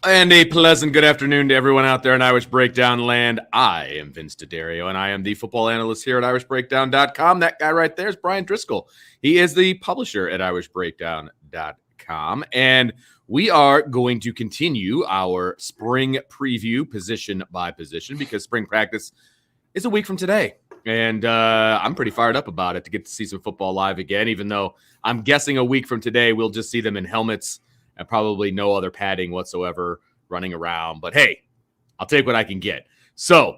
And a pleasant good afternoon to everyone out there in Irish Breakdown land. I am Vince D'Addario, and I am the football analyst here at irishbreakdown.com. That guy right there is Brian Driscoll. He is the publisher at irishbreakdown.com. And we are going to continue our spring preview position by position because spring practice is a week from today. And I'm pretty fired up about it to get to see some football live again, even though I'm guessing a week from today we'll just see them in helmets and probably no other padding whatsoever running around. But hey, I'll take what I can get. So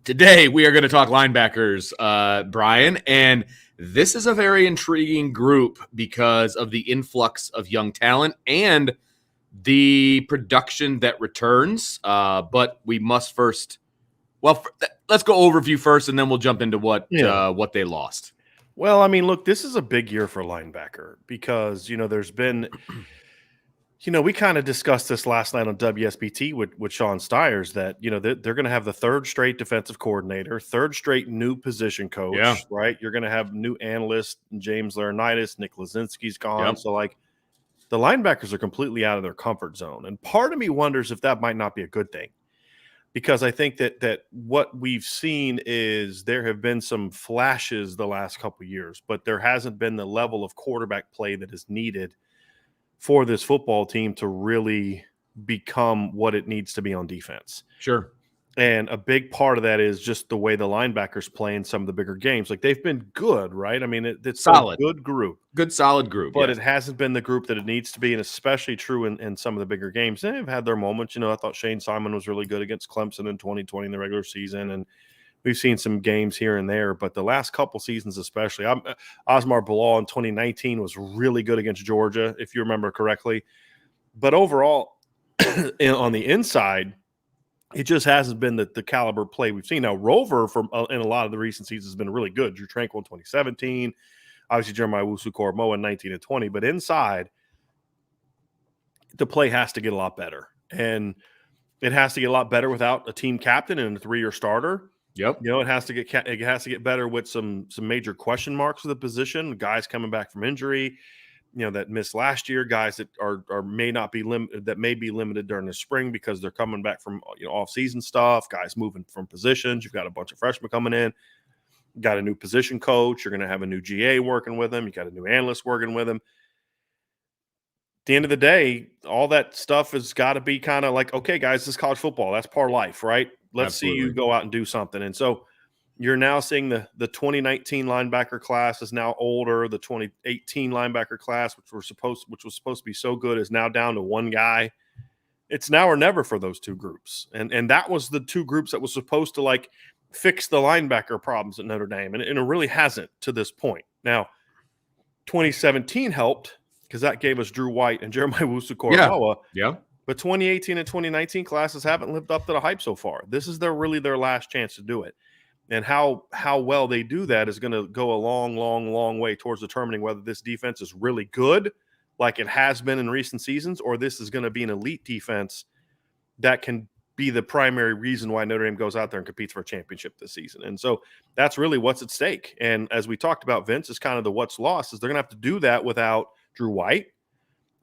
today we are going to talk linebackers, Brian, and this is a very intriguing group because of the influx of young talent and the production that returns. But we must first, let's go overview first, and then we'll jump into what they lost. Well, I mean, look, this is a big year for linebacker because, there's been – we kind of discussed this last night on WSBT with Sean Stiers that, they're going to have the third straight defensive coordinator, third straight new position coach, right? You're going to have new analyst, James Laurinaitis, Nick Lazinski's gone. Yep. So, the linebackers are completely out of their comfort zone. And part of me wonders if that might not be a good thing because I think that what we've seen is there have been some flashes the last couple of years, but there hasn't been the level of quarterback play that is needed for this football team to really become what it needs to be on defense. Sure. And a big part of that is just the way the linebackers play in some of the bigger games. They've been good, right? I mean, it's solid. A good group. Good, solid group. But it hasn't been the group that it needs to be, and especially true in some of the bigger games. They've had their moments. I thought Shane Simon was really good against Clemson in 2020 in the regular season, and we've seen some games here and there, but the last couple seasons especially, Osmar Bilal in 2019 was really good against Georgia, if you remember correctly. But overall, on the inside, it just hasn't been the caliber play we've seen. Now, Rover in a lot of the recent seasons has been really good. Drew Tranquil in 2017, obviously Jeremiah Owusu-Koramoah in 19 and 20. But inside, the play has to get a lot better. And it has to get a lot better without a team captain and a 3-year starter. Yep. It has to get better with some major question marks for the position. Guys coming back from injury, that missed last year. Guys that may be limited during the spring because they're coming back from off-season stuff. Guys moving from positions. You've got a bunch of freshmen coming in. You got a new position coach. You're going to have a new GA working with them. You got a new analyst working with them. At the end of the day, all that stuff has got to be kind of like, okay, guys, this is college football. That's part of life, right? Let's see you go out and do something. And so you're now seeing the 2019 linebacker class is now older. The 2018 linebacker class, which was supposed to be so good, is now down to one guy. It's now or never for those two groups. And that was the two groups that was supposed to fix the linebacker problems at Notre Dame. And it really hasn't to this point. Now, 2017 helped because that gave us Drew White and Jeremiah Owusu-Koramoah. Yeah. But 2018 and 2019 classes haven't lived up to the hype so far. This is really their last chance to do it. And how well they do that is going to go a long, long, long way towards determining whether this defense is really good, like it has been in recent seasons, or this is going to be an elite defense that can be the primary reason why Notre Dame goes out there and competes for a championship this season. And so that's really what's at stake. And as we talked about, Vince, is kind of the what's lost is they're going to have to do that without Drew White,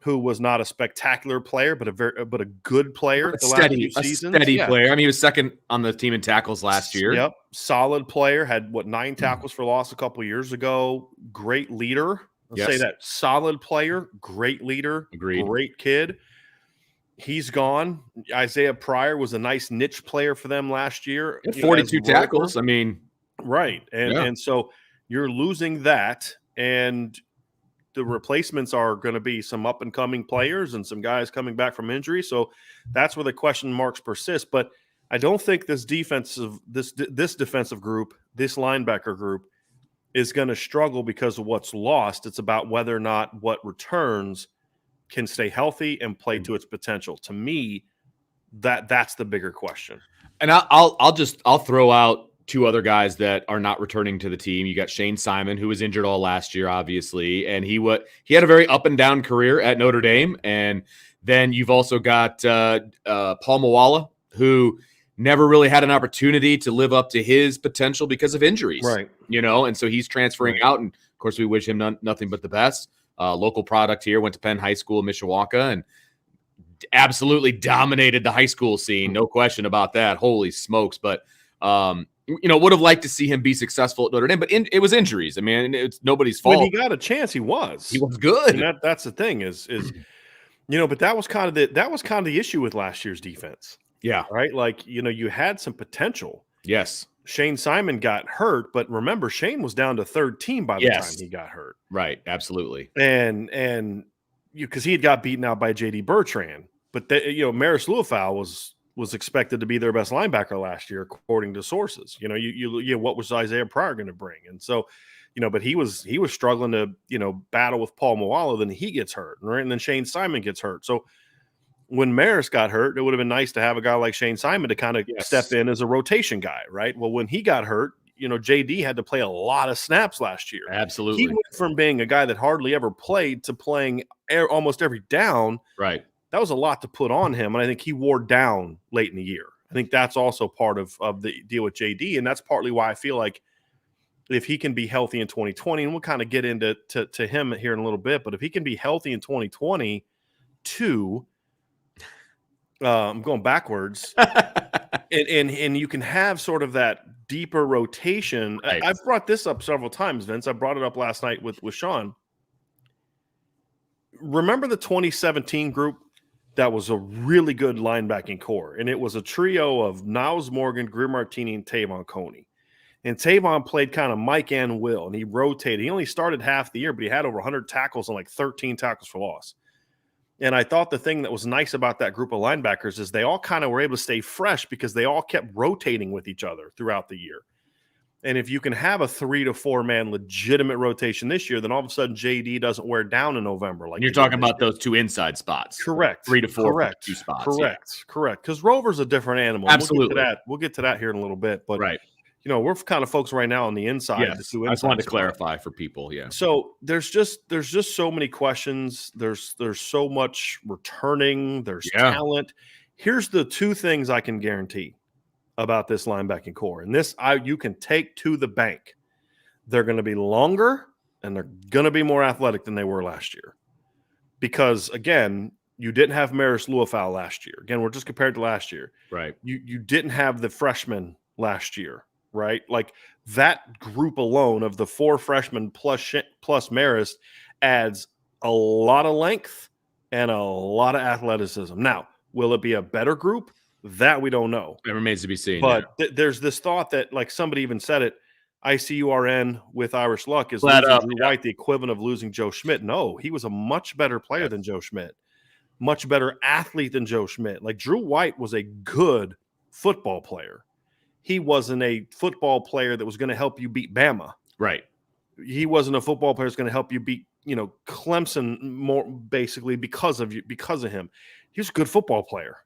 who was not a spectacular player, but a good player. A steady player. I mean, he was second on the team in tackles last year. Yep, solid player. Had 9 tackles for loss a couple of years ago. Great leader. Let's say that. Solid player, great leader. Agreed. Great kid. He's gone. Isaiah Pryor was a nice niche player for them last year. 42 tackles. I mean, right. And so you're losing that, and the replacements are going to be some up-and-coming players and some guys coming back from injury. So that's where the question marks persist. But I don't think this defensive group, this linebacker group, is going to struggle because of what's lost. It's about whether or not what returns can stay healthy and play to its potential. To me, that's the bigger question. And I'll throw out 2 other guys that are not returning to the team. You got Shane Simon, who was injured all last year, obviously, and he had a very up and down career at Notre Dame. And then you've also got Paul Mawala, who never really had an opportunity to live up to his potential because of injuries, right? And so he's transferring out, and of course we wish him nothing but the best. Local product here, went to Penn High School in Mishawaka, and absolutely dominated the high school scene. No question about that. Holy smokes. But, would have liked to see him be successful at Notre Dame, but it was injuries. I mean, it's nobody's fault. When he got a chance, he was. He was good. And that's the thing is but that was kind of the issue with last year's defense. Yeah. Right? Like, you had some potential. Yes. Shane Simon got hurt, but remember, Shane was down to third team by the time he got hurt. Right, absolutely. And because he had got beaten out by JD Bertrand, but Marist Liufau was expected to be their best linebacker last year, according to sources. What was Isaiah Pryor going to bring? And so, but he was struggling to battle with Paul Moala. Then he gets hurt, right? And then Shane Simon gets hurt. So when Marist got hurt, it would have been nice to have a guy like Shane Simon to kind of step in as a rotation guy, right? Well, when he got hurt, JD had to play a lot of snaps last year. Absolutely. He went from being a guy that hardly ever played to playing almost every down. Right. That was a lot to put on him, and I think he wore down late in the year. I think that's also part of the deal with JD, and that's partly why I feel like if he can be healthy in 2020, and we'll kind of get into to him here in a little bit, but if he can be healthy in 2022, I'm going backwards, and you can have sort of that deeper rotation. Right. I've brought this up several times, Vince. I brought it up last night with Sean. Remember the 2017 group that was a really good linebacking core, and it was a trio of Niles Morgan, Greer Martini, and Tavon Coney. And Tavon played kind of Mike and Will, and he rotated. He only started half the year, but he had over 100 tackles and like 13 tackles for loss. And I thought the thing that was nice about that group of linebackers is they all kind of were able to stay fresh because they all kept rotating with each other throughout the year. And if you can have a 3 to 4 man legitimate rotation this year, then all of a sudden JD doesn't wear down in November. Like you're talking about those two inside spots. Correct. 3 to 4 correct. 2 spots. Correct. Because Rover's a different animal. Absolutely. We'll get to that here in a little bit. But right. We're kind of folks right now on the inside. Yes. I just wanted to clarify for people. Yeah. So there's just so many questions. There's so much returning. There's talent. Here's the two things I can guarantee about this linebacking core. And this you can take to the bank. They're going to be longer and they're going to be more athletic than they were last year. Because again, you didn't have Marist Liufau last year. Again, we're just compared to last year. Right. You didn't have the freshmen last year. Right? Like that group alone of the 4 freshmen plus Marist adds a lot of length and a lot of athleticism. Now, will it be a better group? That we don't know. It remains to be seen. But there's this thought that, like somebody even said it, ICURN with Irish luck is Flat losing up, Drew White the equivalent of losing Joe Schmidt. No, he was a much better player than Joe Schmidt, much better athlete than Joe Schmidt. Like Drew White was a good football player. He wasn't a football player that was going to help you beat Bama. Right. He wasn't a football player that's going to help you beat, Clemson more basically because of him. He was a good football player.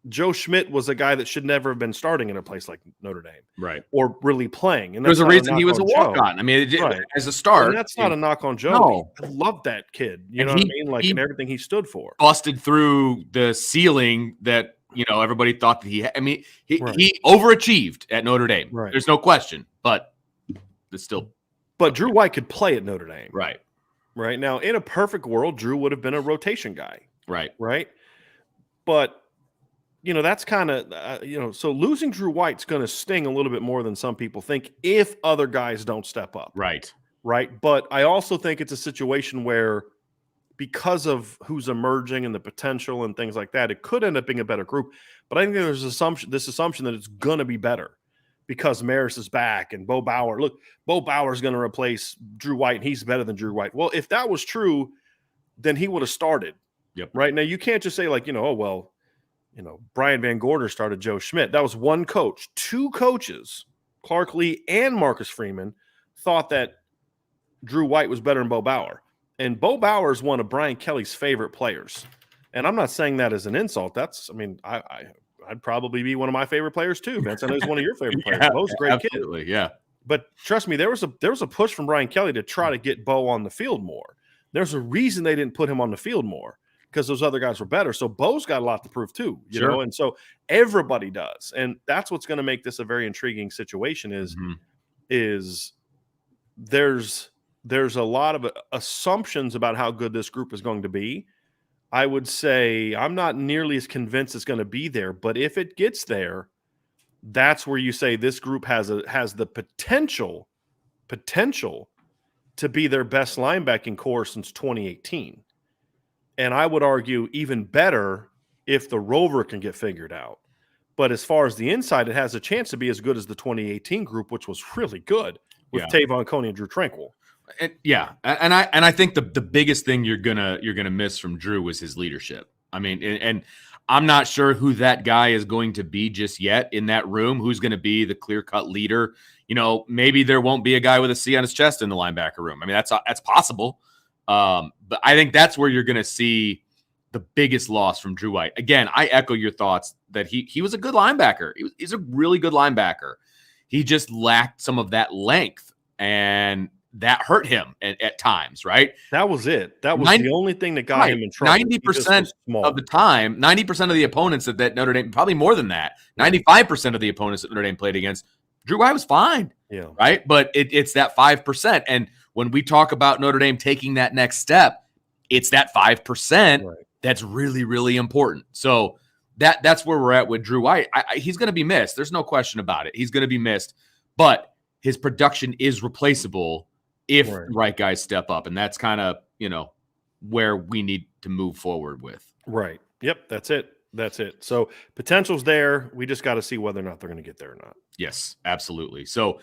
Joe Schmidt was a guy that should never have been starting in a place like Notre Dame. Right. Or really playing. And there's a reason he was a walk-on. I mean, as a start. And that's not a knock on Joe. No. I love that kid. You know what I mean? Like, and everything he stood for. Busted through the ceiling that, everybody thought that he had. I mean, he overachieved at Notre Dame. Right. There's no question. But it's still. But Drew White could play at Notre Dame. Right. Right. Now, in a perfect world, Drew would have been a rotation guy. Right. Right. But, that's kind of, so losing Drew White's going to sting a little bit more than some people think if other guys don't step up. Right. Right. But I also think it's a situation where because of who's emerging and the potential and things like that, it could end up being a better group. But I think there's this assumption that it's going to be better because Marist is back and Beau Bauer. Look, Beau Bauer is going to replace Drew White, and he's better than Drew White. Well, if that was true, then he would have started. Yep. Right. Now, you can't just say like, Brian Van Gorder started Joe Schmidt. That was one coach. 2 coaches, Clark Lee and Marcus Freeman, thought that Drew White was better than Beau Bauer. And Beau Bauer is one of Brian Kelly's favorite players. And I'm not saying that as an insult. I'd probably be one of my favorite players too, Vince. I know he's one of your favorite players. Beau's a great absolutely, kid. Yeah. But trust me, there was a push from Brian Kelly to try to get Beau on the field more. There's a reason they didn't put him on the field more because those other guys were better. So Beau's got a lot to prove too, you know, and so everybody does. And that's what's going to make this a very intriguing situation is there's a lot of assumptions about how good this group is going to be. I would say I'm not nearly as convinced it's going to be there. But if it gets there, that's where you say this group has the potential to be their best linebacking core since 2018. And I would argue even better if the Rover can get figured out. But as far as the inside, it has a chance to be as good as the 2018 group, which was really good with Tavon Coney and Drew Tranquill. And, I think the biggest thing you're gonna miss from Drew was his leadership. I mean, and I'm not sure who that guy is going to be just yet in that room. Who's going to be the clear-cut leader? Maybe there won't be a guy with a C on his chest in the linebacker room. I mean, that's possible. But I think that's where you're going to see the biggest loss from Drew White. Again, I echo your thoughts that he was a good linebacker. He's a really good linebacker. He just lacked some of that length, and that hurt him at times, right? That was it. That was the only thing that got him in trouble. 90% of the time, 90% of the opponents that Notre Dame, probably more than that, 95% of the opponents that Notre Dame played against, Drew White was fine, right? But it's that 5%. And when we talk about Notre Dame taking that next step, it's that 5% that's really, really important. So that's where we're at with Drew White. He's going to be missed. There's no question about it. He's going to be missed. But his production is replaceable if the right guys step up. And that's kind of, where we need to move forward with. Right. Yep. That's it. So potential's there. We just got to see whether or not they're going to get there or not. Yes, absolutely. So,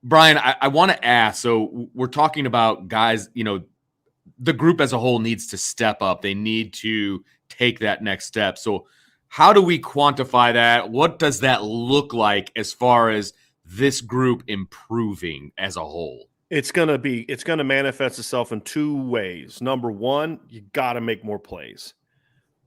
Brian, I want to ask, so we're talking about guys, the group as a whole needs to step up. They need to take that next step. So how do we quantify that? What does that look like as far as this group improving as a whole? It's going to manifest itself in two ways. Number one, you got to make more plays.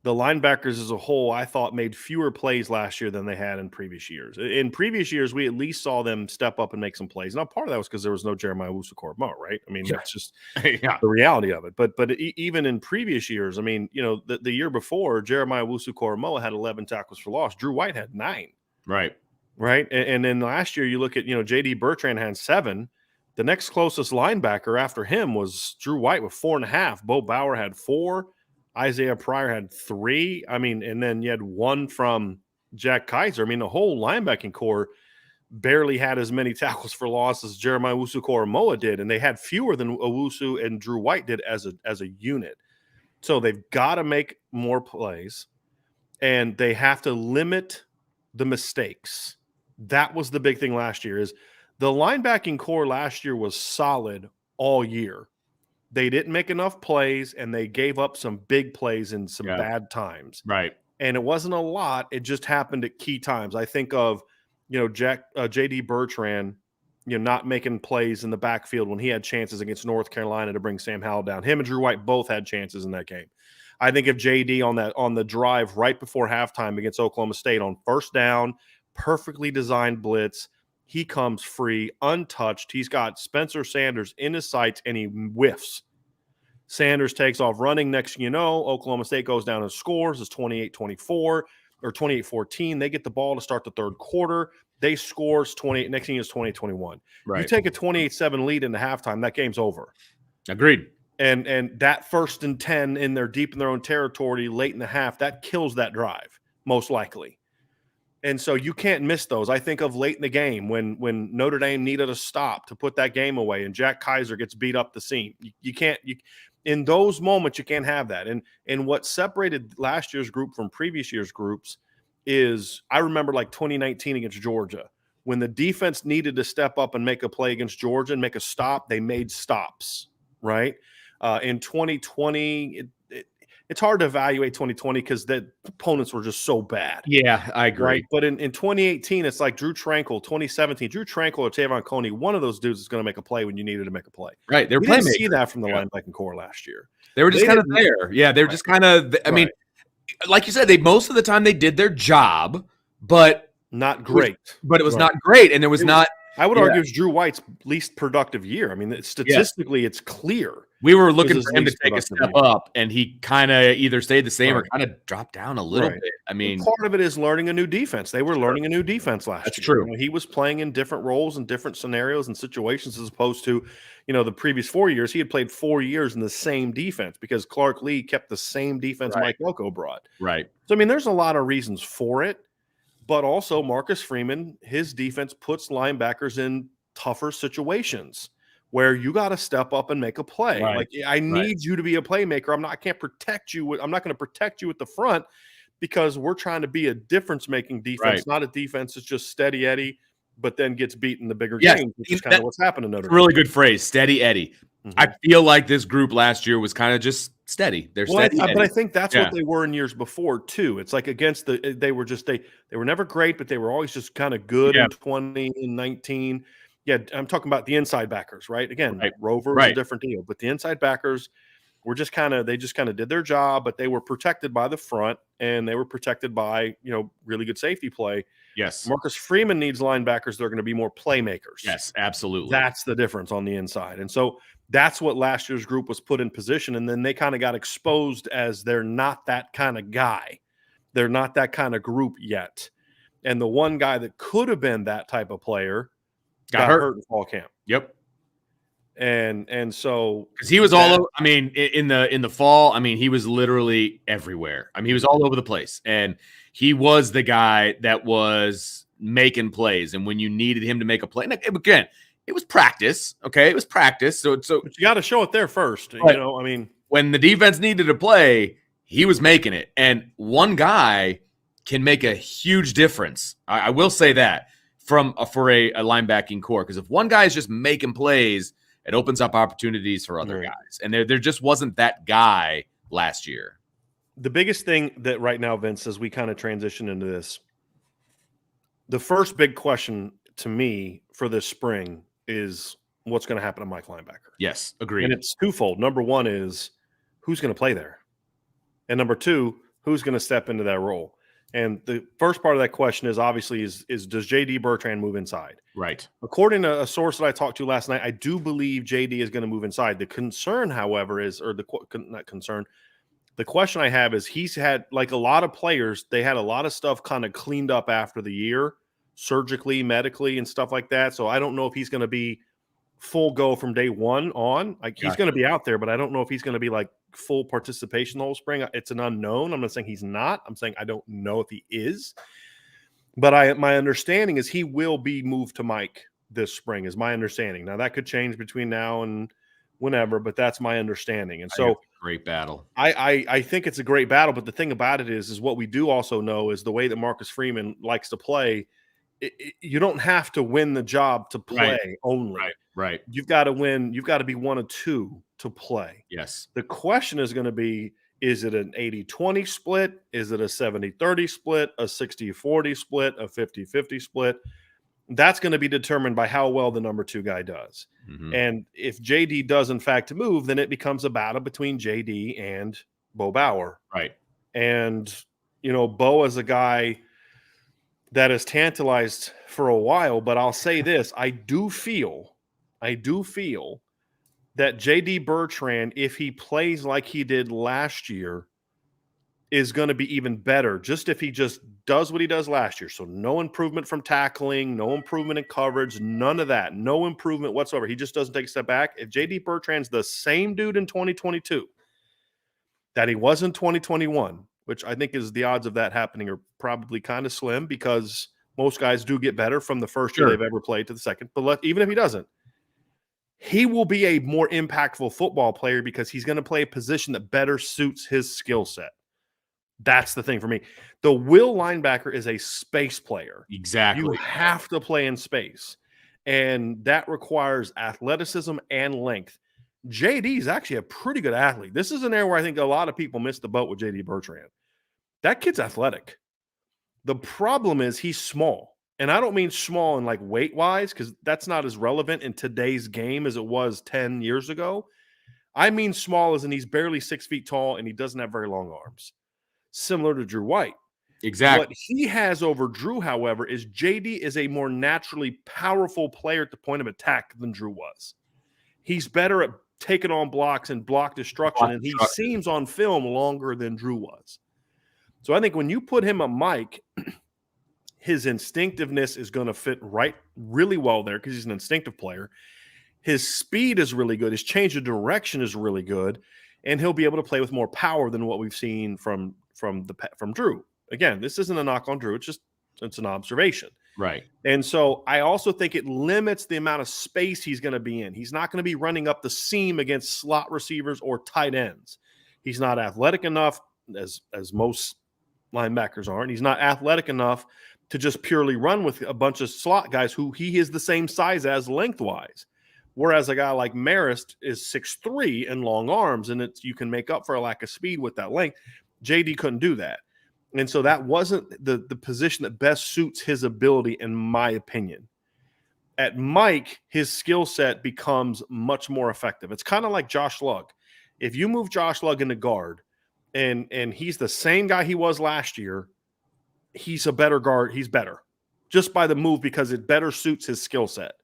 The linebackers as a whole, I thought, made fewer plays last year than they had in previous years. In previous years, we at least saw them step up and make some plays. Now, part of that was because there was no Jeremiah Owusu-Koramoah, right? I mean, that's just the reality of it. But even in previous years, I mean, the year before, Jeremiah Owusu-Koramoah had 11 tackles for loss. Drew White had 9. Right. And then last year, you look at, J.D. Bertrand had 7. The next closest linebacker after him was Drew White with 4.5. Beau Bauer had 4. Isaiah Pryor had 3. I mean, and then you had 1 from Jack Kaiser. I mean, the whole linebacking core barely had as many tackles for loss as Jeremiah Owusu-Koramoah did, and they had fewer than Owusu and Drew White did as a unit. So they've got to make more plays, and they have to limit the mistakes. That was the big thing last year. Is the linebacking core last year was solid all year. They didn't make enough plays, and they gave up some big plays in some bad times. Right. And it wasn't a lot. It just happened at key times. I think of, J.D. Bertrand, not making plays in the backfield when he had chances against North Carolina to bring Sam Howell down. Him and Drew White both had chances in that game. I think of J.D. on the drive right before halftime against Oklahoma State on first down, perfectly designed blitz. He comes free, untouched. He's got Spencer Sanders in his sights, and he whiffs. Sanders takes off running. Next Oklahoma State goes down and scores. It's 28-24 or 28-14. They get the ball to start the third quarter. They score 28. Next thing is 20-21. Right. You take a 28-7 lead into halftime, that game's over. Agreed. And that 1st and 10 in their deep in their own territory late in the half, that kills that drive, most likely. And so you can't miss those. I think of late in the game when Notre Dame needed a stop to put that game away and Jack Kaiser gets beat up the seam. You can't in those moments, you can't have that. And what separated last year's group from previous year's groups is I remember like 2019 against Georgia when the defense needed to step up and make a play against Georgia and make a stop, they made stops, right? In 2020, it's hard to evaluate 2020 because the opponents were just so bad. Yeah, I agree. Right? But in 2018, it's like Drew Tranquill. 2017, Drew Tranquill or Tavon Coney, one of those dudes is going to make a play when you needed to make a play. Right. They're playmakers. We didn't see that from the linebacking core last year. They were just kind of there. Yeah, they were just kind of – I mean, like you said, most of the time they did their job, but – not great. But it was not great, and there was not – I would argue it's Drew White's least productive year. I mean, statistically, it's clear. We were looking his for him to least take a productive step year. up, and he kind of either stayed the same or Right. kind of dropped down a little Right. bit. I mean, And part of it is learning a new defense. They were learning a new defense last that's year. true. You know, he was playing in different roles and different scenarios and situations as opposed to, the previous 4 years. He had played 4 years in the same defense because Clark Lee kept the same defense Right. Mike Elko brought. Right. So, I mean, there's a lot of reasons for it, but also Marcus Freeman, his defense puts linebackers in tougher situations where you got to step up and make a play. Right. Like, I need you to be a playmaker. I can't protect you. I'm not going to protect you at the front because we're trying to be a difference-making defense, not a defense that's just steady Eddie, but then gets beat in the bigger games, which is kind of what's happened to Notre Dame. Really good phrase, steady Eddie. I feel like this group last year was kind of just steady. They're steady Eddie. But I think that's what they were in years before too. It's like against they were never great, but they were always just kind of good in 20 and 19. Yeah, I'm talking about the inside backers, right? Again, Rover was a different deal, but the inside backers were just kind of did their job, but they were protected by the front and they were protected by, really good safety play. Yes. Marcus Freeman needs linebackers that are going to be more playmakers. Yes, absolutely. That's the difference on the inside. And so that's what last year's group was put in position. And then they kind of got exposed as they're not that kind of guy. They're not that kind of group yet. And the one guy that could have been that type of player got hurt in fall camp. Yep. And so because he was all over, I mean, in the fall, I mean, he was literally everywhere. I mean, he was all over the place, and he was the guy that was making plays. And when you needed him to make a play, and again, it was practice. Okay, it was practice. So but you got to show it there first. Right. I mean, when the defense needed to play, he was making it, and one guy can make a huge difference. I will say that for a linebacking core, because if one guy is just making plays, it opens up opportunities for other guys. And there just wasn't that guy last year. The biggest thing that right now, Vince, as we kind of transition into this, the first big question to me for this spring is what's going to happen to Mike linebacker. Yes, agreed. And it's twofold. Number one is who's going to play there? And number two, who's going to step into that role? And the first part of that question is obviously is does JD Bertrand move inside? Right. According to a source that I talked to last night, I do believe JD is going to move inside. The concern, however, not concern. The question I have is he's had, like a lot of players, they had a lot of stuff kind of cleaned up after the year, surgically, medically, and stuff like that. So I don't know if he's going to be full go from day one on. Like he's going to be out there, but I don't know if he's going to be like full participation the whole spring. It's an unknown. I'm not saying he's not. I'm saying I don't know if he is. But my understanding is he will be moved to Mike this spring, is my understanding. Now, that could change between now and whenever, but that's my understanding. And so great battle. I think it's a great battle, but the thing about it is what we do also know is the way that Marcus Freeman likes to play, you don't have to win the job to play only. Right. You've got to win. You've got to be one of two to play. Yes. The question is going to be, is it an 80-20 split? Is it a 70-30 split, a 60-40 split, a 50-50 split? That's going to be determined by how well the number two guy does. Mm-hmm. And if JD does, in fact, move, then it becomes a battle between JD and Beau Bauer. Right. And, Beau is a guy that is tantalized for a while, but I'll say this. I do feel that JD Bertrand, if he plays like he did last year, is going to be even better just if he just does what he does last year. So no improvement from tackling, no improvement in coverage, none of that, no improvement whatsoever. He just doesn't take a step back. If JD Bertrand's the same dude in 2022 that he was in 2021, which I think is the odds of that happening are probably kind of slim because most guys do get better from the first year they've ever played to the second. But even if he doesn't, he will be a more impactful football player because he's going to play a position that better suits his skill set. That's the thing for me. The will linebacker is a space player. Exactly. You have to play in space, and that requires athleticism and length. JD is actually a pretty good athlete. This is an area where I think a lot of people missed the boat with JD Bertrand. That kid's athletic. The problem is he's small. And I don't mean small in like weight-wise because that's not as relevant in today's game as it was 10 years ago. I mean small as in he's barely 6 feet tall and he doesn't have very long arms. Similar to Drew White. Exactly. What he has over Drew, however, is JD is a more naturally powerful player at the point of attack than Drew was. He's better at taken on blocks and block destruction, and he seems on film longer than Drew was. So I think when you put him on Mike, his instinctiveness is going to fit really well there because he's an instinctive player. His speed is really good. His change of direction is really good, and he'll be able to play with more power than what we've seen from Drew. Again, this isn't a knock on Drew. It's an observation. Right. And so I also think it limits the amount of space he's going to be in. He's not going to be running up the seam against slot receivers or tight ends. He's not athletic enough, as most linebackers aren't. He's not athletic enough to just purely run with a bunch of slot guys who he is the same size as lengthwise. Whereas a guy like Marist is 6'3" and long arms, and you can make up for a lack of speed with that length. JD couldn't do that. And so that wasn't the position that best suits his ability, in my opinion. At Mike, his skill set becomes much more effective. It's kind of like Josh Lugg. If you move Josh Lugg into guard, and he's the same guy he was last year, he's a better guard. He's better just by the move because it better suits his skill set.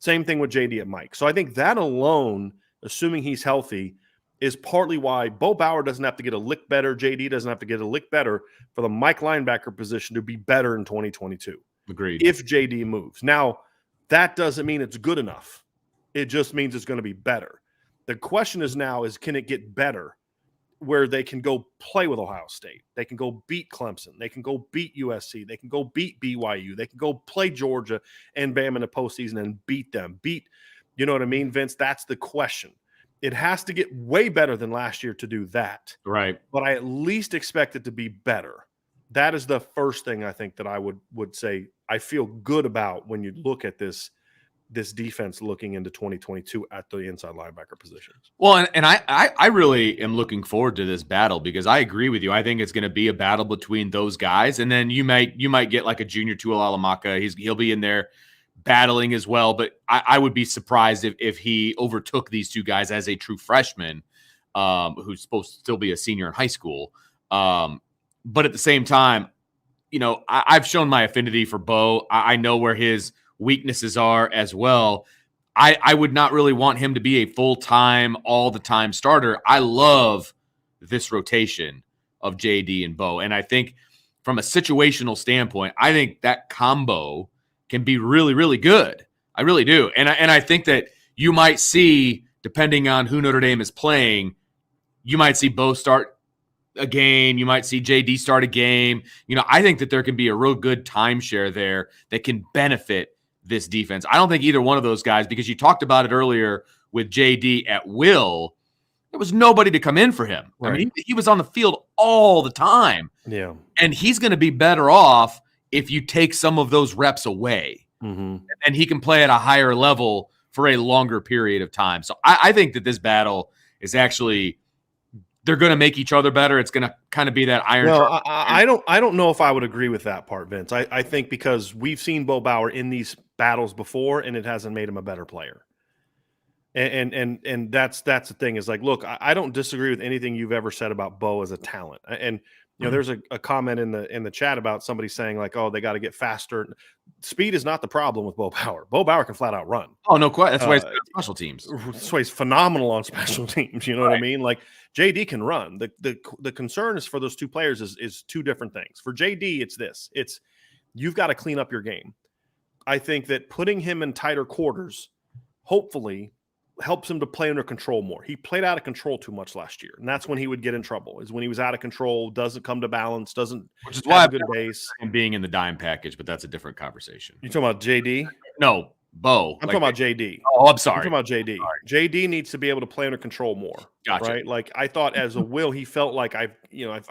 Same thing with JD at Mike. So I think that alone, assuming he's healthy, is partly why Beau Bauer doesn't have to get a lick better. JD doesn't have to get a lick better for the Mike linebacker position to be better in 2022. Agreed. If JD moves. Now, that doesn't mean it's good enough. It just means it's going to be better. The question is now is, can it get better where they can go play with Ohio State? They can go beat Clemson. They can go beat USC. They can go beat BYU. They can go play Georgia and Bama in the postseason and beat them. You know what I mean, Vince? That's the question. It has to get way better than last year to do that. Right. But I at least expect it to be better. That is the first thing I think that I would say I feel good about when you look at this defense looking into 2022 at the inside linebacker positions. Well, and I really am looking forward to this battle because I agree with you. I think it's going to be a battle between those guys, and then you might get like a junior Tua Alamaka. He'll be in there battling as well, but I would be surprised if he overtook these two guys as a true freshman who's supposed to still be a senior in high school. But at the same time, I've shown my affinity for Beau. I know where his weaknesses are as well. I would not really want him to be a full-time, all-the-time starter. I love this rotation of JD and Beau, and I think from a situational standpoint, I think that combo can be really, really good. I really do. And I think that you might see, depending on who Notre Dame is playing, you might see Beau start a game. You might see JD start a game. I think that there can be a real good timeshare there that can benefit this defense. I don't think either one of those guys, because you talked about it earlier with JD at will, there was nobody to come in for him. Right. I mean, he was on the field all the time. Yeah. And he's going to be better off if you take some of those reps away. Mm-hmm. And he can play at a higher level for a longer period of time. So I think that this battle is actually, they're going to make each other better. It's going to kind of be that iron. No, I don't know if I would agree with that part, Vince. I think because we've seen Beau Bauer in these battles before, and it hasn't made him a better player. And that's the thing is like, look, I don't disagree with anything you've ever said about Beau as a talent. And there's a comment in the chat about somebody saying like, oh, they got to get faster. Speed is not the problem with Beau Bauer. Beau Bauer can flat out run. Oh, no question. That's why he's on special teams. That's why he's phenomenal on special teams. You know what I mean? Like JD can run. The concern is for those two players is two different things. For JD, it's you've got to clean up your game. I think that putting him in tighter quarters, hopefully, helps him to play under control more. He played out of control too much last year, and that's when he would get in trouble, is when he was out of control, doesn't come to balance, which is why a good base. And being in the dime package, but that's a different conversation. You talking about JD? No, Beau. I'm talking about JD. Oh, I'm sorry. I'm talking about JD. JD needs to be able to play under control more. Gotcha. Right? Like I thought as a will, he felt like I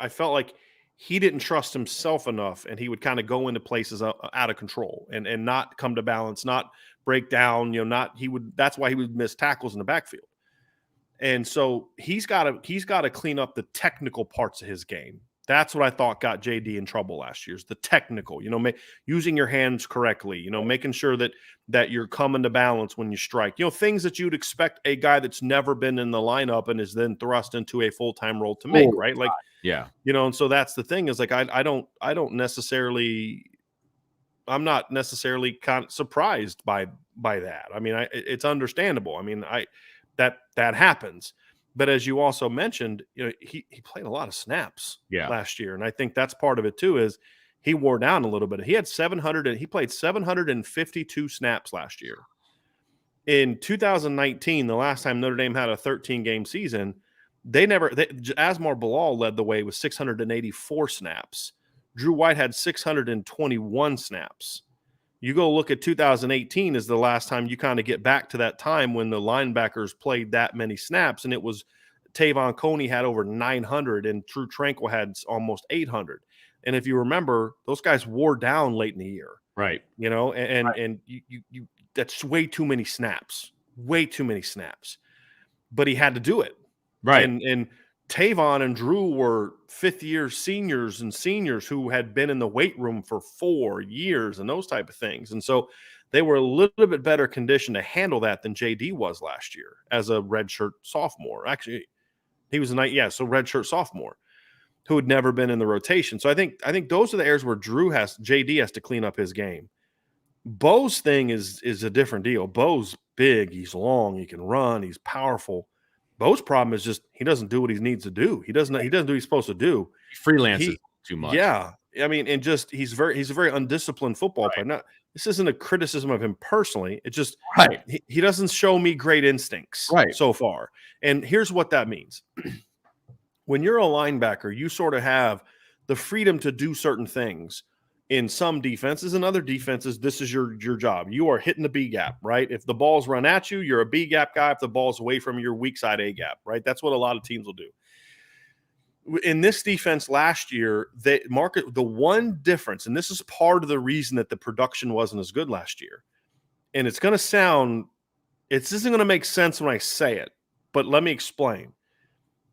felt like he didn't trust himself enough, and he would kind of go into places out of control and not come to balance, not break down, that's why he would miss tackles in the backfield. And so he's got to clean up the technical parts of his game. That's what I thought got JD in trouble last year, is the technical, using your hands correctly, making sure that you're coming to balance when you strike, things that you'd expect a guy that's never been in the lineup and is then thrust into a full-time role to make, right? Like, yeah. And so that's the thing is like, I'm not necessarily kind of surprised by that. I mean, it's understandable. I mean, that happens. But as you also mentioned, he played a lot of snaps last year. And I think that's part of it too, is he wore down a little bit. He had he played 752 snaps last year. In 2019, the last time Notre Dame had a 13-game season, Asmar Bilal led the way with 684 snaps. Drew White had 621 snaps. You go look at 2018 is the last time you kind of get back to that time when the linebackers played that many snaps, and it was Tavon Coney had over 900 and True Tranquil had almost 800. And if you remember, those guys wore down late in the year. Right. And you that's way too many snaps. But he had to do it. Right. And Tavon and Drew were fifth-year seniors who had been in the weight room for 4 years and those type of things. And so they were a little bit better conditioned to handle that than JD was last year as a redshirt sophomore. Actually, he was redshirt sophomore who had never been in the rotation. So I think those are the areas where JD has to clean up his game. Beau's thing is a different deal. Beau's big, he's long, he can run, he's powerful. Beau's problem is just he doesn't do what he needs to do. He doesn't do what he's supposed to do. He freelances too much. Yeah. I mean, and just he's a very undisciplined football player. Now, this isn't a criticism of him personally. It just he doesn't show me great instincts so far. And here's what that means. When you're a linebacker, you sort of have the freedom to do certain things. In some defenses and other defenses, this is your job. You are hitting the B gap, right? If the ball's run at you, you're a B gap guy. If the ball's away from your weak side A gap, right? That's what a lot of teams will do. In this defense last year, the one difference, and this is part of the reason that the production wasn't as good last year, and it isn't going to make sense when I say it, but let me explain.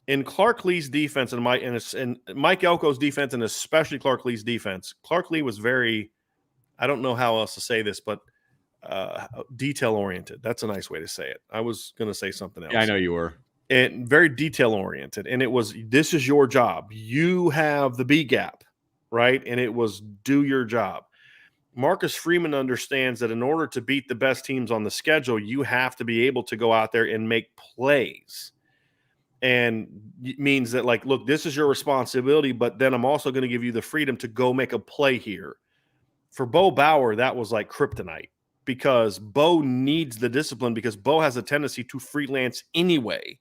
In Clark Lee's defense and Mike Elko's defense, and especially Clark Lee's defense, Clark Lee was very, I don't know how else to say this, but detail-oriented. That's a nice way to say it. I was going to say something else. Yeah, I know you were. And very detail-oriented. And it was, this is your job. You have the B gap, right? And it was do your job. Marcus Freeman understands that in order to beat the best teams on the schedule, you have to be able to go out there and make plays. And it means that, like, look, this is your responsibility, but then I'm also going to give you the freedom to go make a play here. For Beau Bauer, that was like kryptonite because Beau needs the discipline because Beau has a tendency to freelance anyway.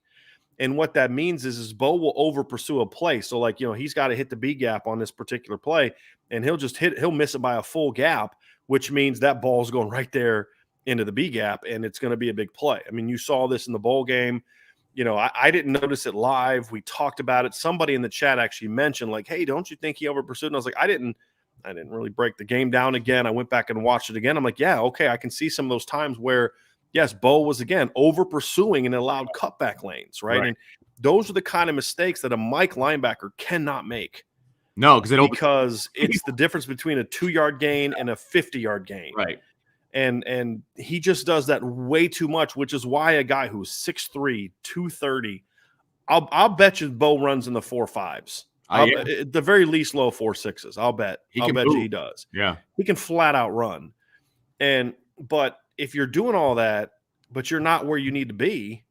And what that means is Beau will over pursue a play. So, like, he's got to hit the B gap on this particular play, and he'll miss it by a full gap, which means that ball's going right there into the B gap, and it's going to be a big play. I mean, you saw this in the bowl game. I didn't notice it live. We talked about it. Somebody in the chat actually mentioned, like, hey, don't you think he over pursued? And I was like, I didn't really break the game down again. I went back and watched it again. I'm like, yeah, okay. I can see some of those times where, yes, Beau was, again, over pursuing and allowed cutback lanes, right? And those are the kind of mistakes that a Mike linebacker cannot make. No, because it's the difference between a 2-yard gain and a 50-yard gain. Right. And he just does that way too much, which is why a guy who's 6'3", 230, I'll bet you Beau runs in the 4.5s. At the very least, low 4.6s. I'll bet you he does. Yeah, he can flat out run. But if you're doing all that, but you're not where you need to be,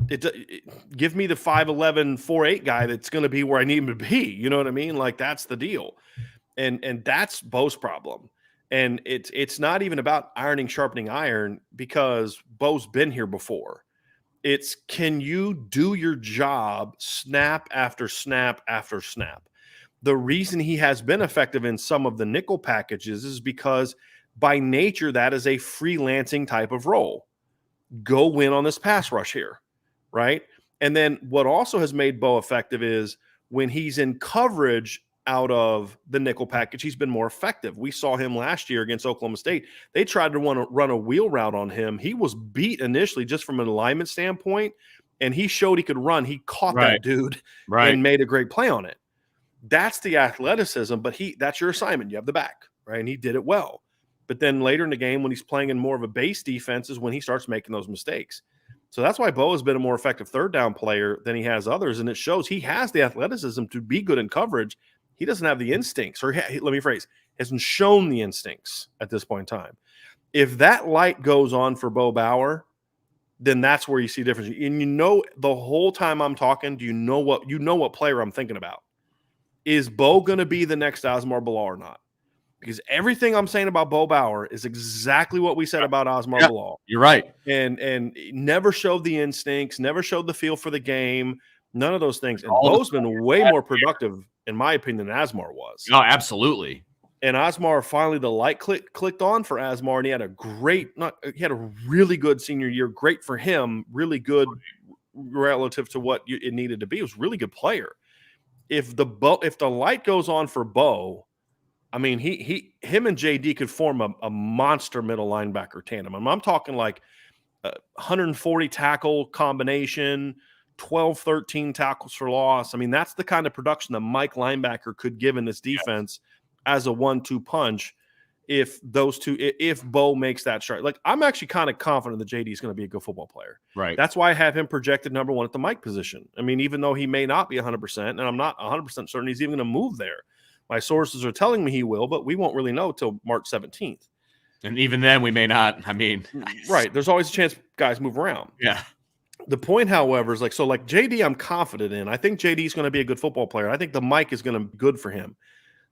give me the 5'11", 4'8" guy that's going to be where I need him to be. You know what I mean? Like, that's the deal. And that's Beau's problem. And it's not even about sharpening iron because Beau's been here before. It's, can you do your job snap after snap after snap? The reason he has been effective in some of the nickel packages is because by nature, that is a freelancing type of role. Go win on this pass rush here, right? And then what also has made Beau effective is when he's in coverage out of the nickel package, he's been more effective. We saw him last year against Oklahoma State. They tried to run a wheel route on him. He was beat initially just from an alignment standpoint, and he showed he could run. He caught that dude and made a great play on it. That's the athleticism, but that's your assignment. You have the back, right? And he did it well. But then later in the game, when he's playing in more of a base defense, is when he starts making those mistakes. So that's why Beau has been a more effective third down player than he has others, and it shows he has the athleticism to be good in coverage. He doesn't have the instincts, or let me phrase, hasn't shown the instincts at this point in time. If that light goes on for Beau Bauer, then that's where you see the difference. And the whole time I'm talking, do you know what player I'm thinking about? Is Beau going to be the next Osmar Bilal or not? Because everything I'm saying about Beau Bauer is exactly what we said about Osmar Bilal. You're right. And never showed the instincts, never showed the feel for the game, none of those things. And Beau's been way more productive, in my opinion, than Osmar was. Oh, absolutely. And Osmar, finally the light clicked on for Osmar, and he had a really good senior year. Great for him, really good relative to what it needed to be. He was a really good player. If the light goes on for Beau, I mean, him and JD could form a monster middle linebacker tandem. I'm talking like 140 tackle combination, 12, 13 tackles for loss. I mean, that's the kind of production that Mike linebacker could give in this defense as a 1-2 punch. If Beau makes that strike, like, I'm actually kind of confident that JD is going to be a good football player. Right. That's why I have him projected number 1 at the Mike position. I mean, even though he may not be 100%, and I'm not 100% certain he's even going to move there. My sources are telling me he will, but we won't really know till March 17th. And even then, we may not. I mean, right. There's always a chance guys move around. Yeah. The point, however, is like JD, I'm confident in. I think JD is going to be a good football player. I think the Mike is going to be good for him.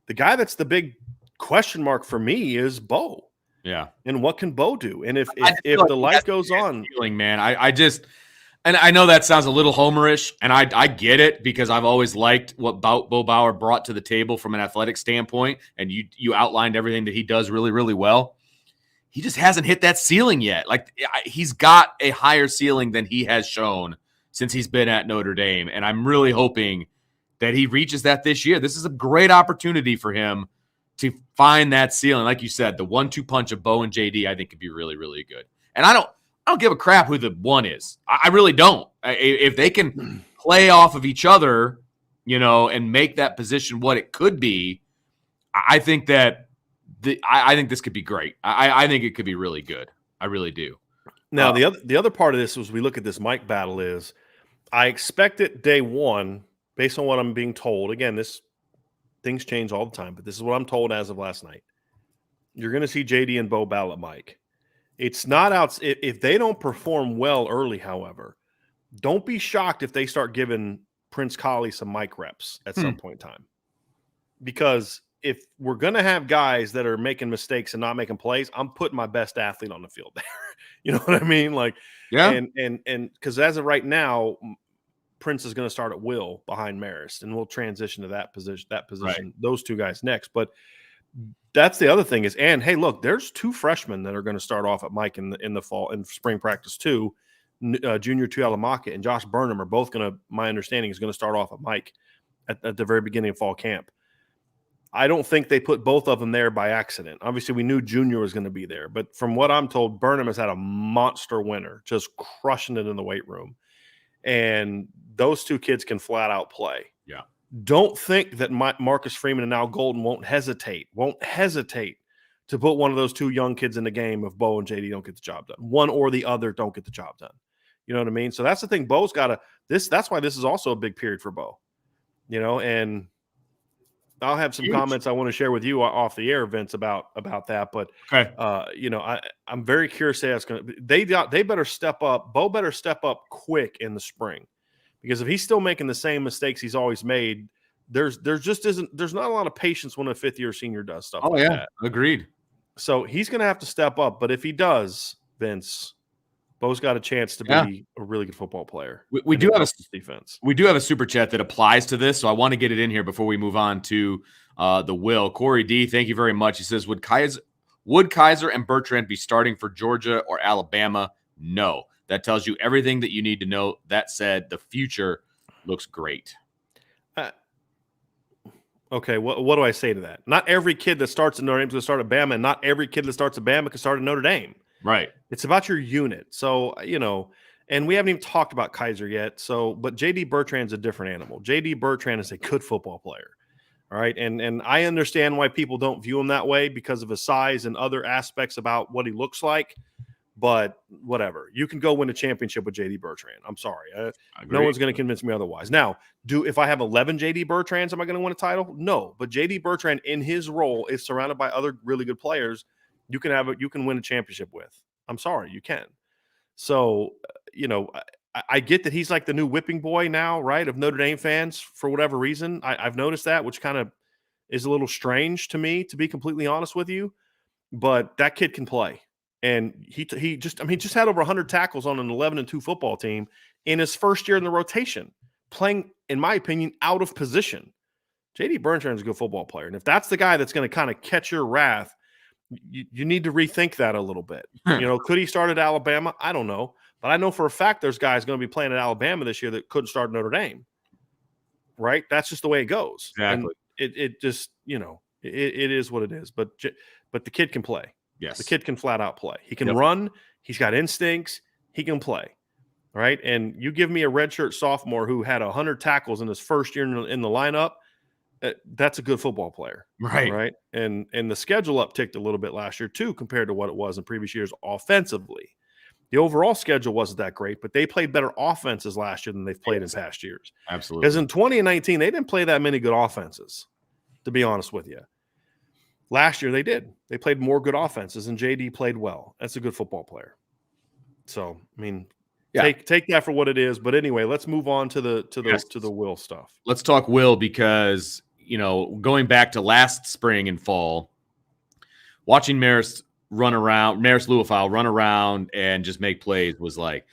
The guy that's the big question mark for me is Beau. Yeah. And what can Beau do? And if the light goes on, man, I just. And I know that sounds a little homerish, and I get it because I've always liked what Beau Bauer brought to the table from an athletic standpoint, and you outlined everything that he does really, really well. He just hasn't hit that ceiling yet. Like, he's got a higher ceiling than he has shown since he's been at Notre Dame, and I'm really hoping that he reaches that this year. This is a great opportunity for him to find that ceiling. Like you said, the 1-2 punch of Beau and JD, I think, could be really, really good. And I don't give a crap who the one is. I really don't. If they can play off of each other, and make that position what it could be, I think that I think this could be great. I think it could be really good. I really do. Now, the other part of this, as we look at this Mike battle, is I expect it day one, based on what I'm being told. Again, things change all the time, but this is what I'm told as of last night. You're going to see JD and Beau battle at Mike. It's not out if they don't perform well early, however, don't be shocked if they start giving Prince Collie some mic reps at some point in time. Because if we're going to have guys that are making mistakes and not making plays, I'm putting my best athlete on the field there. You know what I mean? Like, yeah. And because as of right now, Prince is going to start at will behind Marist, and we'll transition to that position, right. Those two guys next. But that's the other thing is, and hey, look, there's 2 freshmen that are going to start off at Mike in the fall in spring practice too. Junior Tuihalamaka and Josh Burnham are both going to, my understanding, is going to start off at Mike at the very beginning of fall camp. I don't think they put both of them there by accident. Obviously, we knew Junior was going to be there, but from what I'm told, Burnham has had a monster winter, just crushing it in the weight room. And those 2 kids can flat out play. Yeah. Don't think that Marcus Freeman and Al Golden won't hesitate to put one of those 2 young kids in the game if Beau and JD don't get the job done. One or the other don't get the job done. You know what I mean? So that's the thing. Beau's got that's why this is also a big period for Beau. And I'll have some comments I want to share with you off the air, Vince, about that. But okay. I'm very curious to ask. They better step up. Beau better step up quick in the spring, because if he's still making the same mistakes he's always made, there's not a lot of patience when a 5th-year senior does stuff like that. Agreed. So he's going to have to step up. But if he does, Vince, Beau's got a chance to be a really good football player. We do have a defense. We do have a super chat that applies to this, so I want to get it in here before we move on to the will. Corey D, thank you very much. He says, would Kaiser and Bertrand be starting for Georgia or Alabama? No. That tells you everything that you need to know. That said, the future looks great. Okay, what do I say to that? Not every kid that starts at Notre Dame is going to start at Bama, and not every kid that starts at Bama can start at Notre Dame. Right. It's about your unit. So, and we haven't even talked about Kaiser yet. So, but JD Bertrand's a different animal. JD Bertrand is a good football player. All right. And I understand why people don't view him that way because of his size and other aspects about what he looks like. But whatever. You can go win a championship with JD Bertrand. I'm sorry. No one's going to convince me otherwise. Now, if I have 11 JD Bertrands, am I going to win a title? No. But JD Bertrand in his role is surrounded by other really good players you can win a championship with. I'm sorry, you can. So I get that he's like the new whipping boy now, right, of Notre Dame fans for whatever reason. I've noticed that, which kind of is a little strange to me, to be completely honest with you. But that kid can play, and he just had over 100 tackles on an 11-2 football team in his first year in the rotation, playing, in my opinion, out of position. J.D. Bertrand is a good football player, and if that's the guy that's going to kind of catch your wrath, you need to rethink that a little bit. Could he start at Alabama? I don't know, but I know for a fact there's guys going to be playing at Alabama this year that couldn't start at Notre Dame. Right? That's just the way it goes. Exactly. And it just it is what it is. But the kid can play. Yes, the kid can flat out play. He can run. He's got instincts. He can play. Right? And you give me a redshirt sophomore who had 100 tackles in his first year in the lineup. That's a good football player, right? And the schedule upticked a little bit last year too, compared to what it was in previous years offensively. The overall schedule wasn't that great, but they played better offenses last year than they've played in past years. Absolutely. Because in 2019, they didn't play that many good offenses, to be honest with you. Last year, they did. They played more good offenses, and JD played well. That's a good football player. So, I mean, take that for what it is. But anyway, let's move on to the Will stuff. Let's talk Will, because going back to last spring and fall, watching Marist Liufau run around and just make plays was like,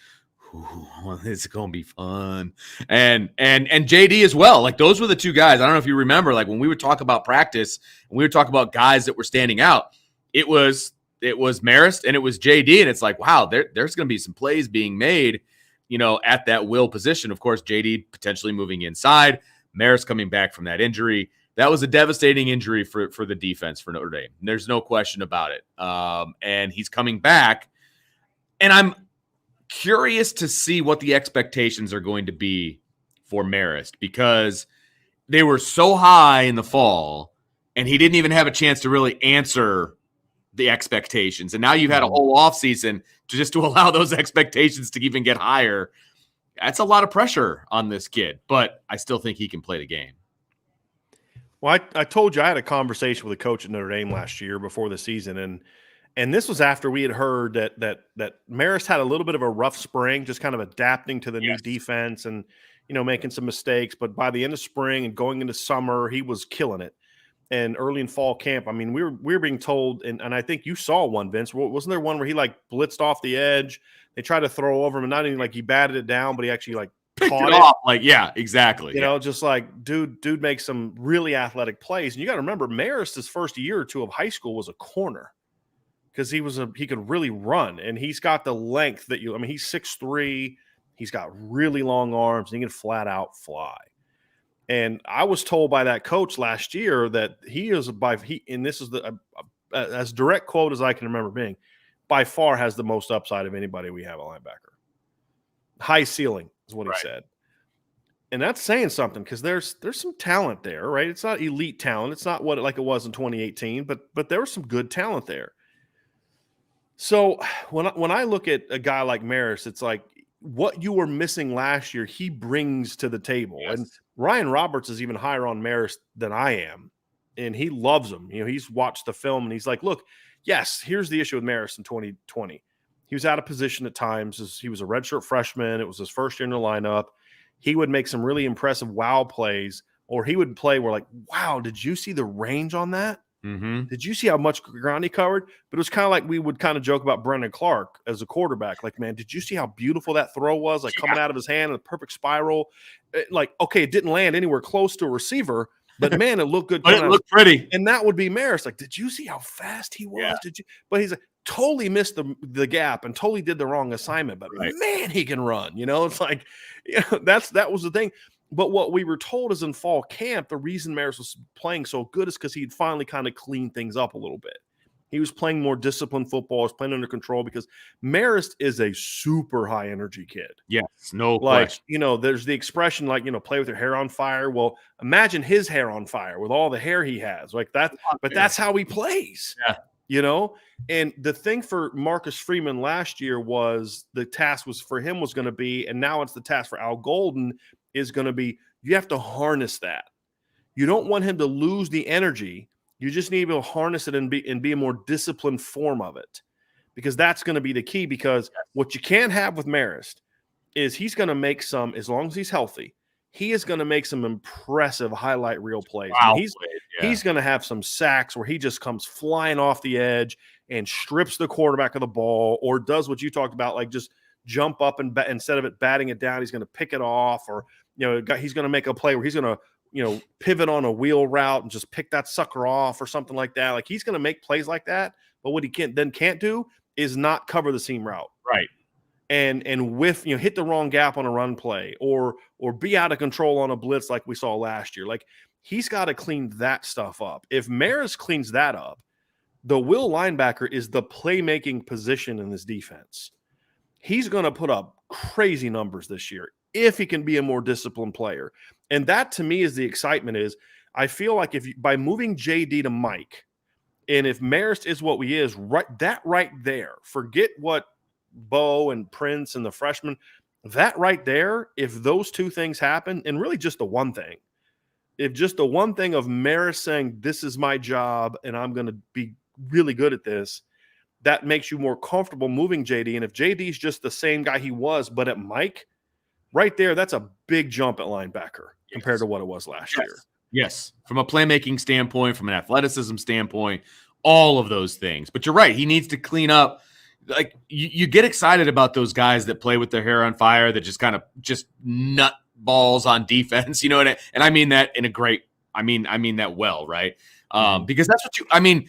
it's gonna be fun. And JD as well. Like, those were the two guys. I don't know if you remember, like when we would talk about practice and we would talk about guys that were standing out, it was Marist and it was JD, and it's like, wow, there's gonna be some plays being made, at that Will position. Of course, JD potentially moving inside, Marist coming back from that injury. That was a devastating injury for the defense for Notre Dame. There's no question about it. And he's coming back. And I'm curious to see what the expectations are going to be for Marist, because they were so high in the fall, and he didn't even have a chance to really answer the expectations. And now you've had a whole offseason to allow those expectations to even get higher. That's a lot of pressure on this kid, but I still think he can play the game. Well, I told you I had a conversation with a coach at Notre Dame last year before the season, and this was after we had heard that Marist had a little bit of a rough spring, just kind of adapting to the new defense and making some mistakes. But by the end of spring and going into summer, he was killing it. And early in fall camp, I mean, we were being told, and I think you saw one, Vince. Wasn't there one where he like blitzed off the edge? They tried to throw over him, and not even like he batted it down, but he actually like caught it off. Like, yeah, exactly. Just like dude makes some really athletic plays. And you got to remember, Marist, his first year or two of high school was a corner, because he could really run, and he's got the length that he's 6'3", he's got really long arms, and he can flat out fly. And I was told by that coach last year that and this is as direct quote as I can remember being, by far has the most upside of anybody we have a linebacker. High ceiling is what he said. And that's saying something, because there's some talent there, right? It's not elite talent. It's not like it was in 2018, but there was some good talent there. So when I look at a guy like Marist, it's like what you were missing last year, he brings to the table. Yes. And Ryan Roberts is even higher on Marist than I am, and he loves him. He's watched the film, and he's like, look, yes, here's the issue with Marist in 2020. He was out of position at times. He was a redshirt freshman. It was his first year in the lineup. He would make some really impressive wow plays, or he would play where like, wow, did you see the range on that? Mm-hmm. Did you see how much ground he covered? But it was kind of like we would kind of joke about Brendan Clark as a quarterback. Like, man, did you see how beautiful that throw was? Like coming out of his hand in a perfect spiral. Okay, it didn't land anywhere close to a receiver, but man, it looked good. But it looked pretty. And that would be Marist. Like, did you see how fast he was? Yeah. Did you? But he's like, totally missed the gap and totally did the wrong assignment. But man, he can run. It's like, that was the thing. But what we were told is in fall camp, the reason Marist was playing so good is because he'd finally kind of cleaned things up a little bit. He was playing more disciplined football, was playing under control, because Marist is a super high energy kid. Yes, no question. There's the expression like, play with your hair on fire. Well, imagine his hair on fire with all the hair he has like that. But that's how he plays. Yeah. And the thing for Marcus Freeman last year was the task was going to be, and now it's the task for Al Golden, is going to be, you have to harness that. You don't want him to lose the energy. You just need to be able to harness it and be a more disciplined form of it, because that's going to be the key. Because what you can't have with Marist, is he's going to make some, as long as he's healthy, he is going to make some impressive highlight reel plays. Wow. He's going to have some sacks where he just comes flying off the edge and strips the quarterback of the ball, or does what you talked about, like just jump up and instead of it batting it down, he's going to pick it off, or he's going to make a play where he's going to pivot on a wheel route and just pick that sucker off or something like that. Like he's going to make plays like that, but what he can't do is not cover the seam route. Right. And with hit the wrong gap on a run play or be out of control on a blitz like we saw last year. Like he's got to clean that stuff up. If Marist cleans that up, the will linebacker is the playmaking position in this defense. He's going to put up crazy numbers this year if he can be a more disciplined player. And that to me is the excitement. Is I feel like by moving JD to Mike, and if Marist is what he is, right there, forget what Beau and Prince and the freshmen, that right there, if those two things happen, and really just the one thing, if just the one thing of Marist saying, this is my job and I'm going to be really good at this, that makes you more comfortable moving JD. And if JD's just the same guy he was, but at Mike, right there, that's a big jump at linebacker compared to what it was last year. Yes. From a playmaking standpoint, from an athleticism standpoint, all of those things. But you're right. He needs to clean up. Like you get excited about those guys that play with their hair on fire, that just kind of just nut balls on defense, and I mean that in a great, I mean that well, right? Because that's what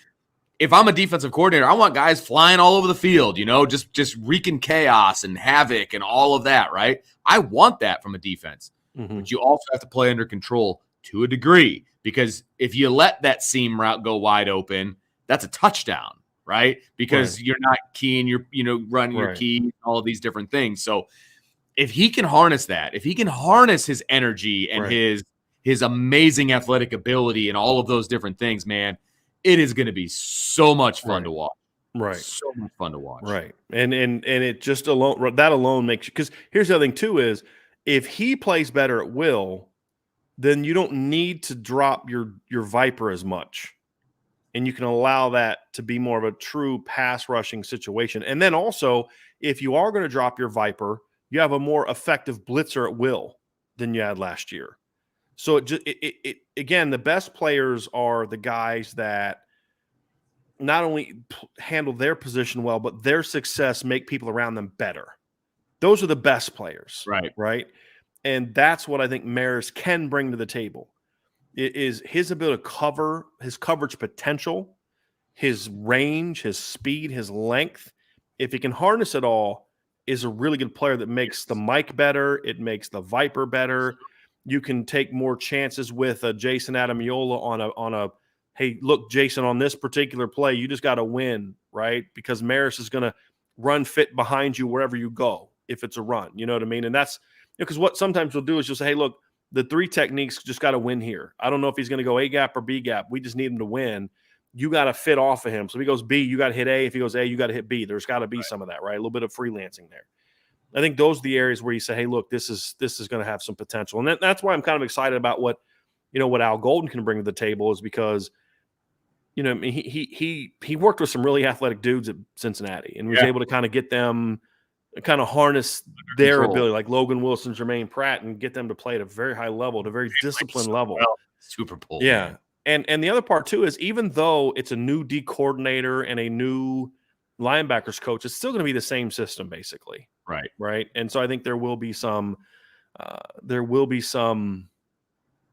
if I'm a defensive coordinator, I want guys flying all over the field, just wreaking chaos and havoc and all of that, right? I want that from a defense, but you also have to play under control to a degree, because if you let that seam route go wide open, that's a touchdown. Right? Because you're not keying, running your key, all of these different things. So if he can harness that, if he can harness his energy and his amazing athletic ability and all of those different things, man, it is going to be so much fun to watch. Right. So much fun to watch. Right. And it just alone makes you, because here's the other thing too, is if he plays better at will, then you don't need to drop your Viper as much. And you can allow that to be more of a true pass rushing situation. And then also, if you are going to drop your Viper, you have a more effective blitzer at will than you had last year. So again, the best players are the guys that not only handle their position well, but their success make people around them better. Those are the best players. Right. And that's what I think Marist can bring to the table. It is his ability to cover, his coverage potential, his range, his speed, his length. If he can harness it all, is a really good player that makes the Mike better. It makes the Viper better. You can take more chances with Jason Adamiola on a hey, look, Jason, on this particular play, you just got to win, right? Because Marist is going to run fit behind you wherever you go if it's a run. You know what I mean? And that's because what sometimes we'll do is just say, hey, look, the three techniques just got to win here. I don't know if he's going to go A gap or B gap. We just need him to win. You got to fit off of him. So if he goes B, you got to hit A. If he goes A, you got to hit B. There's got to be some of that, right? A little bit of freelancing there. I think those are the areas where you say, hey, look, this is going to have some potential. And that's why I'm kind of excited about what Al Golden can bring to the table, is because, he worked with some really athletic dudes at Cincinnati and was able to kind of get them kind of harness their ability, like Logan Wilson, Jermaine Pratt, and get them to play at a very high level, at a very disciplined level. Super Bowl. Yeah. Man. And the other part too is, even though it's a new D coordinator and a new linebackers coach, it's still going to be the same system basically. Right. And so I think there will be a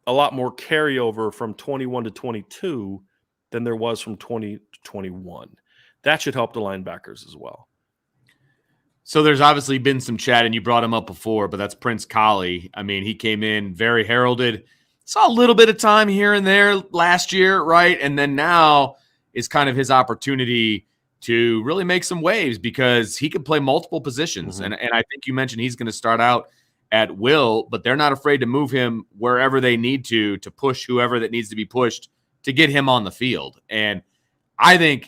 lot more carryover from 21 to 22 than there was from 20 to 21. That should help the linebackers as well. So there's obviously been some chat, and you brought him up before, but that's Prince Collie. I mean, he came in very heralded, saw a little bit of time here and there last year, right? And then now is kind of his opportunity to really make some waves, because he can play multiple positions. And I think you mentioned he's going to start out at will, but they're not afraid to move him wherever they need to push whoever that needs to be pushed to get him on the field. And I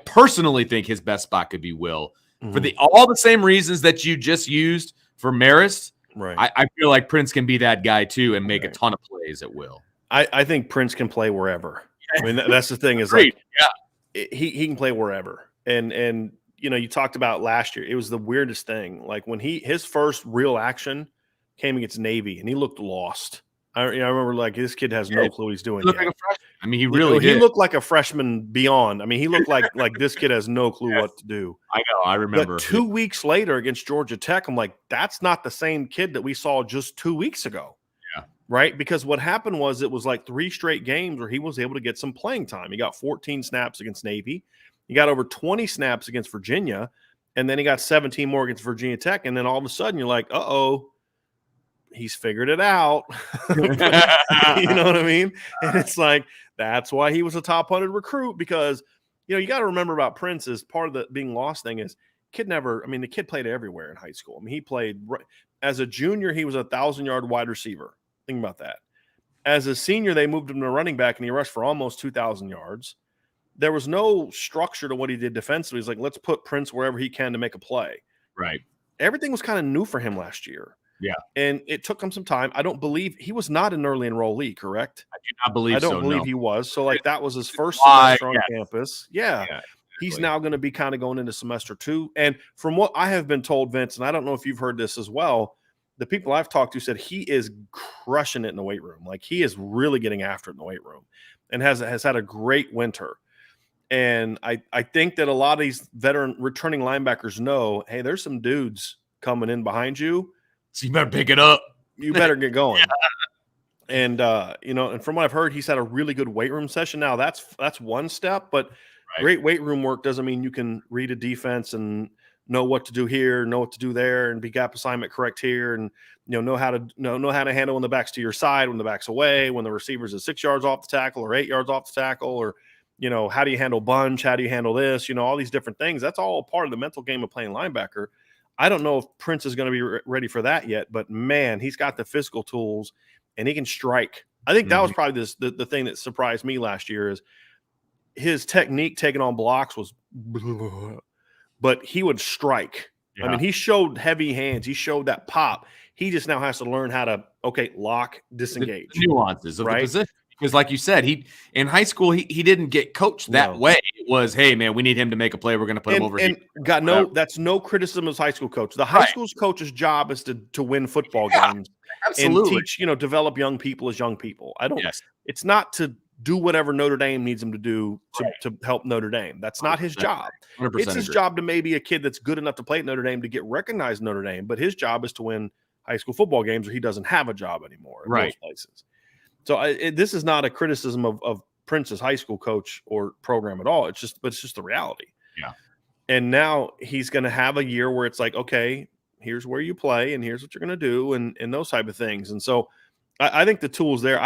personally think his best spot could be will. For all the same reasons that you just used for Marist, I feel like Prince can be that guy too and make a ton of plays at will. I think Prince can play wherever. I mean, that's the thing is, like, he can play wherever. And you talked about last year. It was the weirdest thing. Like when his first real action came against Navy, and he looked lost. I remember like this kid has no clue what he's doing. He looked yet. like a freshman. I mean, he really did. He looked like a freshman beyond. I mean, he looked like this kid has no clue what to do. I know. I remember. But 2 weeks later against Georgia Tech, I'm like, that's not the same kid that we saw just 2 weeks ago. Yeah. Right? Because what happened was it was like 3 straight games where he was able to get some playing time. He got 14 snaps against Navy. He got over 20 snaps against Virginia. And then he got 17 more against Virginia Tech. And then all of a sudden you're like, uh-oh, he's figured it out. You know what I mean? And it's like, that's why he was a top 100 recruit, because, you got to remember about Prince is part of the being lost thing is the kid played everywhere in high school. I mean, he played as a junior, he was a 1,000-yard wide receiver. Think about that. As a senior, they moved him to running back and he rushed for almost 2,000 yards. There was no structure to what he did defensively. He's like, let's put Prince wherever he can to make a play. Right. Everything was kind of new for him last year. Yeah. And it took him some time. I don't believe he was not an early enrollee, correct? I do not believe I don't so, believe no. he was. So like that was his first semester on campus. Yeah. Exactly. He's now going to be kind of going into semester 2. And from what I have been told, Vince, and I don't know if you've heard this as well, the people I've talked to said he is crushing it in the weight room. Like he is really getting after it in the weight room and has had a great winter. And I think that a lot of these veteran returning linebackers know, hey, there's some dudes coming in behind you. So you better pick it up. You better get going. And, and from what I've heard, he's had a really good weight room session. Now that's one step, but great weight room work doesn't mean you can read a defense and know what to do here, know what to do there, and be gap assignment correct here, and know how to handle when the back's to your side, when the back's away, when the receiver's is 6 yards off the tackle or 8 yards off the tackle, or how do you handle bunch, how do you handle this, all these different things. That's all part of the mental game of playing linebacker. I don't know if Prince is going to be ready for that yet, but man, he's got the physical tools and he can strike. I think that was probably the thing that surprised me last year is his technique taking on blocks was, but he would strike. Yeah. I mean, he showed heavy hands. He showed that pop. He just now has to learn how to, lock, disengage. The nuances of the position. Because like you said, in high school, he didn't get coached that way. It was, hey, man, we need him to make a play. We're going to put him over here. That's no criticism of high school coach. The high school's coach's job is to win football games. Absolutely. And teach, develop young people as young people. It's not to do whatever Notre Dame needs him to do to help Notre Dame. That's not his job. It's his job to maybe a kid that's good enough to play at Notre Dame to get recognized in Notre Dame, but his job is to win high school football games where he doesn't have a job anymore in those places. So this is not a criticism of Prince's high school coach or program at all. It's just the reality. Yeah. And now he's going to have a year where it's like, okay, here's where you play and here's what you're going to do and those type of things. And so I think the tool's there.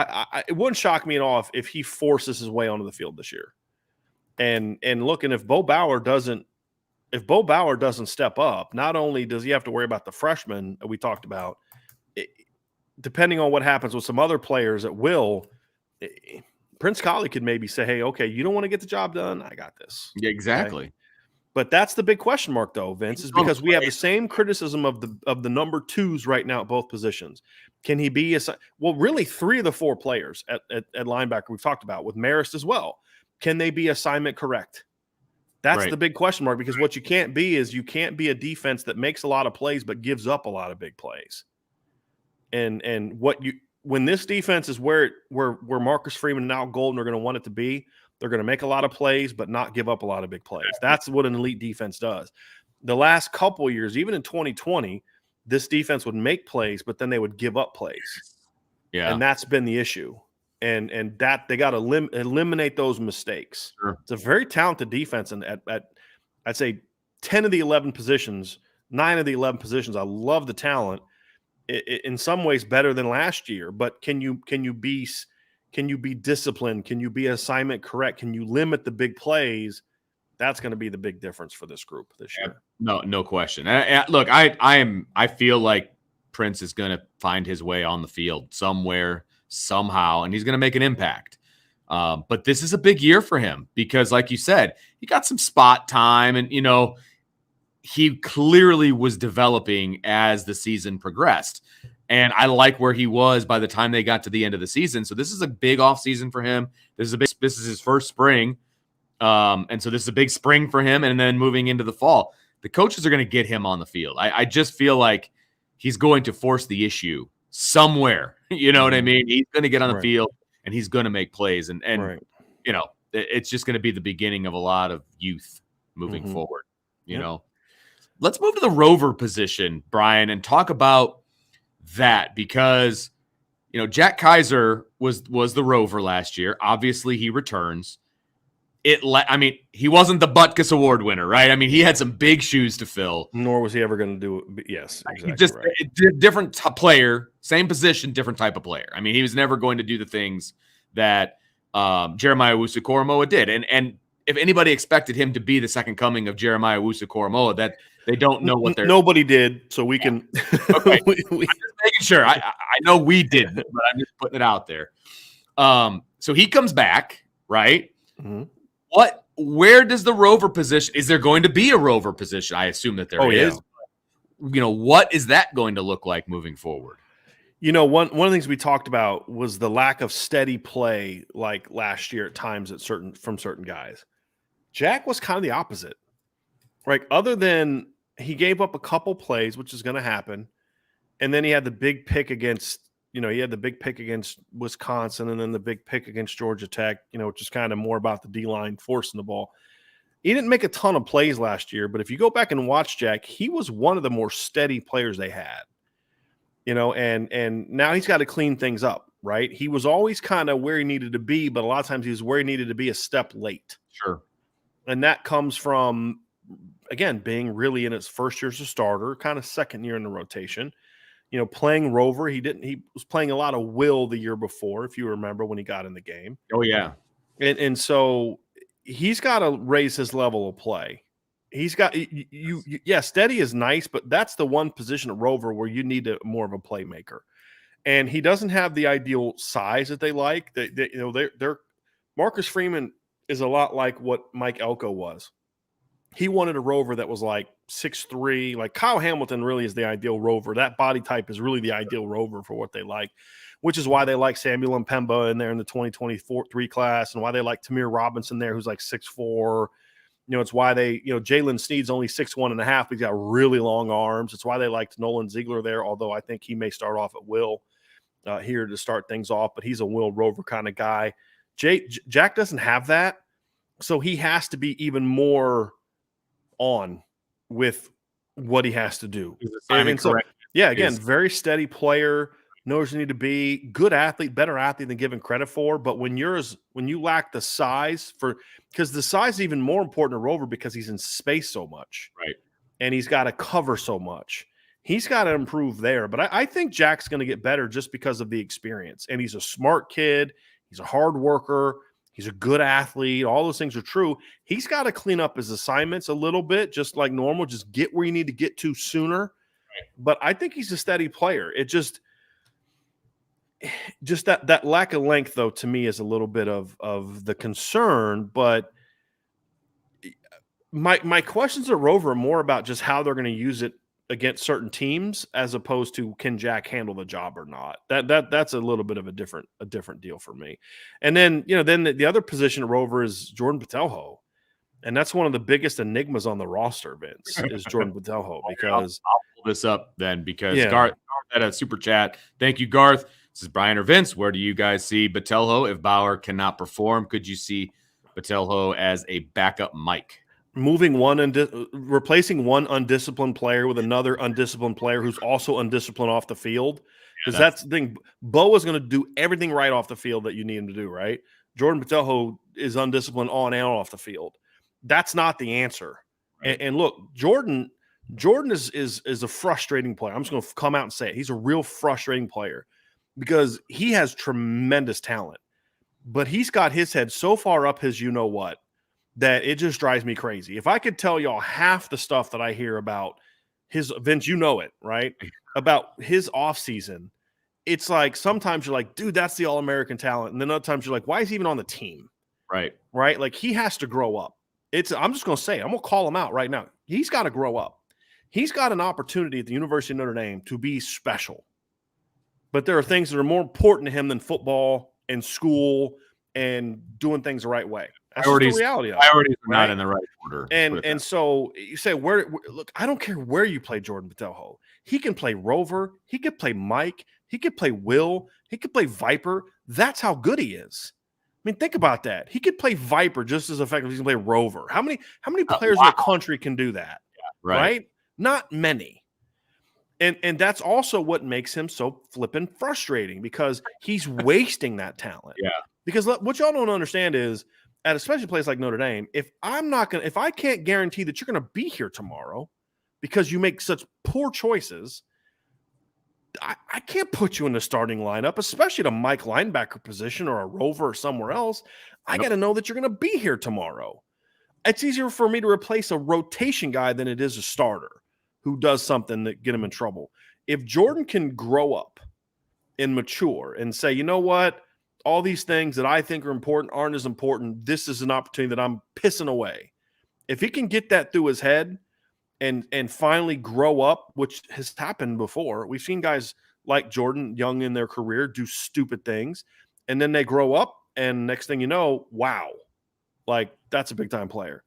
It wouldn't shock me at all if he forces his way onto the field this year. And if Beau Bauer doesn't step up, not only does he have to worry about the freshmen that we talked about, depending on what happens with some other players that will, Prince Collie could maybe say, hey, okay, you don't want to get the job done? I got this. Yeah, exactly. Okay? But that's the big question mark, though, Vince, is because we have the same criticism of the number 2s right now at both positions. Can he be really 3 of the 4 players at linebacker we've talked about with Marist as well. Can they be assignment correct? That's the big question mark, because what you can't be is you can't be a defense that makes a lot of plays but gives up a lot of big plays. And when this defense is where Marcus Freeman and Al Golden are going to want it to be, they're going to make a lot of plays but not give up a lot of big plays. That's what an elite defense does. The last couple of years, even in 2020, this defense would make plays, but then they would give up plays. Yeah, and that's been the issue. And that they got to eliminate those mistakes. Sure. It's a very talented defense, and at I'd say 10 of the 11 positions, 9 of the 11 positions, I love the talent. In some ways better than last year, but can you be disciplined? Can you be assignment correct? Can you limit the big plays? That's going to be the big difference for this group this year. No question. Look, I feel like Prince is going to find his way on the field somewhere, somehow, and he's going to make an impact. But this is a big year for him because, like you said, he got some spot time, and he clearly was developing as the season progressed. And I like where he was by the time they got to the end of the season. So this is a big off season for him. This is his first spring And so this is a big spring for him. And then moving into the fall, the coaches are going to get him on the field. I just feel like he's going to force the issue somewhere. You know what I mean? He's going to get on the field and he's going to make plays. And you know, it's just going to be the beginning of a lot of youth moving forward. You know, let's move to the Rover position, Brian, and talk about that, because you know Jack Kaiser was the Rover last year. Obviously, he returns. I mean, he wasn't the Butkus Award winner, right? I mean, he had some big shoes to fill. Nor was he ever going to do it. Yes, exactly. Just different player, same position, different type of player. I mean, he was never going to do the things that Jeremiah Owusu-Koramoah did. And if anybody expected him to be the second coming of Jeremiah Owusu-Koramoah, that they don't know what they're. Nobody did, so we can. Okay, I'm just making sure. I know we didn't, but I'm just putting it out there. So he comes back, right? Where does the Rover position? Is there going to be a Rover position? I assume that there is. Yeah. You know, what is that going to look like moving forward? You know, one of the things we talked about was the lack of steady play, like last year at times from certain guys. Jack was kind of the opposite, right? Other than he gave up a couple plays, which is going to happen, and then he had the big pick against, Wisconsin, and then the big pick against Georgia Tech, which is kind of more about the D-line forcing the ball. He didn't make a ton of plays last year, but if you go back and watch Jack, he was one of the more steady players they had. And now he's got to clean things up, right? He was always kind of where he needed to be, but a lot of times he was where he needed to be a step late. Sure. And that comes from, again, being really in his first year as a starter, kind of second year in the rotation. Playing Rover, he was playing a lot of will the year before, if you remember, when he got in the game. Oh, yeah. And so he's got to raise his level of play. He's got steady is nice, but that's the one position at Rover where you need more of a playmaker. And he doesn't have the ideal size that they like. They're Marcus Freeman is a lot like what Mike Elko was. He wanted a Rover that was like 6'3". Like Kyle Hamilton really is the ideal Rover. That body type is really the ideal Rover for what they like, which is why they like Samuel Mpemba in there in the 2023 class, and why they like Tamir Robinson there, who's like 6'4". It's why they, Jalen Sneed's only 6'1.5", but he's got really long arms. It's why they liked Nolan Ziegler there, although I think he may start off at will here to start things off, but he's a Will Rover kind of guy. Jack doesn't have that, so he has to be even more on with what he has to do. Very steady player, knows you need to be, good athlete, better athlete than given credit for. But when you lack the size because the size is even more important to Rover because he's in space so much, right? And he's got to cover so much. He's got to improve there. But I think Jack's going to get better just because of the experience. And he's a smart kid. He's a hard worker. He's a good athlete. All those things are true. He's got to clean up his assignments a little bit, just like normal. Just get where you need to get to sooner. Right. But I think he's a steady player. It just that lack of length, though, to me is a little bit of the concern. But my questions at Rover are more about just how they're going to use it against certain teams, as opposed to can Jack handle the job or not. That's a little bit of a different deal for me. And then the other position at Rover is Jordan Botelho, and that's one of the biggest enigmas on the roster. Vince is Jordan Botelho, because I'll pull this up then, because Garth had a super chat. Thank you, Garth. This is Brian or Vince. Where do you guys see Botelho if Bauer cannot perform? Could you see Botelho as a backup Mike? Moving replacing one undisciplined player with another undisciplined player who's also undisciplined off the field. Because that's the thing. Beau is going to do everything right off the field that you need him to do, right? Jordan Botelho is undisciplined on and off the field. That's not the answer. Right. And look, Jordan is a frustrating player. I'm just going to come out and say it. He's a real frustrating player because he has tremendous talent. But he's got his head so far up his you-know-what that it just drives me crazy. If I could tell y'all half the stuff that I hear about his Vince, you know it, right? About his offseason, it's like sometimes you're like, dude, that's the all-American talent. And then other times you're like, why is he even on the team? Right. Right? Like, he has to grow up. I'm just going to say it. I'm going to call him out right now. He's got to grow up. He's got an opportunity at the University of Notre Dame to be special. But there are things that are more important to him than football and school and doing things the right way. That's just the reality of it. Priorities are not in the right order. And so you say, look, I don't care where you play Jordan Botelho. He can play Rover. He could play Mike. He could play Will. He could play Viper. That's how good he is. I mean, think about that. He could play Viper just as effectively as he can play Rover. How many players in the country can do that? Yeah, right. Not many. And that's also what makes him so flippin' frustrating, because he's wasting that talent. Yeah. Because what y'all don't understand is, at especially a place like Notre Dame, if I can't guarantee that you're going to be here tomorrow because you make such poor choices, I can't put you in the starting lineup, especially at a Mike linebacker position or a Rover or somewhere else. I got to know that you're going to be here tomorrow. It's easier for me to replace a rotation guy than it is a starter who does something that get him in trouble. If Jordan can grow up and mature and say, you know what, all these things that I think are important aren't as important. This is an opportunity that I'm pissing away. If he can get that through his head and finally grow up, which has happened before. We've seen guys like Jordan, young in their career, do stupid things, and then they grow up, and next thing you know, wow, like that's a big-time player.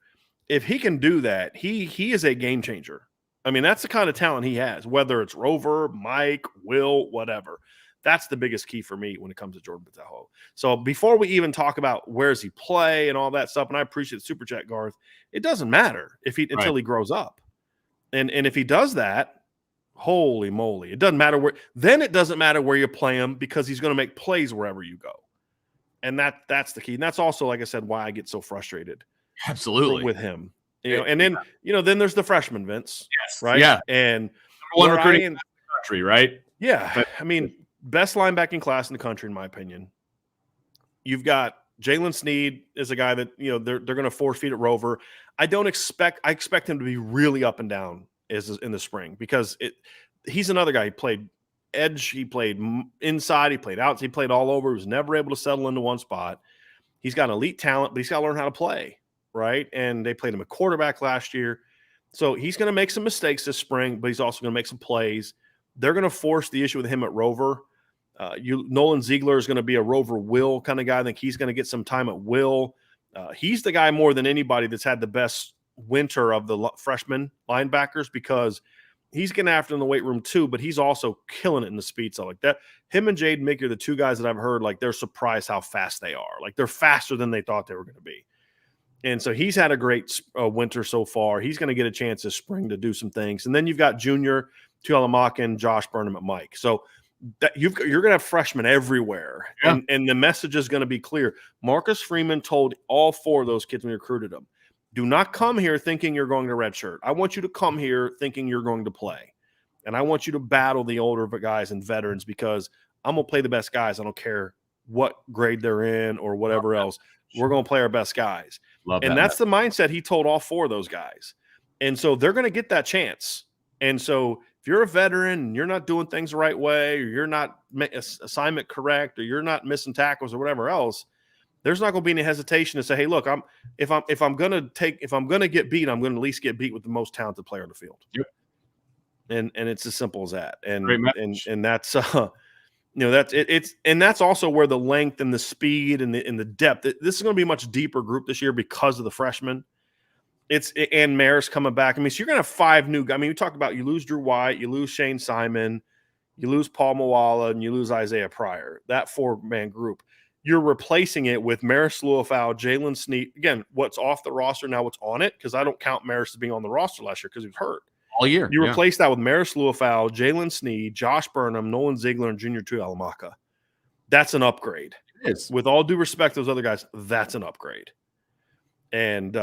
If he can do that, he is a game changer. I mean, that's the kind of talent he has, whether it's Rover, Mike, Will, whatever. That's the biggest key for me when it comes to Jordan Botelho. So before we even talk about where does he play and all that stuff, and I appreciate the super chat, Garth, it doesn't matter until he grows up. And if he does that, holy moly, it doesn't matter where you play him, because he's going to make plays wherever you go. And that's the key. And that's also, like I said, why I get so frustrated. Absolutely. With him. And then there's the freshman, Vince. Yes. Right? Yeah. And one recruiting in the country, right? Yeah. I mean, best linebacking class in the country, in my opinion. You've got Jalen Sneed is a guy that, they're going to force feed at Rover. I expect him to be really up and down in the spring, because he's another guy. He played edge, he played inside, he played outside, he played all over. He was never able to settle into one spot. He's got elite talent, but he's got to learn how to play, right? And they played him a quarterback last year. So he's going to make some mistakes this spring, but he's also going to make some plays. They're going to force the issue with him at Rover. Nolan Ziegler is going to be a Rover Will kind of guy. I think he's going to get some time at Will. He's the guy more than anybody that's had the best winter of the freshman linebackers, because he's getting after in the weight room too, but he's also killing it in the speed. So like that, him and Jaden Mickey are the two guys that I've heard, like, they're surprised how fast they are. Like, they're faster than they thought they were going to be. And so he's had a great winter so far. He's going to get a chance this spring to do some things. And then you've got Junior Tuihalamaka and Josh Burnham at Mike. So that you're going to have freshmen everywhere. Yeah. And the message is going to be clear. Marcus Freeman told all four of those kids when he recruited them, do not come here thinking you're going to redshirt. I want you to come here thinking you're going to play. And I want you to battle the older guys and veterans, because I'm going to play the best guys. I don't care what grade they're in or whatever else. We're going to play our best guys. That's the mindset he told all four of those guys. And so they're going to get that chance. And so if you're a veteran and you're not doing things the right way, or you're not assignment correct, or you're not missing tackles or whatever else, there's not going to be any hesitation to say, hey, look, if I'm going to get beat, I'm going to at least get beat with the most talented player on the field. Yep. And it's as simple as that. And that's that's also where the length and the speed and the depth. This is going to be a much deeper group this year because of the freshmen. And Marist coming back. I mean, so you're going to have five new guys. I mean, we talked about, you lose Drew White, you lose Shane Simon, you lose Paul Mawala, and you lose Isaiah Pryor. That 4-man group. You're replacing it with Marist Liufau, Jalen Sneed. Again, what's off the roster now, what's on it, because I don't count Marist as being on the roster last year because he was hurt. All year. You replace that with Marist Liufau, Jalen Sneed, Josh Burnham, Nolan Ziegler, and Junior Tuihalamaka. That's an upgrade. It is. With all due respect to those other guys, that's an upgrade. And,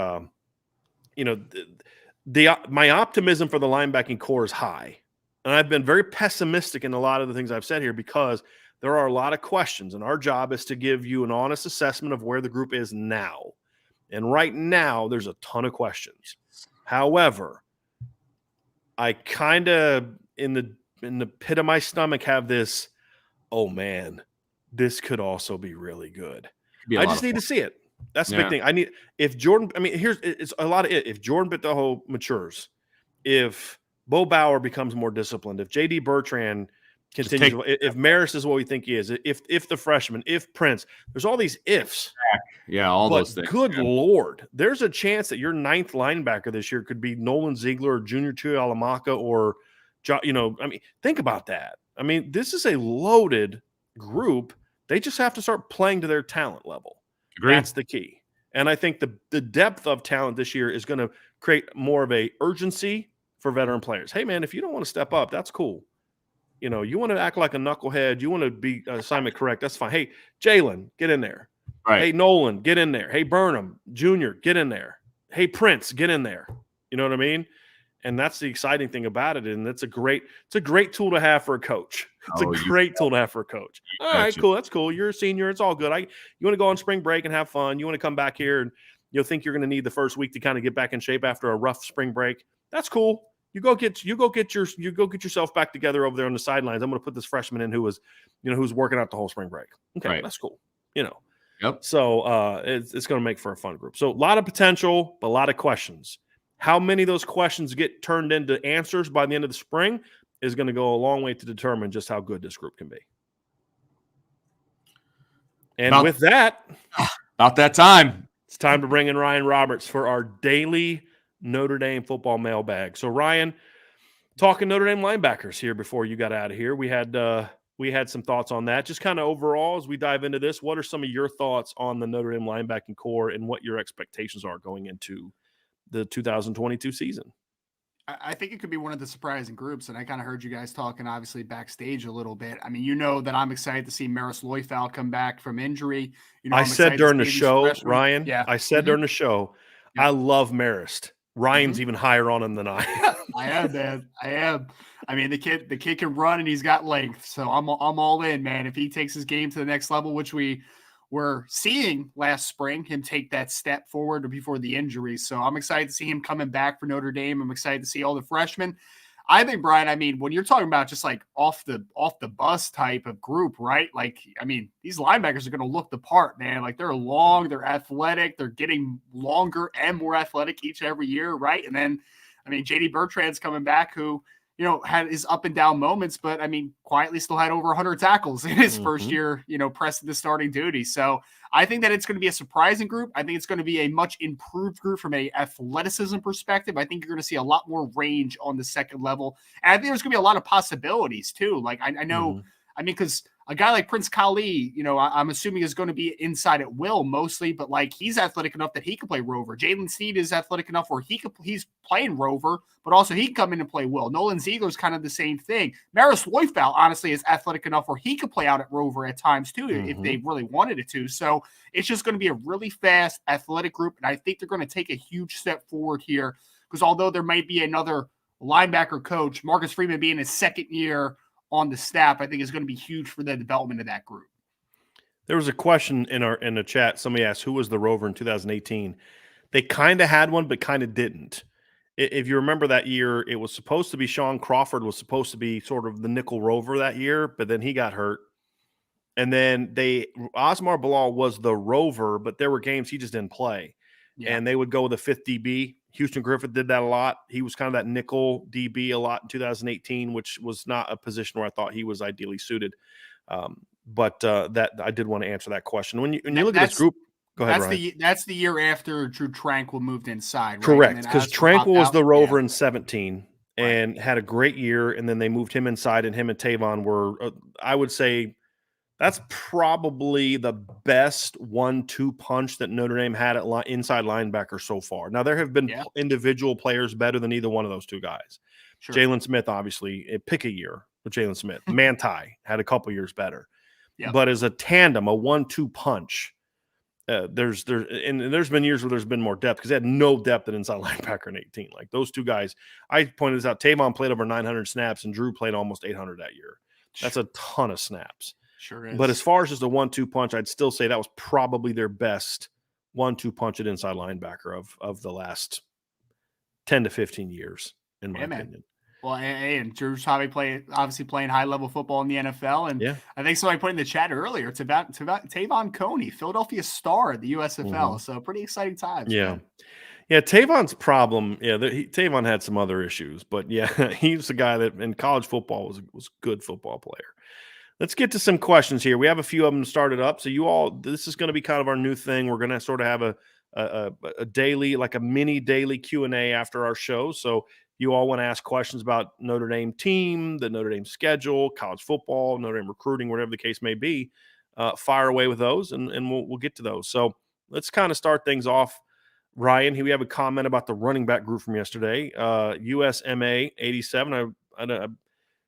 my optimism for the linebacking core is high. And I've been very pessimistic in a lot of the things I've said here, because there are a lot of questions, and our job is to give you an honest assessment of where the group is now. And right now, there's a ton of questions. However, I kind of, in the pit of my stomach, have this, oh man, this could also be really good. I just need to see it. That's the big thing. If Jordan Botelho matures, if Beau Bauer becomes more disciplined, if JD Bertrand Continues. If Marist is what we think he is, if the freshman, if Prince, there's all these ifs. Yeah, all those things. Good Lord, there's a chance that your 9th linebacker this year could be Nolan Ziegler or Junior Tuihalamaka or, think about that. I mean, this is a loaded group. They just have to start playing to their talent level. Agreed. That's the key. And I think the depth of talent this year is going to create more of a urgency for veteran players. Hey, man, if you don't want to step up, that's cool. You want to act like a knucklehead. You want to be assignment correct. That's fine. Hey, Jalen, get in there. Right. Hey, Nolan, get in there. Hey, Burnham Jr., get in there. Hey, Prince, get in there. You know what I mean? And that's the exciting thing about it. And it's a great tool to have for a coach. It's a great tool to have for a coach. All right, cool. That's cool. You're a senior. It's all good. You want to go on spring break and have fun. You want to come back here and you'll think you're going to need the first week to kind of get back in shape after a rough spring break. That's cool. You go get yourself back together over there on the sidelines. I'm going to put this freshman in who was working out the whole spring break. Okay, right. That's cool. Yep. So it's going to make for a fun group. So a lot of potential, but a lot of questions. How many of those questions get turned into answers by the end of the spring is going to go a long way to determine just how good this group can be. And with that, about that time, it's time to bring in Ryan Roberts for our daily Notre Dame football mailbag. So Ryan, talking Notre Dame linebackers here before you got out of here. We had some thoughts on that. Just kind of overall as we dive into this, what are some of your thoughts on the Notre Dame linebacking core and what your expectations are going into the 2022 season? I think it could be one of the surprising groups, and I kind of heard you guys talking obviously backstage a little bit. I mean, that I'm excited to see Marist Liufau come back from injury. I said during the show, Ryan, I said during the show, I love Marist. Ryan's even higher on him than I am. I am, man. I am. I mean, the kid can run and he's got length. So I'm all in, man. If he takes his game to the next level, which we were seeing last spring, him take that step forward before the injury. So I'm excited to see him coming back for Notre Dame. I'm excited to see all the freshmen. I think, Brian, I mean, when you're talking about just like off the bus type of group, right? Like, I mean, these linebackers are going to look the part, man. Like, they're long, they're athletic, they're getting longer and more athletic each and every year, right? And then, I mean, JD Bertrand's coming back, who, had his up and down moments, but I mean, quietly still had over 100 tackles in his first year, pressing the starting duty. So I think that it's going to be a surprising group. I think it's going to be a much improved group from a athleticism perspective. I think you're going to see a lot more range on the second level. And I think there's going to be a lot of possibilities too. Like I know, I mean, because a guy like Prince Collie, I'm assuming is going to be inside at will mostly, but like he's athletic enough that he can play Rover. Jalen Sneed is athletic enough where he's playing Rover, but also he can come in and play will. Nolan Ziegler is kind of the same thing. Marist Liufau, honestly, is athletic enough where he could play out at Rover at times too, if they really wanted it to. So it's just going to be a really fast athletic group. And I think they're going to take a huge step forward here because although there might be another linebacker coach, Marcus Freeman being his second year on the staff, I think is going to be huge for the development of that group. There was a question in the chat. Somebody asked, who was the Rover in 2018? They kind of had one, but kind of didn't. If you remember that year, it was supposed to be Sean Crawford was supposed to be sort of the nickel Rover that year, but then he got hurt. And then Osmar Bilal was the Rover, but there were games he just didn't play. Yeah. And they would go with a fifth DB. Houston Griffith did that a lot. He was kind of that nickel DB a lot in 2018, which was not a position where I thought he was ideally suited. But that I did want to answer that question. When you look at this group, go ahead, Ryan. That's the year after Drew Tranquill moved inside, right? Correct, because Tranquill was the Rover in 17 and had a great year, and then they moved him inside, and him and Tavon were, I would say, that's probably the best 1-2 punch that Notre Dame had at inside linebacker so far. Now, there have been individual players better than either one of those two guys. Sure. Jalen Smith, obviously, pick a year with Jalen Smith. Manti had a couple years better. Yep. But as a tandem, a 1-2 punch, there's been years where there's been more depth because they had no depth at inside linebacker in 18. Like those two guys, I pointed this out. Tavon played over 900 snaps, and Drew played almost 800 that year. That's a ton of snaps. Sure is. But as far as just a 1-2 punch, I'd still say that was probably their best 1-2 punch at inside linebacker of the last 10 to 15 years, in my opinion. Well, and Drew's obviously playing high-level football in the NFL. And I think somebody put in the chat earlier, it's about Tavon Coney, Philadelphia star at the USFL. So pretty exciting times. Yeah. Man. Yeah, Tavon's problem. Yeah, Tavon had some other issues, but yeah, he's the guy that in college football was a good football player. Let's get to some questions here. We have a few of them started up. So you all, this is going to be kind of our new thing. We're going to sort of have a daily, like a mini daily Q&A after our show. So you all want to ask questions about Notre Dame team, the Notre Dame schedule, college football, Notre Dame recruiting, whatever the case may be, fire away with those, and we'll get to those. So let's kind of start things off. Ryan, here we have a comment about the running back group from yesterday. USMA 87. I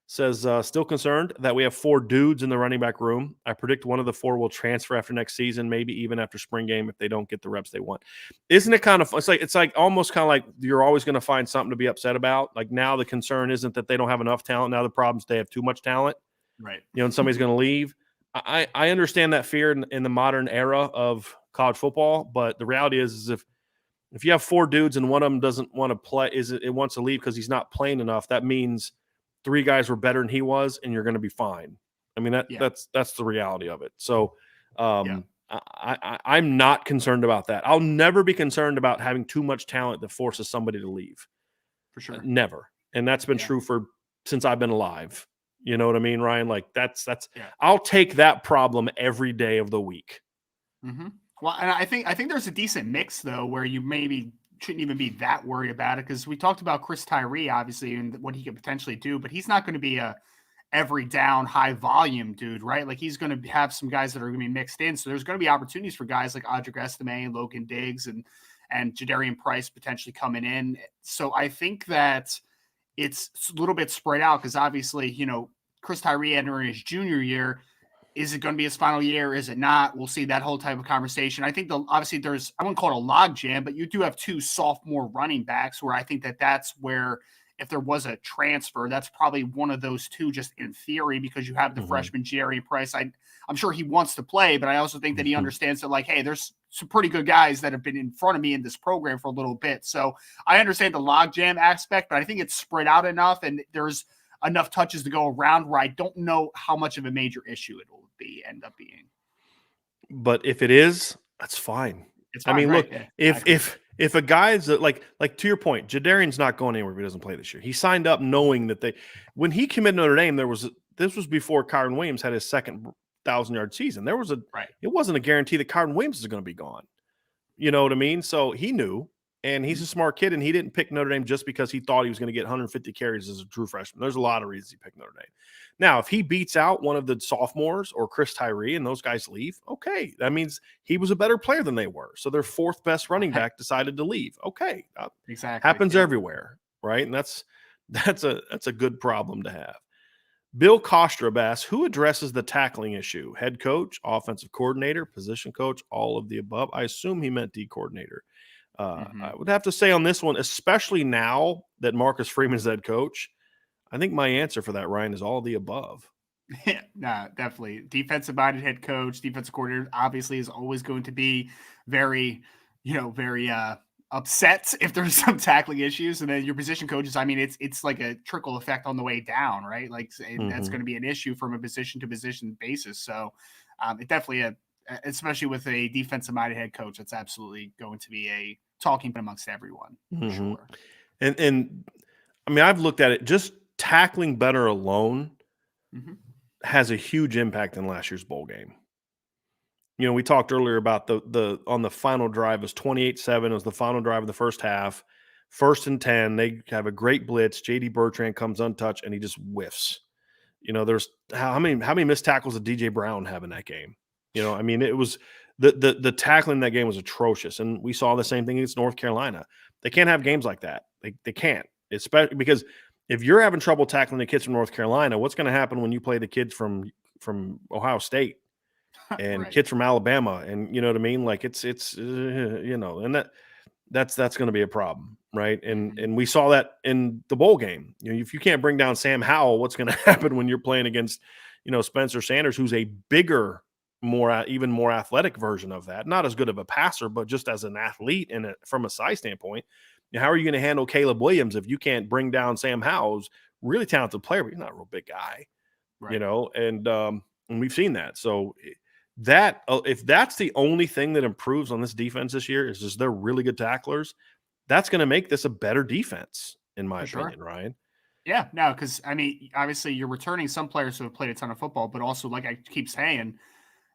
says, still concerned that we have 4 dudes in the running back room. I predict one of the 4 will transfer after next season, maybe even after spring game if they don't get the reps they want. Isn't it kind of – it's like almost kind of like you're always going to find something to be upset about. Like now the concern isn't that they don't have enough talent. Now the problem is they have too much talent. Right. And somebody's going to leave. I understand that fear in the modern era of college football, but the reality is if you have 4 dudes and one of them doesn't want to play, it wants to leave because he's not playing enough, that means – 3 guys were better than he was, and you're going to be fine. I mean, that's the reality of it. So I'm not concerned about that. I'll never be concerned about having too much talent that forces somebody to leave. For sure. Never. And that's been true since I've been alive. You know what I mean, Ryan? Like that's I'll take that problem every day of the week. Mm-hmm. Well, and I think there's a decent mix though, where you maybe shouldn't even be that worried about it, because we talked about Chris Tyree obviously and what he could potentially do, but he's not going to be a every down high volume dude, right? Like he's going to have some guys that are going to be mixed in, so there's going to be opportunities for guys like Audric Estime, Logan Diggs, and Jadarian Price potentially coming in. So I think that it's a little bit spread out, because obviously, you know, Chris Tyree entering his junior year. Is it going to be his final year? Is it not? We'll see, that whole type of conversation. I think obviously there's, I wouldn't call it a log jam, but you do have 2 sophomore running backs where I think that's where, if there was a transfer, that's probably one of those 2 just in theory, because you have the freshman Jerry Price. I'm sure he wants to play, but I also think that he understands that, like, hey, there's some pretty good guys that have been in front of me in this program for a little bit. So I understand the log jam aspect, but I think it's spread out enough and there's enough touches to go around where I don't know how much of a major issue it will end up being. But if it is, that's fine. It's fine, I mean, right? look, if a guy's like to your point, Jadarian's not going anywhere if he doesn't play this year. He signed up knowing that when he committed Notre Dame, this was before Kyron Williams had his second 1,000-yard season. It wasn't a guarantee that Kyron Williams is going to be gone. You know what I mean? So he knew, and he's a smart kid, and he didn't pick Notre Dame just because he thought he was going to get 150 carries as a true freshman. There's a lot of reasons he picked Notre Dame. Now, if he beats out one of the sophomores or Chris Tyree and those guys leave, okay, that means he was a better player than they were. So their 4th best running back decided to leave. Okay, exactly, happens everywhere, right? And that's a good problem to have. Bill Kostrub asks, who addresses the tackling issue? Head coach, offensive coordinator, position coach, all of the above? I assume he meant D coordinator. I would have to say on this one, especially now that Marcus Freeman's head coach, I think my answer for that, Ryan, is all of the above. Yeah, no, definitely. Defensive-minded head coach, defensive coordinator, obviously is always going to be very upset if there's some tackling issues. And then your position coaches, I mean, it's like a trickle effect on the way down, right? Like that's going to be an issue from a position to position basis. So it definitely, especially with a defensive-minded head coach, it's absolutely going to be a talking point amongst everyone, for sure. And I mean, I've looked at it, just tackling better alone has a huge impact in last year's bowl game. You know, we talked earlier about on the final drive, it was 28-7. It was the final drive of the first half. 1st and 10, they have a great blitz. J.D. Bertrand comes untouched, and he just whiffs. You know, there's how many missed tackles did DJ Brown have in that game? You know, I mean, it was the tackling in that game was atrocious, and we saw the same thing against North Carolina. They can't have games like that. They can't, especially because if you're having trouble tackling the kids from North Carolina, what's going to happen when you play the kids from Ohio State and kids from Alabama? And you know what I mean? Like it's you know, and that's going to be a problem, right? And we saw that in the bowl game. You know, if you can't bring down Sam Howell, what's going to happen when you're playing against, you know, Spencer Sanders, who's a bigger, even more athletic version of that? Not as good of a passer, but just as an athlete and from a size standpoint. How are you going to handle Caleb Williams if you can't bring down Sam Howell's really talented player, but he's not a real big guy, you know? And we've seen that. So if that's the only thing that improves on this defense this year is just they're really good tacklers, that's going to make this a better defense, in my For opinion, sure. Ryan. Yeah, no, because I mean, obviously you're returning some players who have played a ton of football, but also, like I keep saying,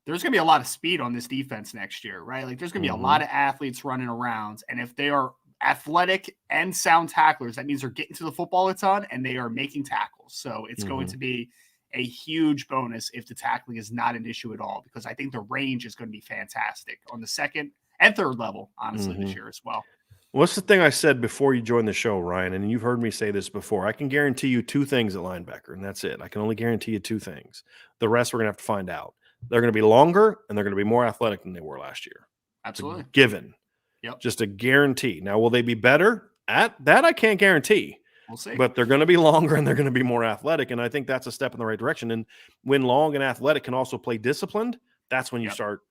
there's going to be a lot of speed on this defense next year, right? Like there's going to be a lot of athletes running around. And if they are athletic and sound tacklers, that means they're getting to the football a ton and they are making tackles. So it's going to be a huge bonus if the tackling is not an issue at all, because I think the range is going to be fantastic on the second and third level, honestly, this year as well. What's the thing I said before you joined the show, Ryan? And you've heard me say this before. I can guarantee you 2 things at linebacker, and that's it. I can only guarantee you 2 things. The rest we're going to have to find out. They're going to be longer, and they're going to be more athletic than they were last year. Absolutely. It's a given. Yep. Just a guarantee. Now, will they be better? At that, I can't guarantee. We'll see. But they're going to be longer, and they're going to be more athletic, and I think that's a step in the right direction. And when long and athletic can also play disciplined, that's when you start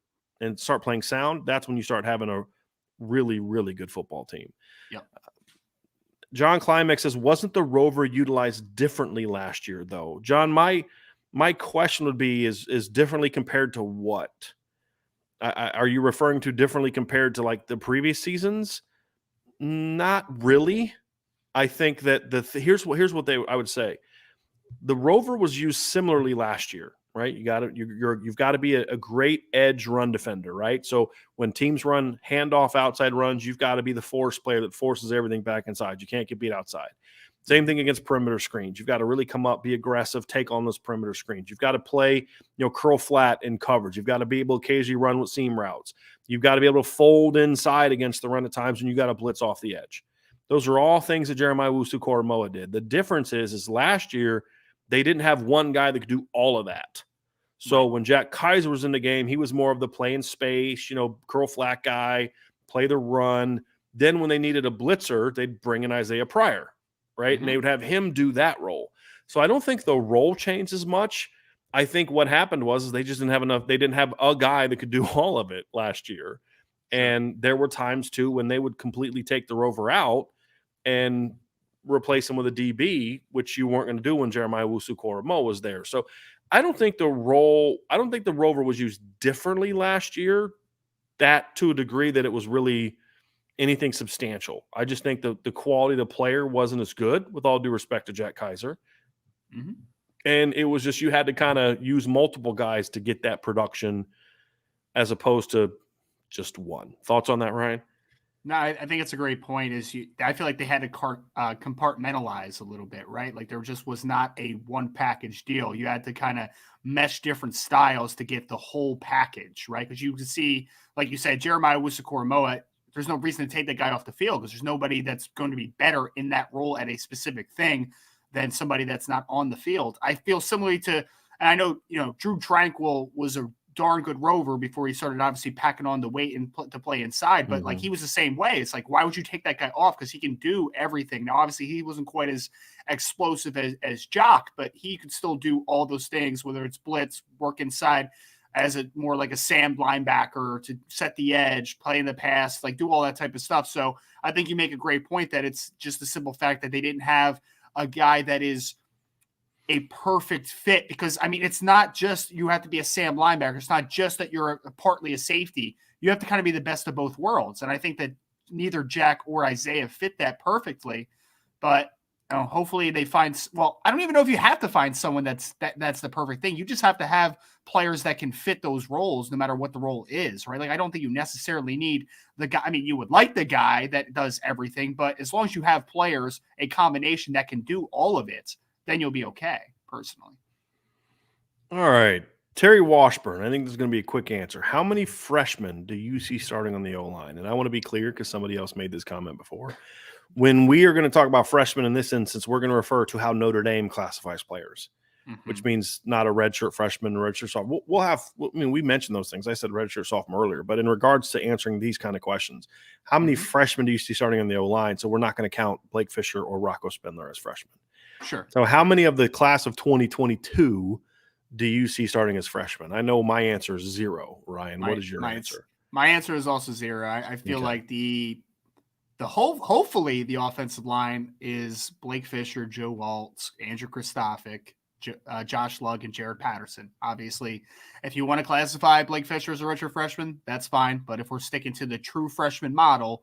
playing sound. That's when you start having a really, really good football team. Yep. John Climax says, wasn't the Rover utilized differently last year, though? John, my question would be, is differently compared to what? Are you referring to differently compared to like the previous seasons? Not really. I think that here's what I would say. The Rover was used similarly last year, right? You've got to be a great edge run defender, right? So when teams run handoff outside runs, you've got to be the force player that forces everything back inside. You can't get beat outside. Same thing against perimeter screens. You've got to really come up, be aggressive, take on those perimeter screens. You've got to play, curl flat in coverage. You've got to be able to occasionally run with seam routes. You've got to be able to fold inside against the run at times, and you've got to blitz off the edge. Those are all things that Jeremiah Owusu-Koramoah did. The difference is last year they didn't have one guy that could do all of that. So when Jack Kaiser was in the game, he was more of the play in space, curl flat guy, play the run. Then when they needed a blitzer, they'd bring in Isaiah Pryor, right? And they would have him do that role. So I don't think the role changed as much. I think what happened was they just didn't have enough. They didn't have a guy that could do all of it last year. And there were times, too, when they would completely take the Rover out and replace him with a DB, which you weren't going to do when Jeremiah Owusu-Koramoah was there. So I don't think the Rover was used differently last year, that to a degree that it was really anything substantial. I just think the quality of the player wasn't as good, with all due respect to Jack Kaiser. And it was just you had to kind of use multiple guys to get that production as opposed to just one. Thoughts on that, Ryan? No, I think it's a great point. I feel like they had to compartmentalize a little bit, right? Like there just was not a one package deal. You had to kind of mesh different styles to get the whole package, right? Because you can see, like you said, Jeremiah Owusu-Koramoah, there's no reason to take that guy off the field because there's nobody that's going to be better in that role at a specific thing than somebody that's not on the field. I feel similarly to, and I know, Drew Tranquil was a darn good Rover before he started obviously packing on the weight and to play inside, but like he was the same way. It's like, why would you take that guy off? Because he can do everything. Now, obviously he wasn't quite as explosive as Jock, but he could still do all those things, whether it's blitz, work inside as a more like a Sam linebacker to set the edge, play in the pass, like do all that type of stuff. So I think you make a great point that it's just the simple fact that they didn't have a guy that is a perfect fit, because I mean, it's not just you have to be a Sam linebacker. It's not just that you're partly a safety. You have to kind of be the best of both worlds. And I think that neither Jack or Isaiah fit that perfectly, but hopefully they find, well, I don't even know if you have to find someone that's the perfect thing. You just have to have players that can fit those roles no matter what the role is, right? Like, I don't think you necessarily need the guy. I mean, you would like the guy that does everything, but as long as you have players, a combination that can do all of it, then you'll be okay, personally. All right. Terry Washburn, I think this is going to be a quick answer. How many freshmen do you see starting on the O-line? And I want to be clear because somebody else made this comment before. When we are going to talk about freshmen in this instance, we're going to refer to how Notre Dame classifies players, which means not a redshirt freshman, a redshirt sophomore. We mentioned those things. I said redshirt sophomore earlier, but in regards to answering these kind of questions, how many freshmen do you see starting on the O-line? So we're not going to count Blake Fisher or Rocco Spindler as freshmen. Sure. So how many of the class of 2022 do you see starting as freshmen? I know my answer is 0. Ryan, what is your answer? My answer is also 0. I feel like hopefully the offensive line is Blake Fisher, Joe Waltz, Andrew Kristofic, Josh Lugg, and Jared Patterson. Obviously, if you want to classify Blake Fisher as a redshirt freshman, that's fine. But if we're sticking to the true freshman model,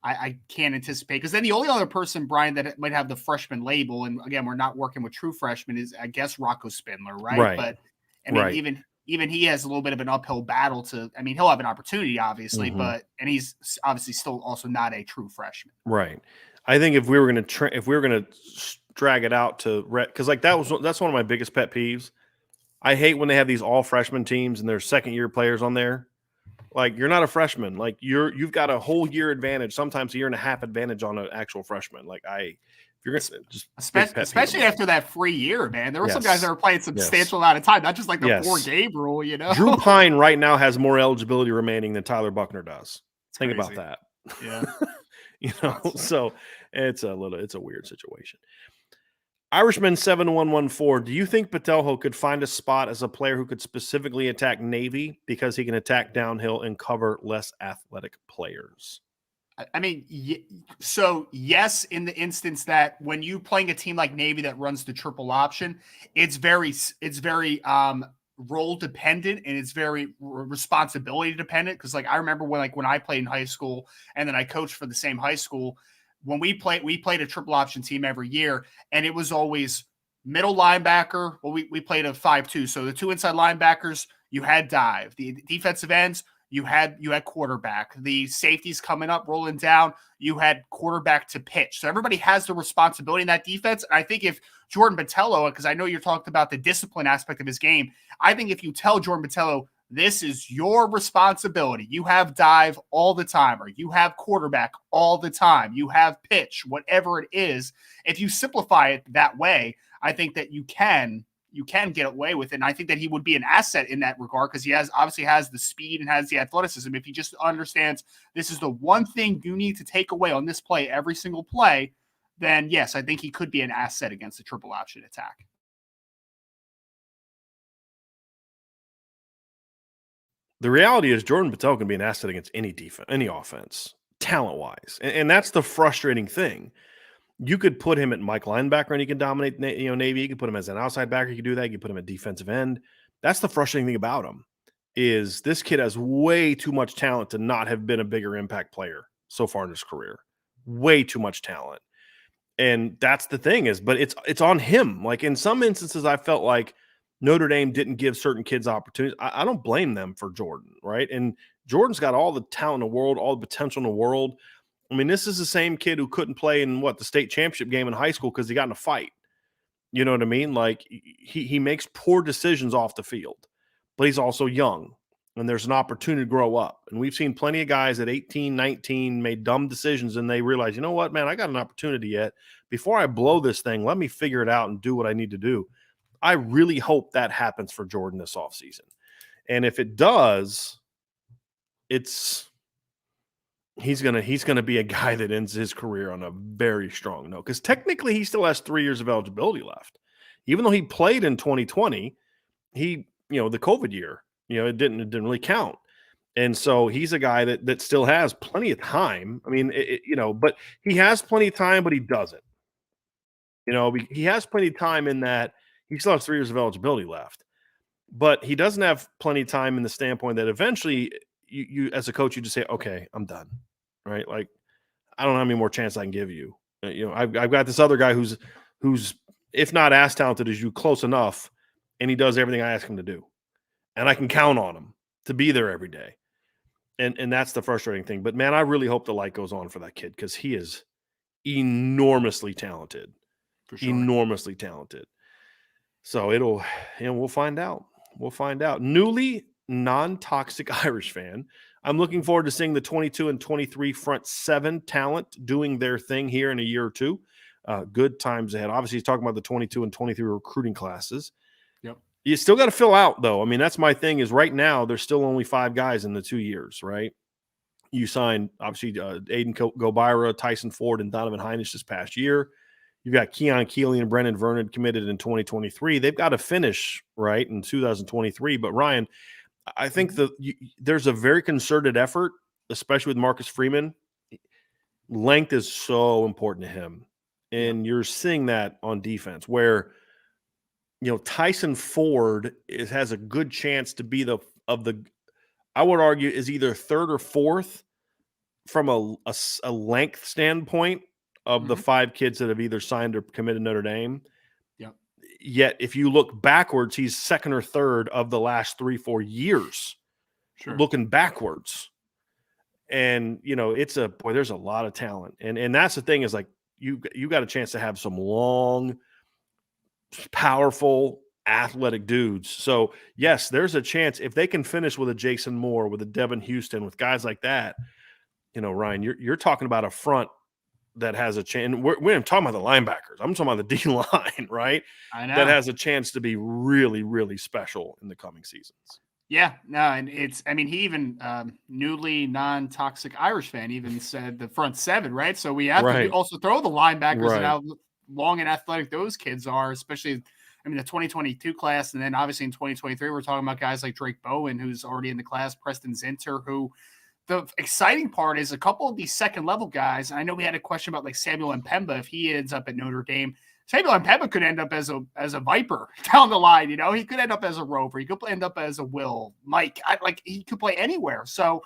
I can't anticipate, because then the only other person, Brian, that might have the freshman label, and again, we're not working with true freshmen, is I guess Rocco Spindler, right? Right. But I mean, even he has a little bit of an uphill battle to. I mean, he'll have an opportunity, obviously, but he's obviously still also not a true freshman. Right. I think if we were going to drag it out to because like that's one of my biggest pet peeves. I hate when they have these all freshman teams and there's second year players on there. Like, you're not a freshman. Like, you've got a whole year advantage, sometimes a year and a half advantage on an actual freshman. Like, if you're gonna just especially after that free year, man. There were some guys that were playing substantial amount of time, not just like the 4-game rule, you know. Drew Pine right now has more eligibility remaining than Tyler Buckner does. Think about that. Yeah. You know, so it's a weird situation. Irishman 7114, do you think Botelho could find a spot as a player who could specifically attack Navy because he can attack downhill and cover less athletic players? I mean, so yes, in the instance that when you playing a team like Navy that runs the triple option, it's very role dependent, and it's very responsibility dependent. Because like I remember when I played in high school, and then I coached for the same high school. When we played a triple option team every year, and it was always middle linebacker. Well, we played a 5-2. So the 2 inside linebackers, you had dive. The defensive ends, you had quarterback. The safeties coming up, rolling down, you had quarterback to pitch. So everybody has the responsibility in that defense. And I think if Jordan Botelho, because I know you're talking about the discipline aspect of his game, I think if you tell Jordan Botelho, this is your responsibility. You have dive all the time, or you have quarterback all the time. You have pitch, whatever it is. If you simplify it that way, I think that you can get away with it. And I think that he would be an asset in that regard, because he obviously has the speed and has the athleticism. If he just understands this is the one thing you need to take away on this play, every single play, then yes, I think he could be an asset against the triple option attack. The reality is Jordan Botelho can be an asset against any defense, any offense, talent-wise. And that's the frustrating thing. You could put him at Mike linebacker and he can dominate, Navy. You could put him as an outside backer. You could do that. You could put him at defensive end. That's the frustrating thing about him, is this kid has way too much talent to not have been a bigger impact player so far in his career. Way too much talent. And that's the thing but it's on him. Like, in some instances, I felt like Notre Dame didn't give certain kids opportunities. I don't blame them for Jordan, right? And Jordan's got all the talent in the world, all the potential in the world. I mean, this is the same kid who couldn't play in the state championship game in high school because he got in a fight. You know what I mean? Like, he makes poor decisions off the field, but he's also young, and there's an opportunity to grow up. And we've seen plenty of guys at 18, 19 made dumb decisions, and they realize, you know what, man, I got an opportunity yet. Before I blow this thing, let me figure it out and do what I need to do. I really hope that happens for Jordan this offseason. And if it does, he's gonna be a guy that ends his career on a very strong note. Because technically he still has 3 years of eligibility left. Even though he played in 2020, the COVID year, it didn't really count. And so he's a guy that still has plenty of time. I mean, but he has plenty of time, but he doesn't. He has plenty of time in that he still has 3 years of eligibility left, but he doesn't have plenty of time in the standpoint that eventually you as a coach, you just say, okay, I'm done. Right. Like, I don't have any more chance I can give you. I've got this other guy who's, if not as talented as you, close enough. And he does everything I ask him to do. And I can count on him to be there every day. And that's the frustrating thing. But man, I really hope the light goes on for that kid, because he is enormously talented. For sure. Enormously talented. So we'll find out. We'll find out. Newly non-toxic Irish fan, I'm looking forward to seeing the 22 and 23 front seven talent doing their thing here in a year or two. Good times ahead. Obviously, he's talking about the 22 and 23 recruiting classes. Yep. You still got to fill out, though. I mean, that's my thing, is right now there's still only 5 guys in the 2 years, right? You signed, obviously, Aiden Gobira, Tyson Ford, and Donovan Heinisch this past year. You've got Keon Keeley and Brendan Vernon committed in 2023. They've got to finish, right, in 2023. But, Ryan, I think there's a very concerted effort, especially with Marcus Freeman. Length is so important to him. And you're seeing that on defense where, Tyson Ford has a good chance to be I would argue, is either third or fourth from a length standpoint of the 5 kids that have either signed or committed Notre Dame. Yep. Yet, if you look backwards, he's second or third of the last 3-4 years. Sure. Looking backwards. And, there's a lot of talent. And that's the thing is like, you got a chance to have some long, powerful, athletic dudes. So, yes, there's a chance if they can finish with a Jason Moore, with a Devin Houston, with guys like that, Ryan, you're talking about a front that has a chance. We're talking about the linebackers. I'm talking about the D line, right? I know. That has a chance to be really, really special in the coming seasons. Yeah, no, and he even newly non-toxic Irish fan even said the front 7, right? So we have to also throw the linebackers and how long and athletic those kids are, especially, the 2022 class. And then obviously in 2023, we're talking about guys like Drake Bowen, who's already in the class, Preston Zinter, who the exciting part is a couple of these second level guys. I know we had a question about like Samuel Mpemba, if he ends up at Notre Dame. Samuel Mpemba could end up as a Viper down the line. He could end up as a Rover. He could end up as a Will, Mike. He could play anywhere. So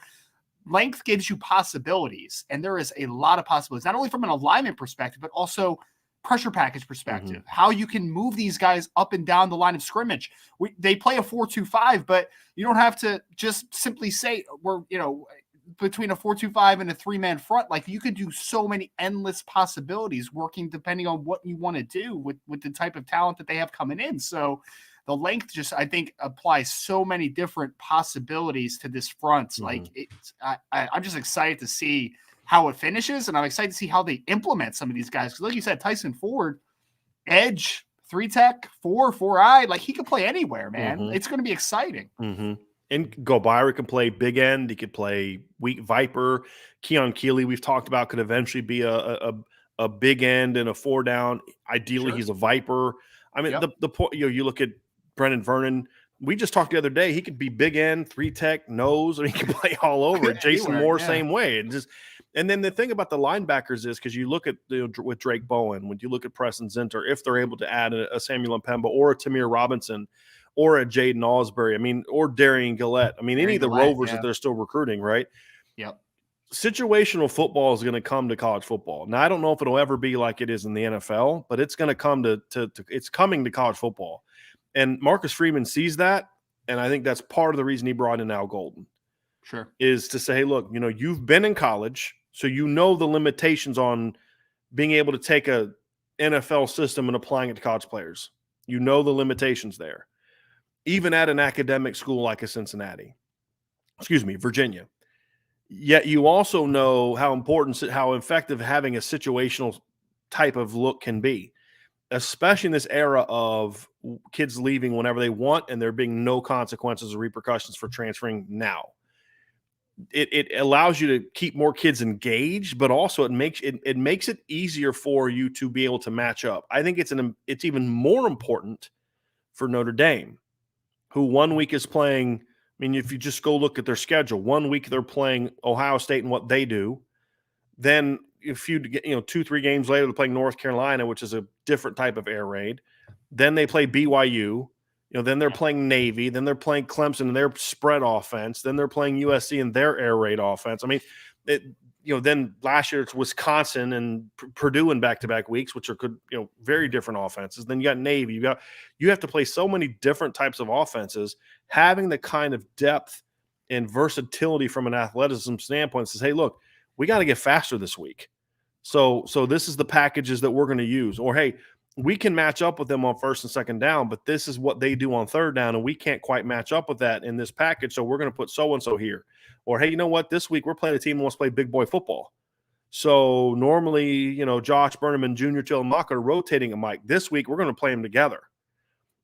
length gives you possibilities, and there is a lot of possibilities, not only from an alignment perspective, but also pressure package perspective, how you can move these guys up and down the line of scrimmage. They play a 4-2-5, but you don't have to just simply say we're, between a 4-2-5 and a 3-man front. Like, you could do so many endless possibilities working depending on what you want to do with the type of talent that they have coming in. So the length just, I think, applies so many different possibilities to this front. Like, I'm just excited to see how it finishes, and I'm excited to see how they implement some of these guys. Because like you said, Tyson Ford, edge, 3-tech, 4-eye, like he could play anywhere, man. It's going to be exciting. And Beau Bauer can play big end. He could play weak Viper. Keon Keeley, we've talked about, could eventually be a big end and a 4 down. Ideally, he's a Viper. The point, you look at Brennan Vernon. We just talked the other day. He could be big end, 3-tech, nose. He can play all over. Jason Moore, same way. And then the thing about the linebackers is, because you look at with Drake Bowen, when you look at Preston Zinter, if they're able to add a Samuel Mpemba or a Tamir Robinson or a Jaden Osbury, or Darian Gillette. Any of the Rovers that they're still recruiting, right? Yep. Situational football is going to come to college football. Now, I don't know if it'll ever be like it is in the NFL, but it's going to come it's coming to college football. And Marcus Freeman sees that, and I think that's part of the reason he brought in Al Golden. Sure. Is to say, hey, look, you've been in college, so the limitations on being able to take a NFL system and applying it to college players. The limitations there. Even at an academic school like a Virginia. Yet you also know how effective having a situational type of look can be, especially in this era of kids leaving whenever they want and there being no consequences or repercussions for transferring now. It allows you to keep more kids engaged, but also it makes it easier for you to be able to match up. I think it's even more important for Notre Dame, who 1 week is playing. If you just go look at their schedule, 1 week they're playing Ohio State and what they do. Then if you get 2-3 games later, they're playing North Carolina, which is a different type of air raid. Then they play BYU. Then they're playing Navy. Then they're playing Clemson and their spread offense. Then they're playing USC and their air raid offense. Then last year it's Wisconsin and Purdue in back-to-back weeks, which are very different offenses. Then you got Navy. You have to play so many different types of offenses. Having the kind of depth and versatility from an athleticism standpoint says, hey, look, we got to get faster this week. So this is the packages that we're going to use. Or, hey, we can match up with them on first and second down, but this is what they do on third down, and we can't quite match up with that in this package, so we're going to put so-and-so here. Or, hey, you know what? This week we're playing a team that wants to play big boy football. So normally, Josh Burnham and Junior Chilmaka are rotating a Mike. This week we're going to play them together.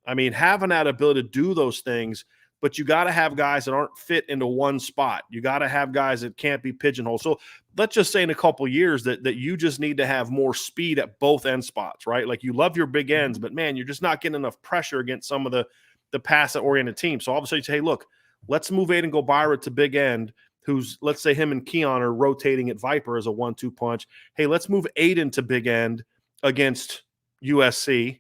Having that ability to do those things, but you got to have guys that aren't fit into one spot. You got to have guys that can't be pigeonholed. So let's just say in a couple years that you just need to have more speed at both end spots, right? Like, you love your big ends, but man, you're just not getting enough pressure against some of the pass-oriented teams. So all of a sudden you say, hey, look, let's move Aiden Gobaira to big end, who's, let's say him and Keon are rotating at Viper as a 1-2 punch. Hey, let's move Aiden to big end against USC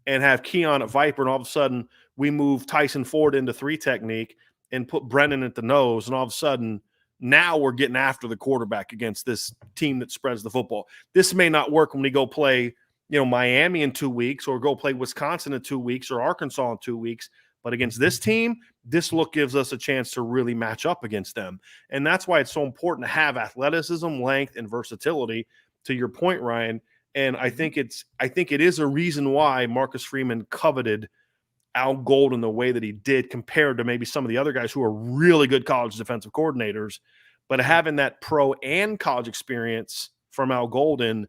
and have Keon at Viper, and all of a sudden we move Tyson Ford into 3 technique and put Brennan at the nose, and all of a sudden Now we're getting after the quarterback against this team that spreads the football. This may not work when we go play, Miami in 2 weeks, or go play Wisconsin in 2 weeks, or Arkansas in 2 weeks. But against this team, this look gives us a chance to really match up against them. And that's why it's so important to have athleticism, length, and versatility, to your point, Ryan. And I think it is a reason why Marcus Freeman coveted Al Golden the way that he did, compared to maybe some of the other guys who are really good college defensive coordinators. But having that pro and college experience from Al Golden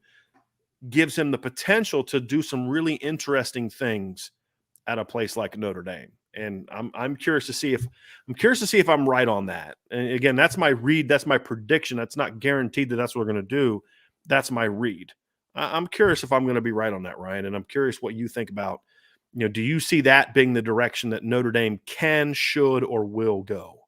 gives him the potential to do some really interesting things at a place like Notre Dame. And I'm curious to see if I'm right on that. And again, that's my read. That's my prediction. That's not guaranteed that that's what we're going to do. That's my read. I'm curious if I'm going to be right on that, Ryan. And I'm curious what you think about, do you see that being the direction that Notre Dame can, should, or will go?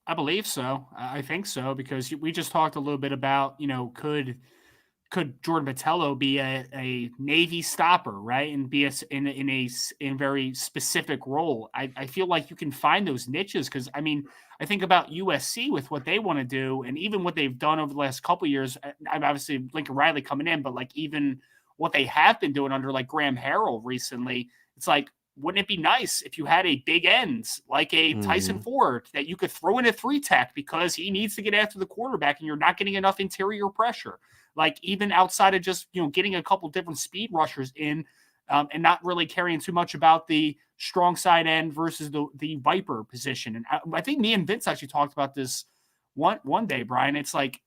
I believe so. I think so, because we just talked a little bit about, could Jordan Botelho be a Navy stopper, right, and be in a very specific role? I feel like you can find those niches, because I think about USC with what they want to do, and even what they've done over the last couple of years. I'm obviously Lincoln Riley coming in, but like even what they have been doing under like Graham Harrell recently, it's like, wouldn't it be nice if you had a big end like a Tyson Ford that you could throw in a 3-tech, because he needs to get after the quarterback and you're not getting enough interior pressure? Like, even outside of just, getting a couple different speed rushers in, and not really caring too much about the strong side end versus the Viper position. And I think me and Vince actually talked about this one day, Brian. It's like,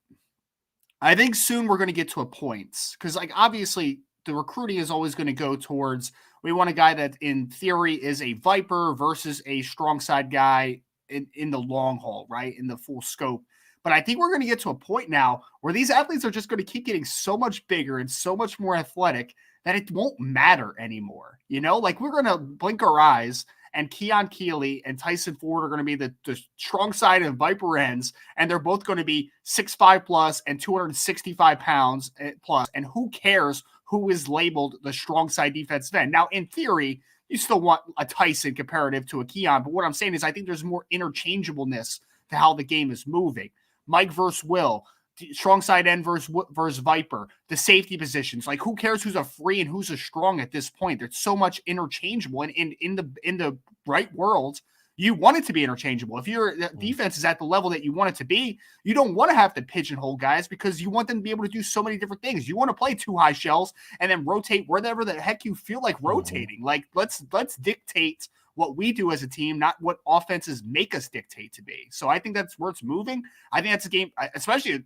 I think soon we're going to get to a point, because like obviously the recruiting is always going to go towards, we want a guy that in theory is a Viper versus a strong side guy in the long haul, right? In the full scope. But I think we're going to get to a point now where these athletes are just going to keep getting so much bigger and so much more athletic that it won't matter anymore. Like, we're going to blink our eyes and Keon Keeley and Tyson Ford are going to be the strong side of Viper ends, and they're both going to be 6'5 plus and 265 pounds plus. And who cares who is labeled the strong side defensive end? Now, in theory, you still want a Tyson comparative to a Keon, but what I'm saying is I think there's more interchangeableness to how the game is moving. Mike versus Will, strong side end versus Viper, the safety positions. Like, who cares who's a free and who's a strong at this point? There's so much interchangeable, and in the right world, you want it to be interchangeable. If your defense is at the level that you want it to be, you don't want to have to pigeonhole guys, because you want them to be able to do so many different things. You want to play 2 high shells and then rotate wherever the heck you feel like rotating. Like, let's dictate what we do as a team, not what offenses make us dictate to be. So I think that's where it's moving. I think that's a game, especially,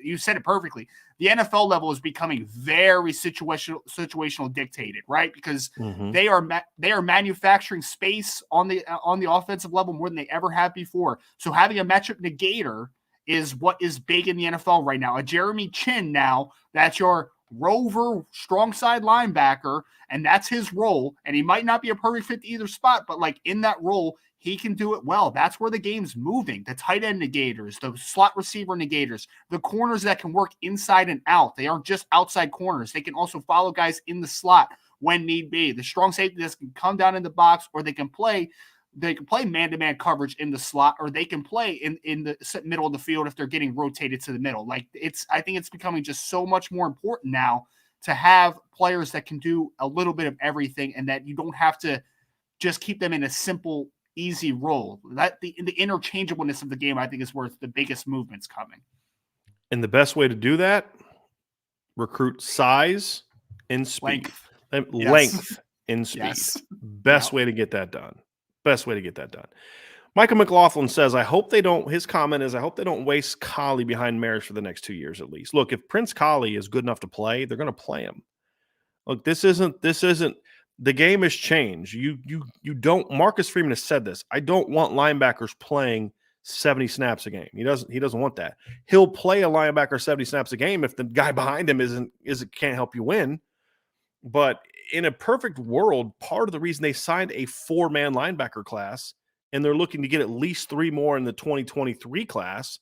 you said it perfectly. The NFL level is becoming very situational dictated, right? Because they are manufacturing space on the offensive level more than they ever have before. So having a matchup negator is what is big in the NFL right now. A Jeremy Chin now, that's your Rover strong side linebacker, and that's his role. And he might not be a perfect fit to either spot, but like in that role, he can do it well. That's where the game's moving. The tight end negators, the slot receiver negators, the corners that can work inside and out. They aren't just outside corners. They can also follow guys in the slot when need be. The strong safety that can come down in the box, or they can play man-to-man coverage in the slot, or they can play in the middle of the field if they're getting rotated to the middle. Like, I think it's becoming just so much more important now to have players that can do a little bit of everything, and that you don't have to just keep them in a simple, easy role. That the interchangeableness of the game, I think, is where the biggest movement's coming. And the best way to do that, recruit size and speed. Length and speed. Yes. Best way to get that done. Michael McLaughlin says, his comment is, I hope they don't waste Collie behind Marist for the next 2 years at least. Look, if Prince Collie is good enough to play, they're going to play him. Look, this isn't, the game has changed. You don't, Marcus Freeman has said this, I don't want linebackers playing 70 snaps a game. He doesn't want that. He'll play a linebacker 70 snaps a game if the guy behind him can't help you win. But in a perfect world, part of the reason they signed a 4-man linebacker class, and they're looking to get at least 3 more in the 2023 class,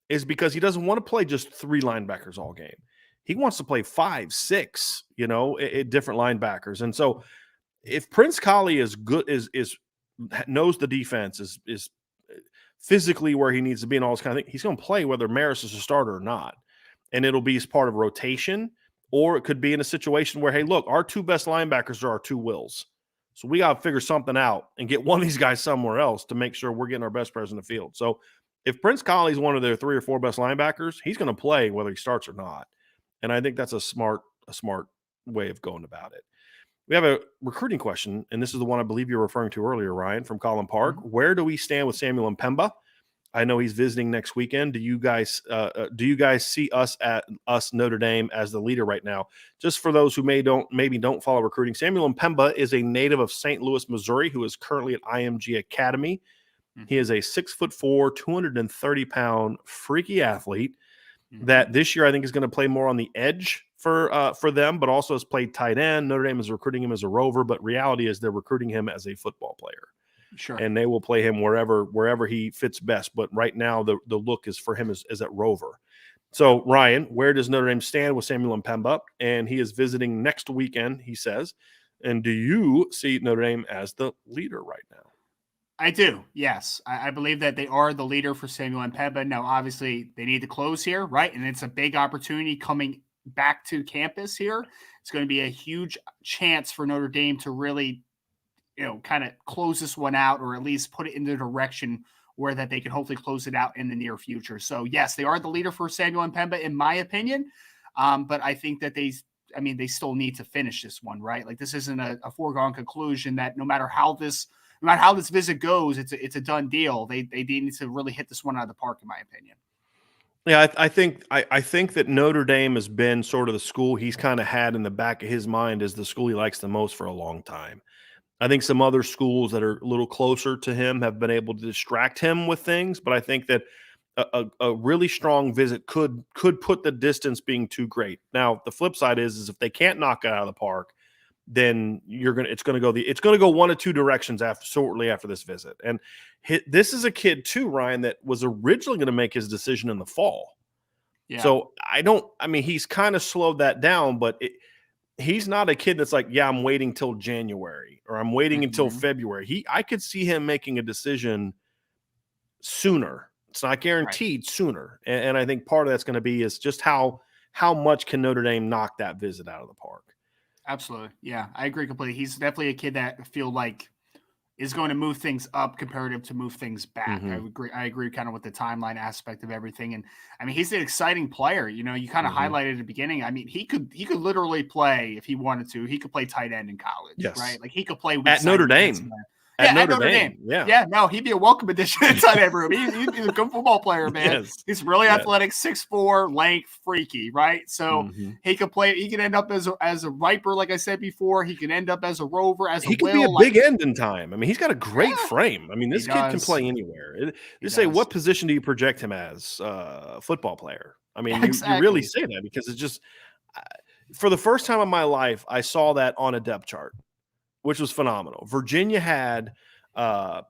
is because he doesn't want to play just 3 linebackers all game. He wants to play 5, 6, different linebackers. And so if Prince Collie is good, knows the defense, is physically where he needs to be and all this kind of thing, he's going to play whether Marist is a starter or not. And it'll be as part of rotation, or it could be in a situation where, hey, look, our 2 best linebackers are our 2 wills. So we got to figure something out and get one of these guys somewhere else to make sure we're getting our best players in the field. So if Prince Collie's one of their 3 or 4 best linebackers, he's going to play whether he starts or not. And I think that's a smart way of going about it. We have a recruiting question, and this is the one I believe you're referring to earlier, Ryan, from Colin Park. Mm-hmm. Where do we stand with Samuel Mpemba? I know he's visiting next weekend. Do you guys see us Notre Dame as the leader right now? Just for those who maybe don't follow recruiting, Samuel Mpemba is a native of St. Louis, Missouri, who is currently at IMG Academy. Mm-hmm. He is a 6'4", 230-pound freaky athlete that this year I think is going to play more on the edge for them, but also has played tight end. Notre Dame is recruiting him as a rover, but reality is they're recruiting him as a football player. Sure. And they will play him wherever he fits best. But right now, the look is for him is at Rover. So, Ryan, where does Notre Dame stand with Samuel Mpemba? And he is visiting next weekend, he says. And do you see Notre Dame as the leader right now? I do, yes. I believe that they are the leader for Samuel Mpemba. Now, obviously, they need to close here, right? And it's a big opportunity coming back to campus here. It's going to be a huge chance for Notre Dame to really kind of close this one out, or at least put it in the direction where that they can hopefully close it out in the near future. So yes, they are the leader for Samuel Mpemba, in my opinion. But I think that they still need to finish this one, right? Like, this isn't a foregone conclusion that no matter how this visit goes, it's a done deal. They need to really hit this one out of the park, in my opinion. Yeah, I think that Notre Dame has been sort of the school he's kind of had in the back of his mind as the school he likes the most for a long time. I think some other schools that are a little closer to him have been able to distract him with things, but I think that a really strong visit could put the distance being too great. Now, the flip side is if they can't knock it out of the park, then it's going to go one of two directions shortly after this visit. And this is a kid too, Ryan, that was originally going to make his decision in the fall. Yeah. So he's kind of slowed that down, but he's not a kid that's like, yeah, I'm waiting till January or I'm waiting until February. I could see him making a decision sooner. It's not guaranteed sooner. And I think part of that's going to be is just how much can Notre Dame knock that visit out of the park. Absolutely. Yeah, I agree completely. He's definitely a kid that I feel like is going to move things up comparative to move things back. I agree kind of with the timeline aspect of everything. And I mean, he's an exciting player. You kind of highlighted at the beginning. I mean, he could literally play if he wanted to. He could play tight end in college, right? Like, he could play at Notre Dame. At Notre Dame. Yeah. No, he'd be a welcome addition inside that room. He's a good football player, man. Yes. He's really athletic, 6'4", length, freaky, right? So he could play. He could end up as a Viper, like I said before. He could end up as a Rover, as he a could be a big end in time. I mean, he's got a great frame. I mean, this kid can play anywhere. Say, what position do you project him as? Football player. I mean, you really say that because it's just for the first time in my life, I saw that on a depth chart, which was phenomenal. Virginia had,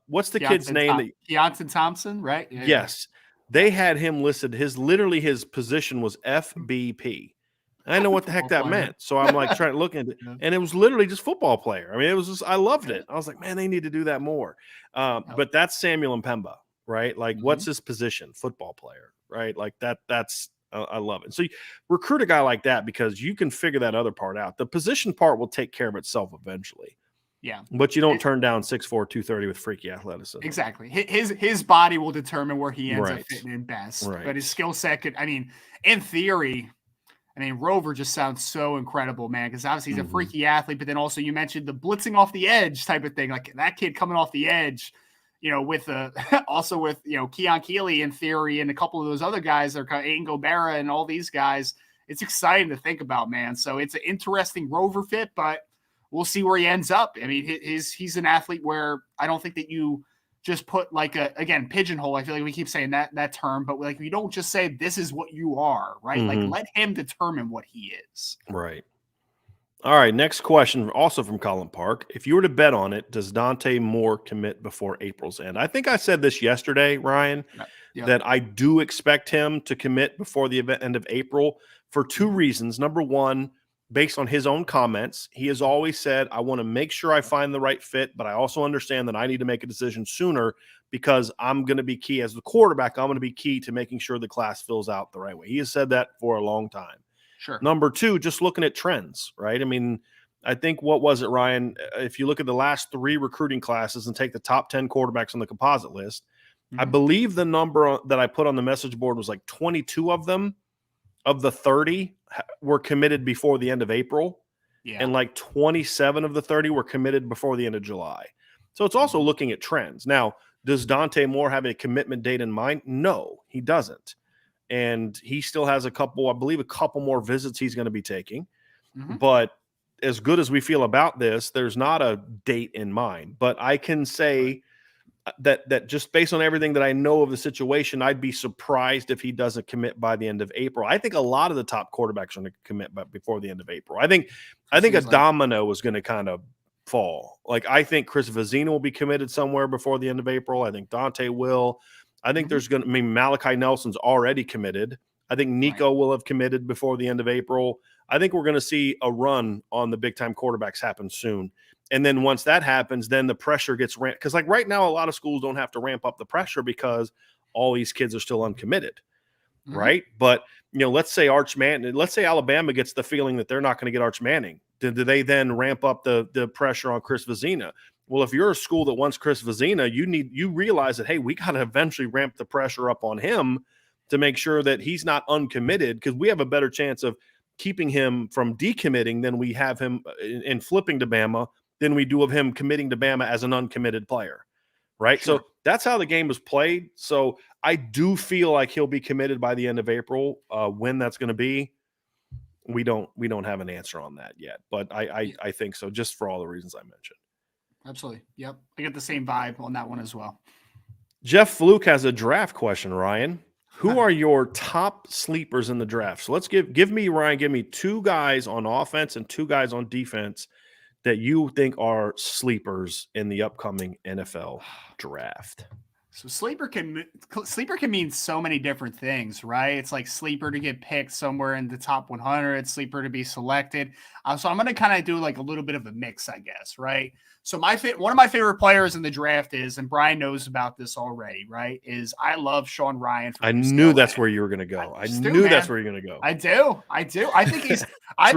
what's the kid's name? Keontae Thompson, right? Yeah, yes. They had him listed. His position was FBP. I know what the heck that meant. So I'm like trying to look at it. And it was literally just football player. I mean, it was just, I loved it. I was like, man, they need to do that more. But that's Samuel Mpemba, right? Like, what's his position? Football player, right? Like that's, I love it. So you recruit a guy like that because you can figure that other part out. The position part will take care of itself eventually. Yeah. But you don't turn down 6'4", 230 with freaky athleticism. Exactly. His body will determine where he ends up fitting in best. Right. But his skill set could, in theory, Rover just sounds so incredible, man, because obviously he's a freaky athlete, but then also you mentioned the blitzing off the edge type of thing. Like, that kid coming off the edge, with also with Keon Keeley in theory, and a couple of those other guys are kind of Aiden Gobera and all these guys. It's exciting to think about, man. So it's an interesting Rover fit, but we'll see where he ends up. I mean, he's an athlete where I don't think that you just put like pigeonhole. I feel like we keep saying that term, but like, you don't just say this is what you are, right? Like, let him determine what he is. Right. All right, next question, also from Colin Park. If you were to bet on it, does Dante Moore commit before April's end? I think I said this yesterday, Ryan, that I do expect him to commit before the end of April for two reasons. Number one, based on his own comments, he has always said, I want to make sure I find the right fit, but I also understand that I need to make a decision sooner because I'm going to be key as the quarterback. I'm going to be key to making sure the class fills out the right way. He has said that for a long time. Sure. Number two, just looking at trends, right? I mean, I think, what was it, Ryan? If you look at the last 3 recruiting classes and take the top 10 quarterbacks on the composite list, I believe the number that I put on the message board was like 22 of them, of the 30 were committed before the end of April. Yeah. And like 27 of the 30 were committed before the end of July. So it's also looking at trends. Now, does Dante Moore have a commitment date in mind? No, he doesn't. And he still has a couple more visits he's going to be taking. But as good as we feel about this, there's not a date in mind. But I can say that just based on everything that I know of the situation, I'd be surprised if he doesn't commit by the end of April. I think a lot of the top quarterbacks are going to commit before the end of April. I think a domino is going to kind of fall. Like, I think Chris Vizina will be committed somewhere before the end of April. I think Dante will. I think there's going to be Malachi Nelson's already committed. I think Nico will have committed before the end of April. I think we're going to see a run on the big-time quarterbacks happen soon. And then once that happens, then the pressure gets ramped. Because, like, right now, a lot of schools don't have to ramp up the pressure because all these kids are still uncommitted, right? But, let's say Alabama gets the feeling that they're not going to get Arch Manning. Do they then ramp up the pressure on Chris Vizina? Well, if you're a school that wants Chris Vizina, you realize that, hey, we got to eventually ramp the pressure up on him to make sure that he's not uncommitted, because we have a better chance of keeping him from decommitting than we have him in flipping to Bama than we do of him committing to Bama as an uncommitted player, right? Sure. So that's how the game is played. So I do feel like he'll be committed by the end of April. When that's going to be, we don't have an answer on that yet, but I think so, just for all the reasons I mentioned. Absolutely. Yep. I get the same vibe on that one as well. Jeff Fluke has a draft question, Ryan. Who are your top sleepers in the draft? So let's give me 2 guys on offense and 2 guys on defense that you think are sleepers in the upcoming NFL draft. So sleeper can mean so many different things, right? It's like sleeper to get picked somewhere in the top 100, sleeper to be selected. So I'm going to kind of do like a little bit of a mix, I guess, right? So one of my favorite players in the draft is, and Brian knows about this already, right? Is I love Sean Ryan. I knew that's where you were going to go. I knew that's where you're going to go. I do. I think he's. I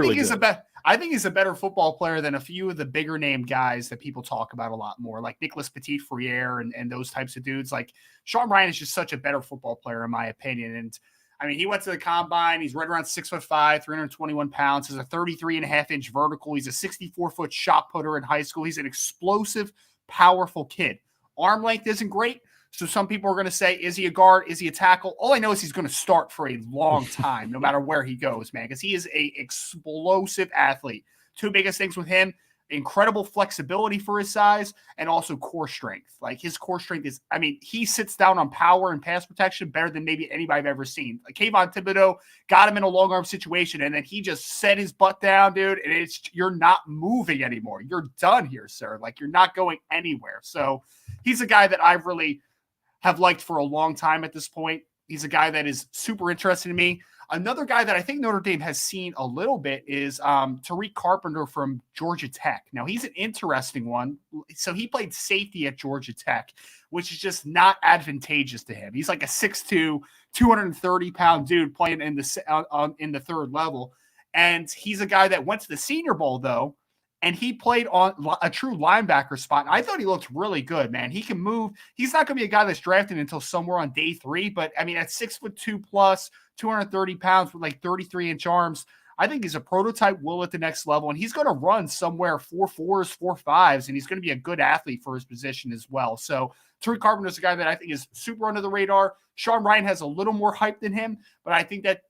think he's a better football player than a few of the bigger name guys that people talk about a lot more, like Nicholas Petit-Frere and those types of dudes. Like Sean Ryan is just such a better football player, in my opinion. And I mean, he went to the combine. He's right around 6'5", 321 pounds. He's a 33.5-inch vertical. He's a 64-foot shot putter in high school. He's an explosive, powerful kid. Arm length isn't great. So some people are going to say, is he a guard? Is he a tackle? All I know is he's going to start for a long time, no matter where he goes, man, because he is a explosive athlete. 2 biggest things with him: incredible flexibility for his size, and also core strength. Like, his core strength is, I mean, he sits down on power and pass protection better than maybe anybody I've ever seen. Like, Kayvon Thibodeau got him in a long arm situation, and then he just set his butt down, dude. And you're not moving anymore. You're done here, sir. Like, you're not going anywhere. So he's a guy that I really have liked for a long time at this point. He's a guy that is super interesting to me. Another guy that I think Notre Dame has seen a little bit is Tariq Carpenter from Georgia Tech. Now, he's an interesting one. So he played safety at Georgia Tech, which is just not advantageous to him. He's like a 6'2", 230-pound dude playing in the third level. And he's a guy that went to the Senior Bowl, though, and he played on a true linebacker spot. I thought he looked really good, man. He can move. He's not going to be a guy that's drafted until somewhere on day 3. But, I mean, at 6'2" plus, 230 pounds with like 33-inch arms, I think he's a prototype Will at the next level. And he's going to run somewhere 4.4s, 4.5s, and he's going to be a good athlete for his position as well. So Tariq Carpenter is a guy that I think is super under the radar. Sean Ryan has a little more hype than him, but I think that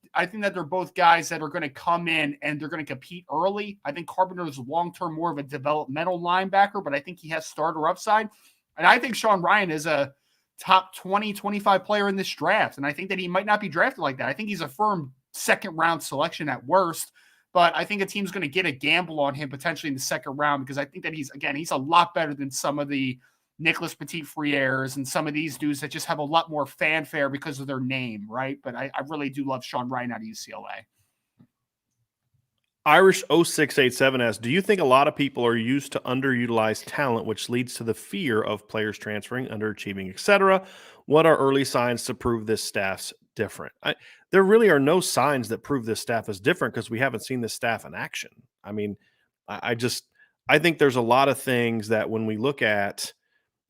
they're both guys that are going to come in and they're going to compete early. I think Carpenter is long-term more of a developmental linebacker, but I think he has starter upside. And I think Sean Ryan is a top 20, 25 player in this draft. And I think that he might not be drafted like that. I think he's a firm second-round selection at worst, but I think a team's going to get a gamble on him potentially in the second round, because I think that he's a lot better than some of the Nicholas Petit-Frères and some of these dudes that just have a lot more fanfare because of their name, right? But I really do love Sean Ryan out of UCLA. Irish 0687 asks, do you think a lot of people are used to underutilized talent, which leads to the fear of players transferring, underachieving, etc.? What are early signs to prove this staff's different? There really are no signs that prove this staff is different because we haven't seen this staff in action. I mean, I think there's a lot of things that when we look at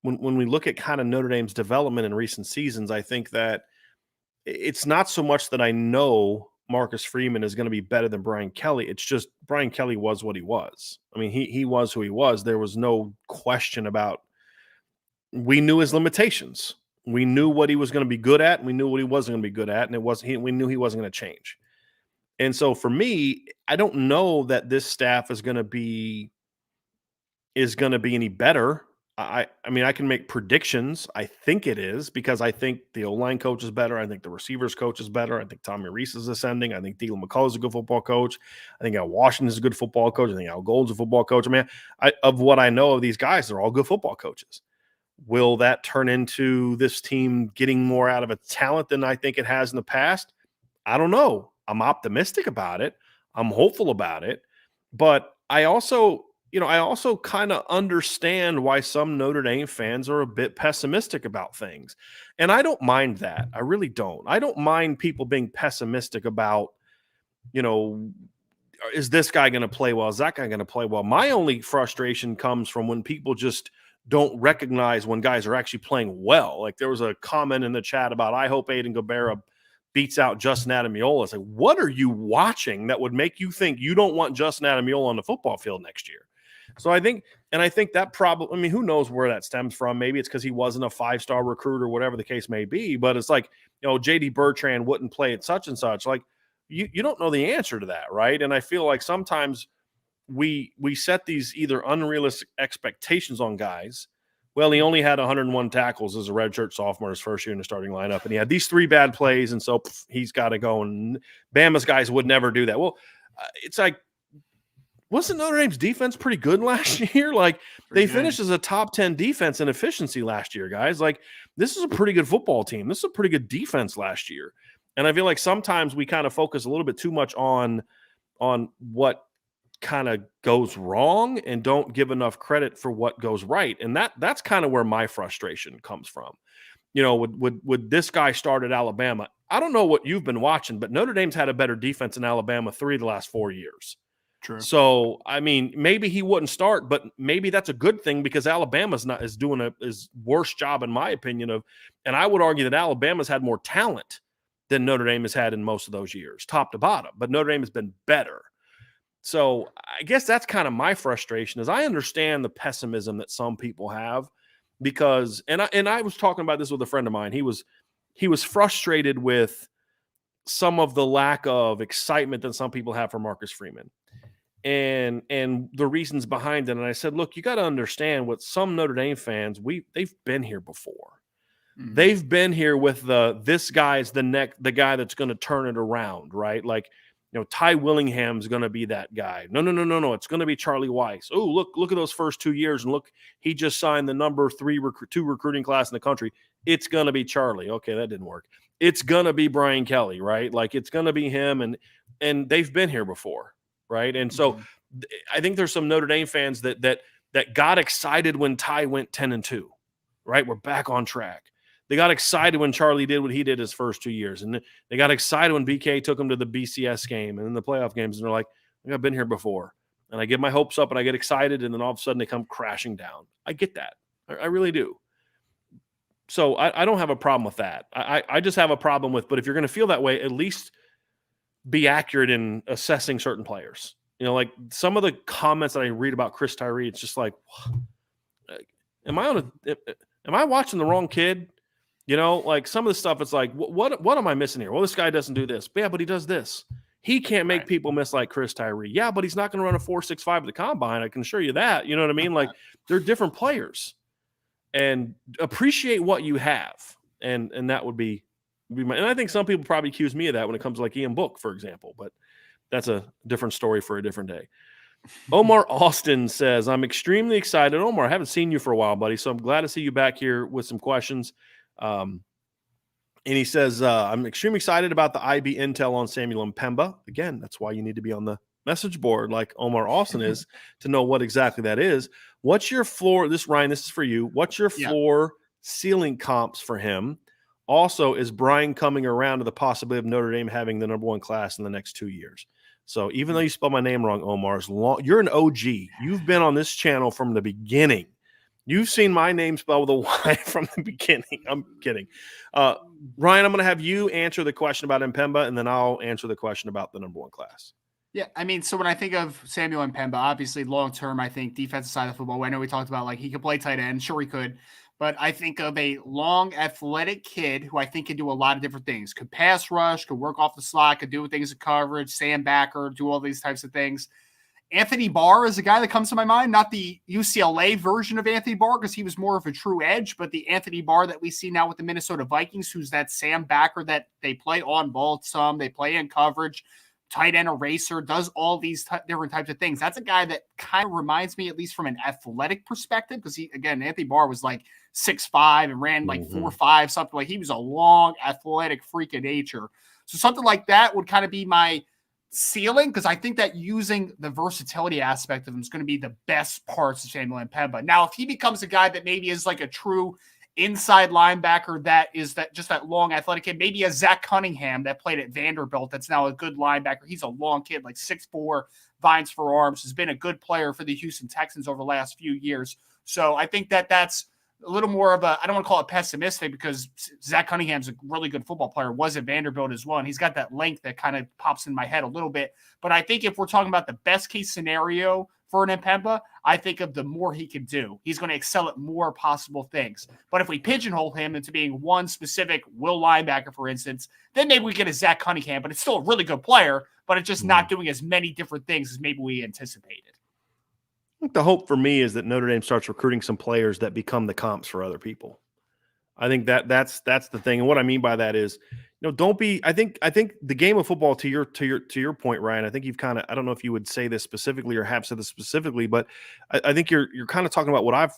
kind of Notre Dame's development in recent seasons, I think that it's not so much that I know Marcus Freeman is going to be better than Brian Kelly. It's just Brian Kelly was what he was. I mean, he was who he was. There was no question about. We knew his limitations. We knew what he was going to be good at, and we knew what he wasn't going to be good at, and we knew he wasn't going to change. And so for me, I don't know that this staff is going to be any better. I mean, I can make predictions. I think it is because I think the O-line coach is better. I think the receivers coach is better. I think Tommy Reese is ascending. I think Dylan McCullough is a good football coach. I think Al Washington is a good football coach. I think Al Gold's a football coach. I mean, of what I know of these guys, they're all good football coaches. Will that turn into this team getting more out of its talent than I think it has in the past? I don't know. I'm optimistic about it. I'm hopeful about it. But I also kind of understand why some Notre Dame fans are a bit pessimistic about things. And I don't mind that. I really don't. I don't mind people being pessimistic about, is this guy going to play well? Is that guy going to play well? My only frustration comes from when people just don't recognize when guys are actually playing well. Like there was a comment in the chat about, I hope Aiden Guevara beats out Justin Adamiola. It's like, what are you watching that would make you think you don't want Justin Adamiola on the football field next year? So I think that probably, I mean, who knows where that stems from? Maybe it's because he wasn't a 5-star recruit or whatever the case may be. But it's like, JD Bertrand wouldn't play at such and such. Like you don't know the answer to that, right? And I feel like sometimes we set these either unrealistic expectations on guys. Well, he only had 101 tackles as a redshirt sophomore his first year in the starting lineup, and he had these 3 bad plays, and so he's got to go. And Bama's guys would never do that. Well, it's like, wasn't Notre Dame's defense pretty good last year? Like they finished as a top 10 defense in efficiency last year, guys. Like this is a pretty good football team. This is a pretty good defense last year. And I feel like sometimes we kind of focus a little bit too much on what kind of goes wrong and don't give enough credit for what goes right. And that's kind of where my frustration comes from. Would this guy start at Alabama? I don't know what you've been watching, but Notre Dame's had a better defense in Alabama 3 of the last 4 years. True. So, I mean, maybe he wouldn't start, but maybe that's a good thing because Alabama's is doing his worst job, in my opinion, and I would argue that Alabama's had more talent than Notre Dame has had in most of those years, top to bottom, but Notre Dame has been better. So I guess that's kind of my frustration is I understand the pessimism that some people have because, and I was talking about this with a friend of mine. He was frustrated with some of the lack of excitement that some people have for Marcus Freeman. And the reasons behind it. And I said, look, you got to understand what some Notre Dame fans, they've been here before. Mm-hmm. They've been here with this guy's the guy that's going to turn it around, right? Like, Ty Willingham's going to be that guy. No. It's going to be Charlie Weiss. Oh, look at those first 2 years. And look, he just signed the number 2 recruiting class in the country. It's going to be Charlie. Okay, that didn't work. It's going to be Brian Kelly, right? Like it's going to be him. And they've been here before. Right. And so I think there's some Notre Dame fans that got excited when Ty went 10-2. Right. We're back on track. They got excited when Charlie did what he did his first 2 years. And they got excited when BK took them to the BCS game and then the playoff games. And they're like, I've been here before. And I get my hopes up and I get excited. And then all of a sudden they come crashing down. I get that. I really do. So I don't have a problem with that. I just have a problem with, but if you're going to feel that way, at least be accurate in assessing certain players. Like some of the comments that I read about Chris Tyree, it's just like, am I watching the wrong kid? Like some of the stuff, it's like, what am I missing here? Well, this guy doesn't do this. Yeah, but he does this. He can't make people miss like Chris Tyree. Yeah, but he's not going to run a 4.65 at the combine. I can assure you that. You know what I mean? Like they're different players, and appreciate what you have. And that would be and I think some people probably accuse me of that when it comes to like Ian Book, for example, but that's a different story for a different day. Omar Austin says, I'm extremely excited. Omar, I haven't seen you for a while, buddy, so I'm glad to see you back here with some questions. And he says, I'm extremely excited about the IB intel on Samuel Mpemba. Again, that's why you need to be on the message board like Omar Austin is to know what exactly that is. What's your floor? Ryan, this is for you. What's your floor ceiling comps for him? Also, is Brian coming around to the possibility of Notre Dame having the number 1 class in the next 2 years? So even though you spelled my name wrong, Omar, you're an OG. You've been on this channel from the beginning. You've seen my name spelled with a Y from the beginning. I'm kidding. Ryan, I'm going to have you answer the question about Mpemba, and then I'll answer the question about the number 1 class. Yeah, I mean, so when I think of Samuel Mpemba, obviously long-term, I think defensive side of football, I know we talked about like he could play tight end. Sure, he could. But I think of a long, athletic kid who I think can do a lot of different things. Could pass rush, could work off the slot, could do things in coverage, sandbacker, do all these types of things. Anthony Barr is a guy that comes to my mind, not the UCLA version of Anthony Barr because he was more of a true edge, but the Anthony Barr that we see now with the Minnesota Vikings, who's that sandbacker that they play on ball some, they play in coverage, tight end eraser, does all these different types of things. That's a guy that kind of reminds me, at least from an athletic perspective, because Anthony Barr was like 6'5" and ran like 4'5", something like he was a long athletic freak of nature. So something like that would kind of be my ceiling, because I think that using the versatility aspect of him is going to be the best parts of Samuel Mpemba. Now, if he becomes a guy that maybe is like a true inside linebacker that is that long athletic kid, maybe a Zach Cunningham that played at Vanderbilt that's now a good linebacker. He's a long kid, like 6'4", vines for arms, has been a good player for the Houston Texans over the last few years. So I think that's a little more of a, I don't want to call it pessimistic because Zach Cunningham's a really good football player, was at Vanderbilt as well. And he's got that length that kind of pops in my head a little bit. But I think if we're talking about the best case scenario for an Mpemba, I think of the more he can do. He's going to excel at more possible things. But if we pigeonhole him into being one specific will linebacker, for instance, then maybe we get a Zach Cunningham, but it's still a really good player, but it's just not doing as many different things as maybe we anticipated. I think the hope for me is that Notre Dame starts recruiting some players that become the comps for other people. I think that's the thing. And what I mean by that is, don't be, I think the game of football, to your point, Ryan, I think you've kind of, I don't know if you would say this specifically or have said this specifically, but I think you're kind of talking about what I've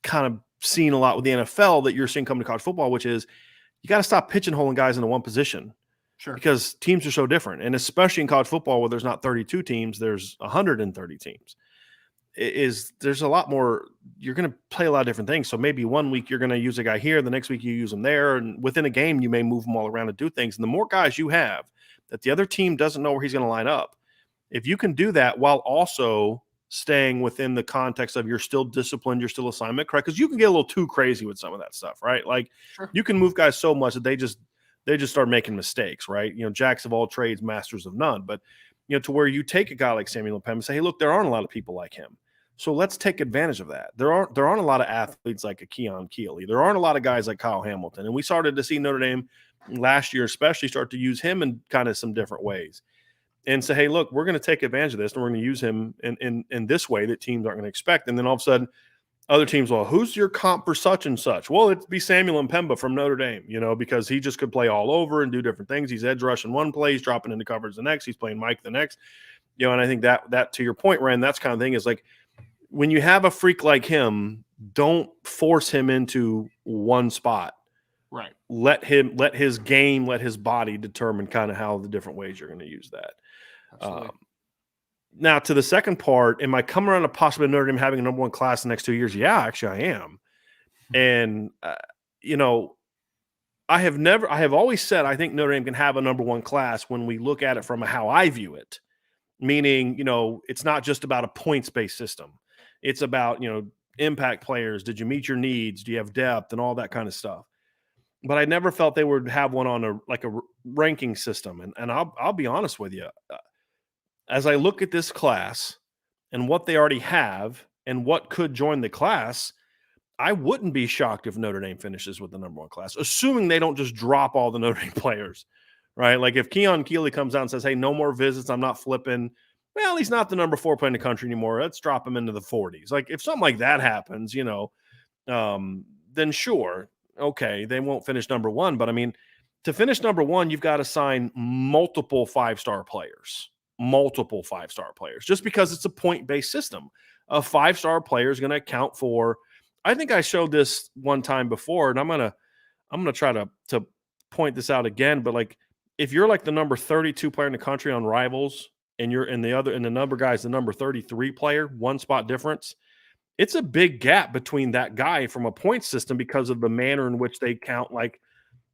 kind of seen a lot with the NFL that you're seeing come to college football, which is you got to stop pigeonholing guys into one position. Sure. Because teams are so different. And especially in college football where there's not 32 teams, there's 130 teams. There's a lot more, you're going to play a lot of different things. So maybe one week you're going to use a guy here, the next week you use them there, and within a game you may move them all around and do things. And the more guys you have that the other team doesn't know where he's going to line up, if you can do that while also staying within the context of you're still disciplined, you're still assignment correct, because you can get a little too crazy with some of that stuff, right? Like you can move guys so much that they just start making mistakes, right? Jacks of all trades, masters of none. But to where you take a guy like Samuel Mpemba and say, hey, look, there aren't a lot of people like him. So let's take advantage of that. There aren't a lot of athletes like a Keon Keeley. There aren't a lot of guys like Kyle Hamilton. And we started to see Notre Dame last year especially start to use him in kind of some different ways and say, hey, look, we're going to take advantage of this and we're going to use him in this way that teams aren't going to expect. And then all of a sudden other teams, well, who's your comp for such and such? Well, it'd be Samuel Mpemba from Notre Dame, because he just could play all over and do different things. He's edge rushing one play, he's dropping into coverage the next, he's playing Mike the next, and I think that to your point, Ryan, that's kind of thing is like, when you have a freak like him, don't force him into one spot. Right. Let his game, let his body determine kind of how the different ways you're going to use that. Now, to the second part, am I coming around to possibly Notre Dame having a number 1 class in the next 2 years? Yeah, actually I am. And, I have always said I think Notre Dame can have a number 1 class when we look at it from how I view it. Meaning, it's not just about a points-based system. It's about, impact players. Did you meet your needs? Do you have depth and all that kind of stuff? But I never felt they would have one on a ranking system. And I'll be honest with you. As I look at this class and what they already have and what could join the class, I wouldn't be shocked if Notre Dame finishes with the number 1 class, assuming they don't just drop all the Notre Dame players, right? Like if Keon Keeley comes out and says, hey, no more visits, I'm not flipping. Well, he's not the number 4 player in the country anymore. Let's drop him into the 40s. Like if something like that happens, then sure. Okay. They won't finish number 1, but I mean, to finish number 1, you've got to sign multiple 5-star players, just because it's a point-based system. A 5-star player is going to account for, I think I showed this one time before, and I'm going to try to point this out again, but like if you're like the number 32 player in the country on Rivals and you're in the number guy's the number 33 player, 1 spot difference, it's a big gap between that guy from a point system because of the manner in which they count, like,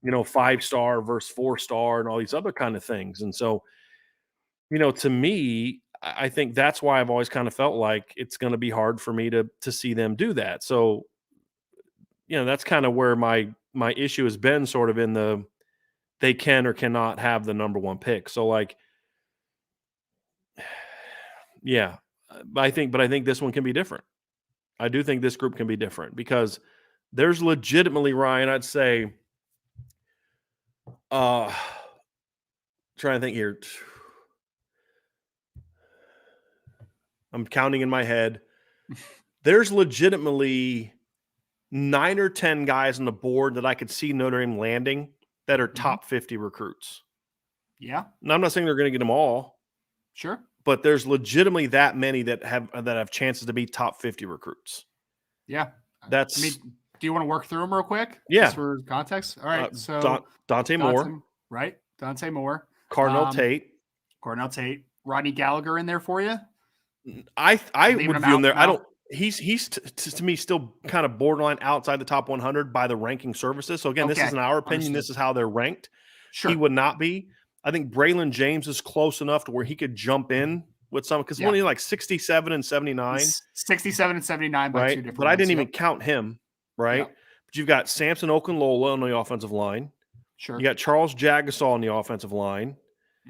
5-star versus 4-star and all these other kind of things. And so, to me, I think that's why I've always kind of felt like it's going to be hard for me to see them do that. So, that's kind of where my issue has been, sort of in the they can or cannot have the number 1 pick. So like, yeah, I think this one can be different. I do think this group can be different because there's legitimately, Ryan, I'd say, trying to think here. I'm counting in my head. There's legitimately 9 or 10 guys on the board that I could see Notre Dame landing that are top 50 recruits. Yeah. Now, I'm not saying they're going to get them all. Sure. But there's legitimately that many that have chances to be top 50 recruits. Yeah. That's. I mean, do you want to work through them real quick? Yeah. Just for context. All right. So Dante Moore. Right. Dante Moore. Cardinal Tate. Rodney Gallagher in there for you? I would view him there. I don't. He's to me still kind of borderline outside the top 100 by the ranking services. So again, this isn't our opinion. Understood. This is how they're ranked. Sure. He would not be. I think Braylon James is close enough to where he could jump in with some, because only like 67 and 79. 67 and 79 by 2 different. But I didn't even count him, right? Yep. But you've got Samson Okunlola on the offensive line. Sure. You got Charles Jagasaw on the offensive line.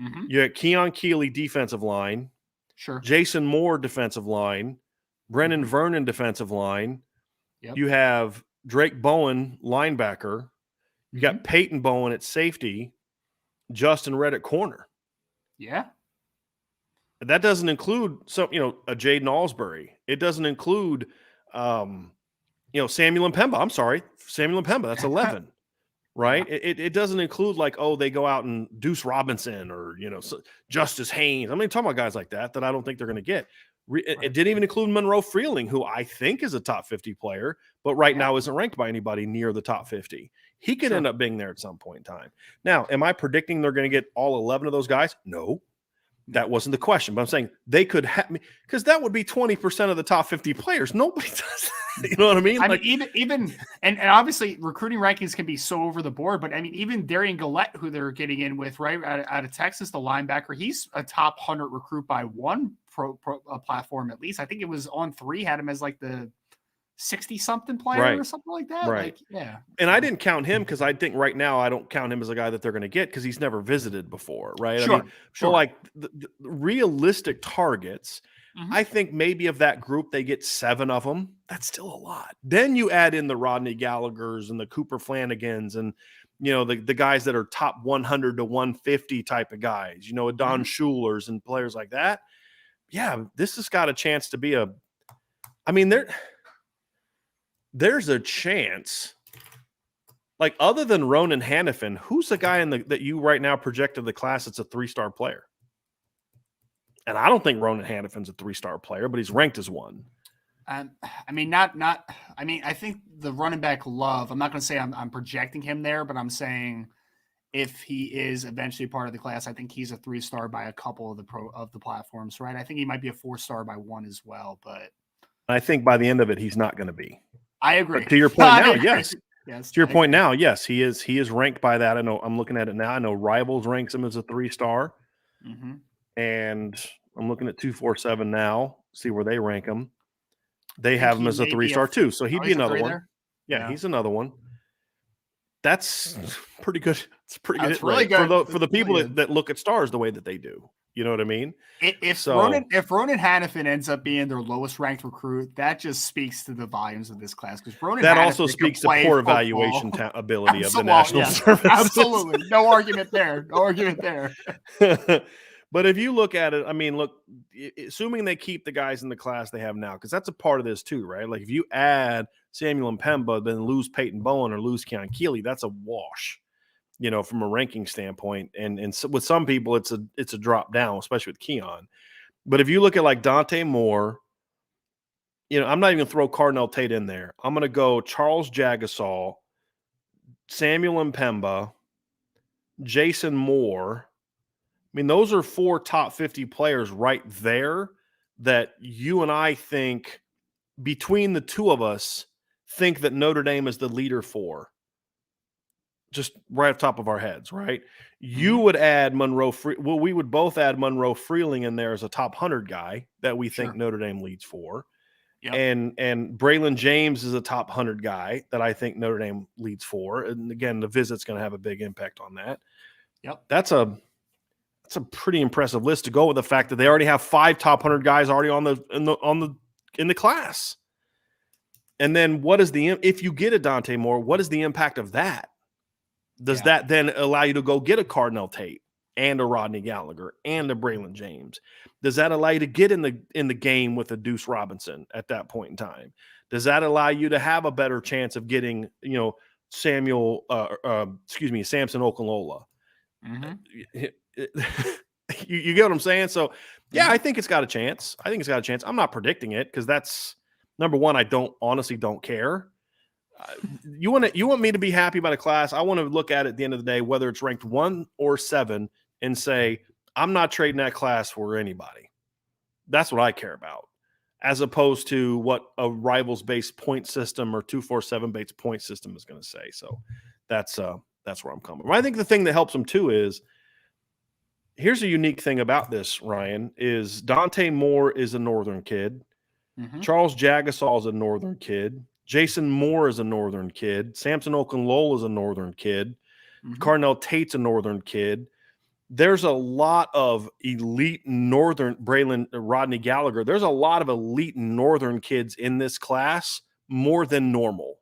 Mm-hmm. You got Keon Keeley defensive line. Sure. Jason Moore defensive line. Brennan Vernon defensive line. Yep. You have Drake Bowen linebacker. You got Peyton Bowen at safety. Justin Redd at corner. Yeah. That doesn't include a Jaden Alsbury. It doesn't include Samuel Mpemba. I'm sorry. Samuel Mpemba. That's 11. Right? Yeah. It doesn't include like, they go out and Deuce Robinson or, Justice Haynes. I mean, talking about guys like that I don't think they're going to get. It didn't even include Monroe Freeling, who I think is a top 50 player, but right now isn't ranked by anybody near the top 50. He could end up being there at some point in time. Now, am I predicting they're going to get all 11 of those guys? No, that wasn't the question. But I'm saying they could have me, because that would be 20% of the top 50 players. Nobody does that. You know what I mean? Even and obviously recruiting rankings can be so over the board, but I mean, even Darian Gillette, who they're getting in with, right, out of Texas, the linebacker, he's a top 100 recruit by one platform at least. I think it was On 3 had him as like the 60-something player or something like that. Right. Like, yeah. And I didn't count him because I think right now I don't count him as a guy that they're going to get because he's never visited before, right? Sure. I mean, so like the realistic targets, I think maybe of that group they get 7 of them. That's still a lot. Then you add in the Rodney Gallaghers and the Cooper Flanagans and the guys that are top 100 to 150 type of guys, Don Schulers and players like that. Yeah, this has got a chance to be there's a chance, like other than Ronan Hannafin, who's the guy that you right now projected the class that's a 3-star player? And I don't think Ronan Hannafin's a 3-star player, but he's ranked as one. I think the running back Love, I'm not going to say I'm projecting him there, but I'm saying if he is eventually part of the class, I think he's a 3-star by a couple of the platforms, right? I think he might be a 4-star by one as well, but I think by the end of it, he's not going to be. I agree. But to your point now, yes. Yes. To your point now, yes, he is ranked by that. I know I'm looking at it now. I know Rivals ranks him as a 3-star. And I'm looking at 247 now, see where they rank him. They have him as a 3-star too. So he'd be another one. Yeah, he's another one. That's pretty good. It's pretty good. That's really good for the people that look at stars the way that they do. You know what I mean? If Ronan Hannafin ends up being their lowest ranked recruit, that just speaks to the volumes of this class. Because Ronan that Hannafin also speaks to poor evaluation ability of the national service. Absolutely, no argument there. But if you look at it, I mean, look, assuming they keep the guys in the class they have now, because that's a part of this too, right? Like if you add Samuel Mpemba, then lose Peyton Bowen or lose Keon Keeley, that's a wash, from a ranking standpoint. And so with some people, it's a drop down, especially with Keon. But if you look at like Dante Moore, I'm not even going to throw Cardinal Tate in there. I'm going to go Charles Jagasaw, Samuel Mpemba, Jason Moore. I mean, those are 4 top 50 players right there that you and I think, between the two of us, think that Notre Dame is the leader for. Just right off the top of our heads, right? You would add we would both add Monroe Freeling in there as a top 100 guy that we think Notre Dame leads for. Yep. And Braylon James is a top 100 guy that I think Notre Dame leads for. And again, the visit's going to have a big impact on that. Yep. That's a pretty impressive list to go with the fact that they already have 5 top 100 guys already in the class. And then if you get a Dante Moore, what is the impact of that? Does that then allow you to go get a Cardinal Tate and a Rodney Gallagher and a Braylon James? Does that allow you to get in the game with a Deuce Robinson at that point in time? Does that allow you to have a better chance of getting, Samson Okunlola? Mm-hmm. You get what I'm saying? So, yeah, I think it's got a chance. I'm not predicting it because that's number one. I honestly don't care. You want me to be happy about a class? I want to look at it at the end of the day, whether it's ranked 1 or 7, and say I'm not trading that class for anybody. That's what I care about, as opposed to what a rivals-based point system or 247-based point system is going to say. So that's where I'm coming from. I think the thing that helps them too is, here's a unique thing about this, Ryan, is Dante Moore is a Northern kid. Mm-hmm. Charles Jagasaw is a Northern kid. Jason Moore is a Northern kid. Samson Okunlola is a Northern kid. Mm-hmm. Cardinal Tate's a Northern kid. There's a lot of elite Northern Rodney Gallagher. There's a lot of elite Northern kids in this class, more than normal.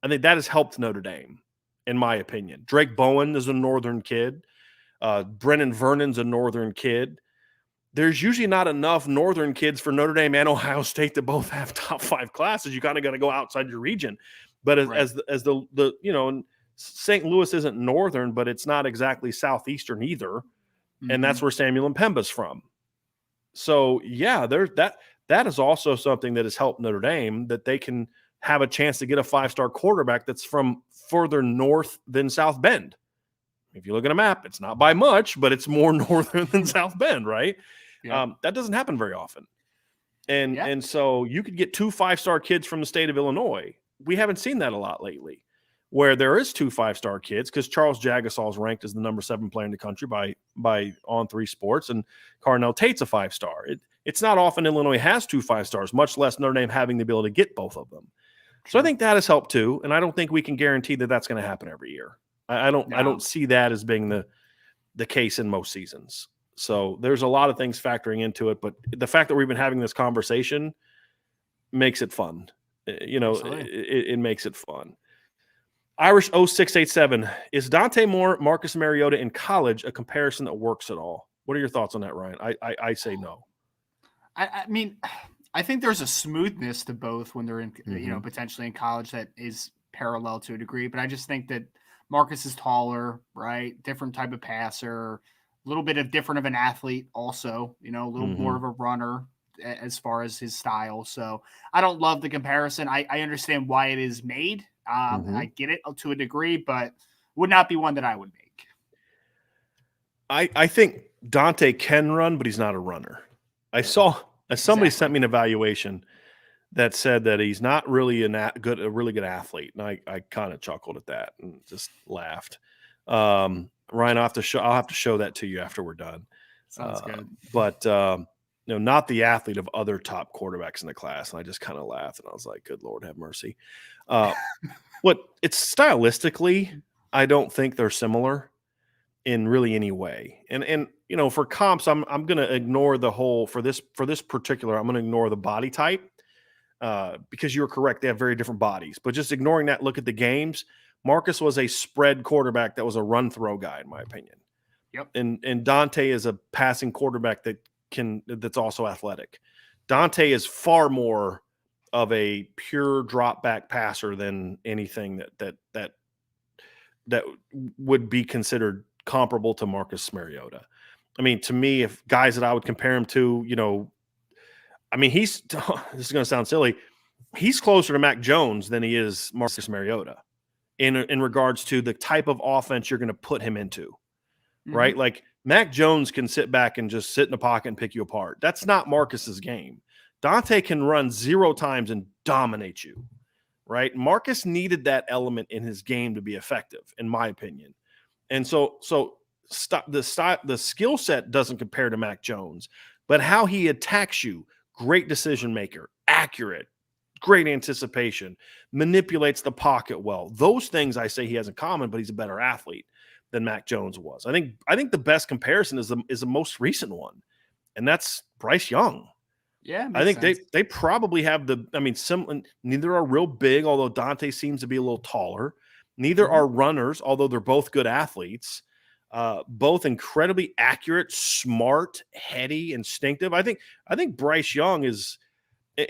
I think that has helped Notre Dame, in my opinion. Drake Bowen is a Northern kid. Brennan Vernon's a Northern kid. There's usually not enough Northern kids for Notre Dame and Ohio State to both have top 5 classes. You kind of got to go outside your region. But as the St. Louis isn't Northern, but it's not exactly Southeastern either. Mm-hmm. And that's where Samuel Mpemba's from. So, yeah, that is also something that has helped Notre Dame, that they can have a chance to get a 5-star quarterback that's from further north than South Bend. If you look at a map, it's not by much, but it's more northern than South Bend, right? Yeah. That doesn't happen very often. And so you could get 2 5-star kids from the state of Illinois. We haven't seen that a lot lately, where there is 2 5-star kids, because Charles Jagasaw is ranked as the number 7 player in the country by On3 Sports, and Cardinal Tate's a 5-star. It's not often Illinois has 2 5-stars, much less Notre Dame having the ability to get both of them. So I think that has helped too, and I don't think we can guarantee that that's going to happen every year. I don't see that as being the case in most seasons. So there's a lot of things factoring into it, but the fact that we've been having this conversation makes it fun. It makes it fun. Irish 0687, is Dante Moore, Marcus Mariota in college a comparison that works at all? What are your thoughts on that, Ryan? I say no. I mean, I think there's a smoothness to both when they're in, potentially in college that is parallel to a degree, but I just think that Marcus is taller, right? Different type of passer, a little bit of different of an athlete also, a little more of a runner as far as his style. So I don't love the comparison. I understand why it is made. I get it to a degree, but would not be one that I would make. I think Dante can run, but he's not a runner. Somebody sent me an evaluation that said that he's not really a really good athlete. And I kind of chuckled at that and just laughed. Ryan, I'll have to show that to you after we're done. Sounds good. But not the athlete of other top quarterbacks in the class. And I just kind of laughed and I was like, good Lord, have mercy. It's stylistically, I don't think they're similar in really any way. And for comps, I'm going to ignore the whole for this particular, I'm going to ignore the body type. Because you're correct, they have very different bodies. But just ignoring that, look at the games. Marcus was a spread quarterback that was a run-throw guy, in my opinion. Yep. And Dante is a passing quarterback that's also athletic. Dante is far more of a pure drop-back passer than anything that would be considered comparable to Marcus Mariota. I mean, to me, if guys that I would compare him to, this is going to sound silly. He's closer to Mac Jones than he is Marcus Mariota. in regards to the type of offense you're going to put him into, right? Like Mac Jones can sit back and just sit in the pocket and pick you apart. That's not Marcus's game. Dante can run 0 times and dominate you, right? Marcus needed that element in his game to be effective, in my opinion. And so the skill set doesn't compare to Mac Jones, but how he attacks you, great decision maker, accurate, great anticipation, manipulates the pocket well. Those things I say he has in common, but he's a better athlete than Mac Jones was. I think the best comparison is the most recent one, and that's Bryce Young. Yeah, I think sense. they probably have neither are real big, although Dante seems to be a little taller. Neither are runners, although they're both good athletes. Both incredibly accurate, smart, heady, instinctive. I think Bryce Young is,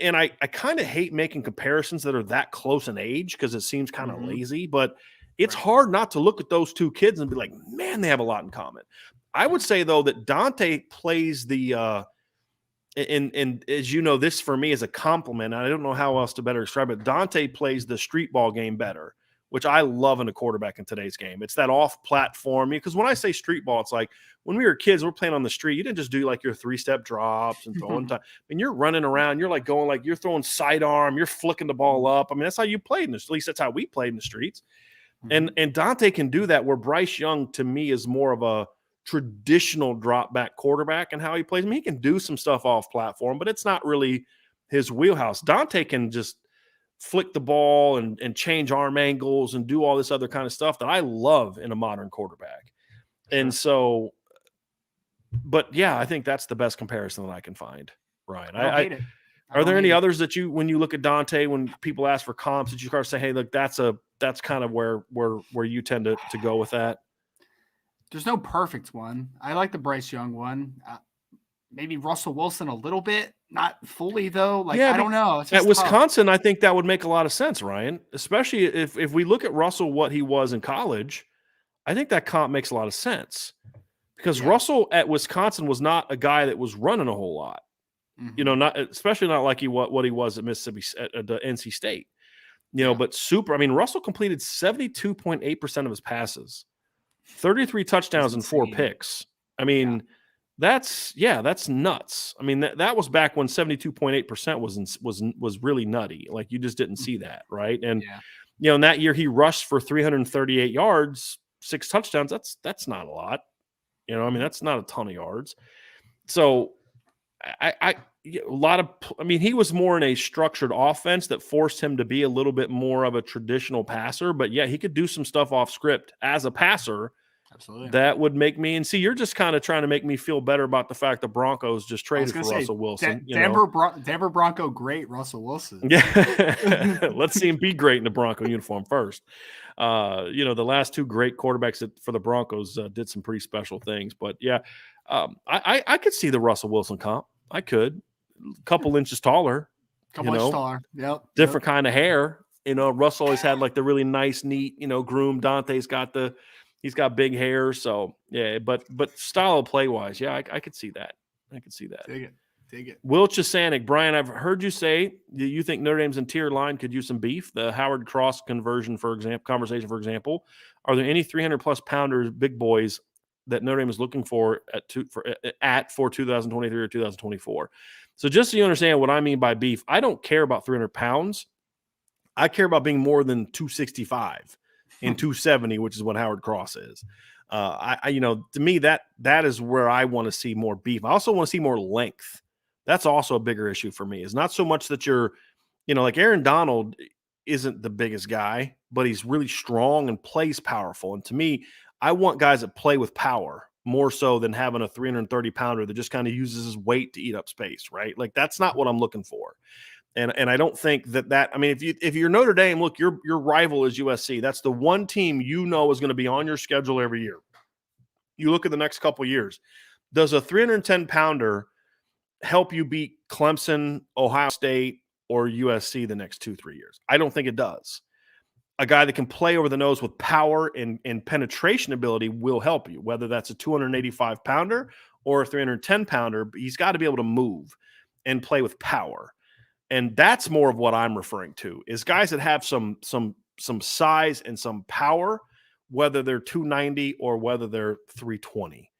and I kind of hate making comparisons that are that close in age because it seems kind of lazy, but it's hard not to look at those two kids and be like, man, they have a lot in common. I would say, though, that Dante plays the and as you know, this for me is a compliment. I don't know how else to better describe it. Dante plays the street ball game better, which I love in a quarterback in today's game. It's that off platform. Because when I say street ball, it's like when we were kids, we're playing on the street. You didn't just do like your 3-step drops and throwing time. I mean, you're running around. You're like going, like you're throwing sidearm. You're flicking the ball up. I mean, that's how you played at least that's how we played in the streets. And Dante can do that, where Bryce Young, to me, is more of a traditional drop back quarterback and how he plays. I mean, he can do some stuff off platform, but it's not really his wheelhouse. Dante can just flick the ball and change arm angles and do all this other kind of stuff that I love in a modern quarterback. Sure. And so, but yeah, I think that's the best comparison that I can find, Ryan. Are there any others that when you look at Dante, when people ask for comps, that you start to say, hey, look, that's kind of where you tend to go with that? There's no perfect one. I like the Bryce Young one. Maybe Russell Wilson a little bit, not fully though. Like, I don't know. It's at Wisconsin, I think that would make a lot of sense, Ryan, especially if we look at Russell, what he was in college. I think that comp makes a lot of sense because Russell at Wisconsin was not a guy that was running a whole lot. You know, especially not like what he was at Mississippi, at the NC State, but Russell completed 72.8% of his passes, 33 touchdowns and 4 picks. I mean, that's nuts. I mean, that was back when 72.8% was really nutty. Like, you just didn't see that. Right. And, in that year he rushed for 338 yards, 6 touchdowns. That's not a lot. That's not a ton of yards. So he was more in a structured offense that forced him to be a little bit more of a traditional passer, but he could do some stuff off script as a passer. Absolutely. That would make me, and see, you're just kind of trying to make me feel better about the fact the Broncos just traded for Russell Wilson. Denver Bronco great Russell Wilson. Yeah. Let's see him be great in the Bronco uniform first. The last 2 great quarterbacks for the Broncos did some pretty special things, but I could see the Russell Wilson comp. I could. A couple inches taller. Inches taller. Yep. Different kind of hair. Russell always had like the really nice, neat, groomed. Dante's he's got big hair. So but style of play wise, I could see that. Dig it. Will Chesanic, Brian, I've heard you say you think Notre Dame's interior line could use some beef. The Howard Cross conversion, for example. Are there any 300+ pounders, big boys, that Notre Dame is looking for at 2023 or 2024. So just so you understand what I mean by beef, I don't care about 300 pounds. I care about being more than 265 and 270, which is what Howard Cross is. To me, that is where I want to see more beef. I also want to see more length. That's also a bigger issue for me. It's not so much that you're, like Aaron Donald isn't the biggest guy, but he's really strong and plays powerful. And to me, I want guys that play with power more so than having a 330 pounder that just kind of uses his weight to eat up space, right? Like, that's not what I'm looking for. And I don't think that if you're Notre Dame, look, your rival is USC. That's the one team is going to be on your schedule every year. You look at the next couple of years. Does a 310 pounder help you beat Clemson, Ohio State, or USC the next 2-3 years? I don't think it does. A guy that can play over the nose with power and penetration ability will help you, whether that's a 285 pounder or a 310 pounder. He's got to be able to move and play with power. And that's more of what I'm referring to, is guys that have some size and some power, whether they're 290 or whether they're 320.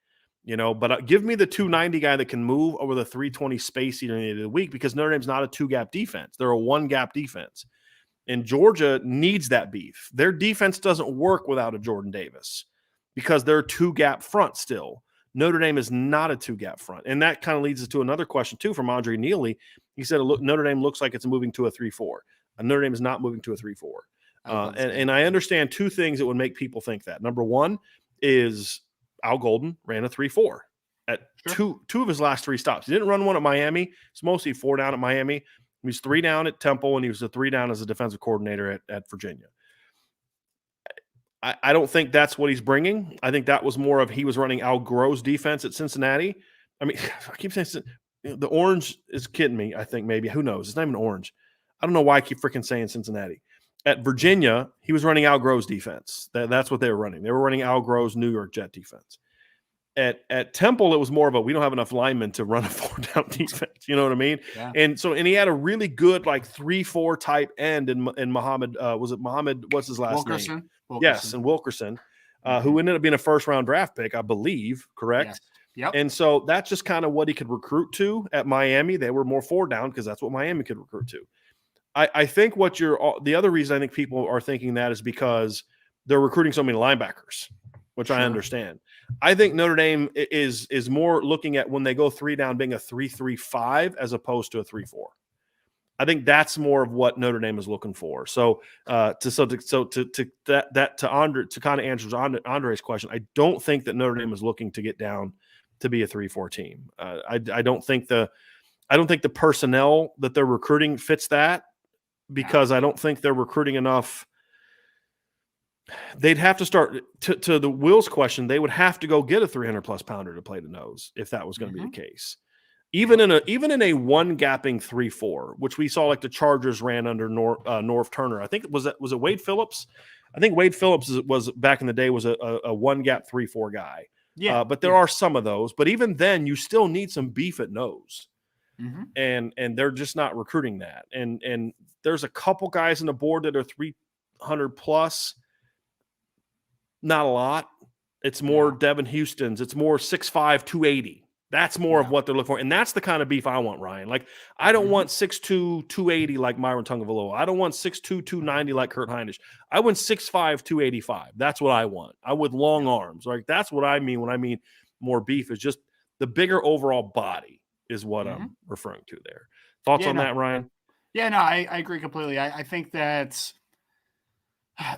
But give me the 290 guy that can move over the 320 space eater any day of the week, because Notre Dame's not a 2-gap defense. They're a 1-gap defense. And Georgia needs that beef. Their defense doesn't work without a Jordan Davis because they're a 2-gap front still. Notre Dame is not a 2-gap front. And that kind of leads us to another question, too, from Andre Neely. He said, Notre Dame looks like it's moving to a 3-4. And Notre Dame is not moving to a 3-4. And I understand two things that would make people think that. Number one is Al Golden ran a 3-4 at two of his last 3 stops. He didn't run one at Miami. It's mostly 4 down at Miami. He was 3 down at Temple, and he was a 3 down as a defensive coordinator at Virginia. I don't think that's what he's bringing. I think that was more of he was running Al Groh's defense at Cincinnati. I mean, I keep saying the orange is kidding me, I think maybe. Who knows? It's not even orange. I don't know why I keep freaking saying Cincinnati. At Virginia, he was running Al Groh's defense. That's what they were running. They were running Al Groh's New York Jet defense. At Temple, it was more of a, we don't have enough linemen to run a 4-down defense. You know what I mean? Yeah. And he had a really good 3-4 type end in Muhammad. Was it Muhammad? What's his last name? Wilkerson. Yes, and Wilkerson, who ended up being a first-round draft pick, I believe. Correct? Yes. Yep. And so that's just kind of what he could recruit to at Miami. They were more 4-down because that's what Miami could recruit to. I think the other reason I think people are thinking that is because they're recruiting so many linebackers, which I understand. I think Notre Dame is more looking at when they go 3 down being a 3-3-5 as opposed to a 3-4. I think that's more of what Notre Dame is looking for. So to kind of answer Andre's question, I don't think that Notre Dame is looking to get down to be a 3-4 team. I don't think the personnel that they're recruiting fits that, because I don't think they're recruiting enough. They'd have to start to the Will's question. They would have to go get a 300+ pounder to play the nose if that was going to be the case. Even in a 1-gapping 3-4, which we saw the Chargers ran under Norv Turner. I think was it Wade Phillips. I think Wade Phillips was back in the day was a 1-gap 3-4 guy. Yeah, but there are some of those. But even then, you still need some beef at nose. And they're just not recruiting that. And there's a couple guys on the board that are 300+. Not a lot. It's more Devin Houston's. It's more 6'5", 280. That's more of what they're looking for. And that's the kind of beef I want, Ryan. I don't want 6'2", 280 like Myron Tungavaloa. I don't want 6'2", 290 like Kurt Heinrich. I want 6'5", 285. That's what I want. I want long arms. That's what I mean when I mean more beef, is just the bigger overall body is what I'm referring to there. Thoughts on that, Ryan? Yeah, no, I agree completely. I think that's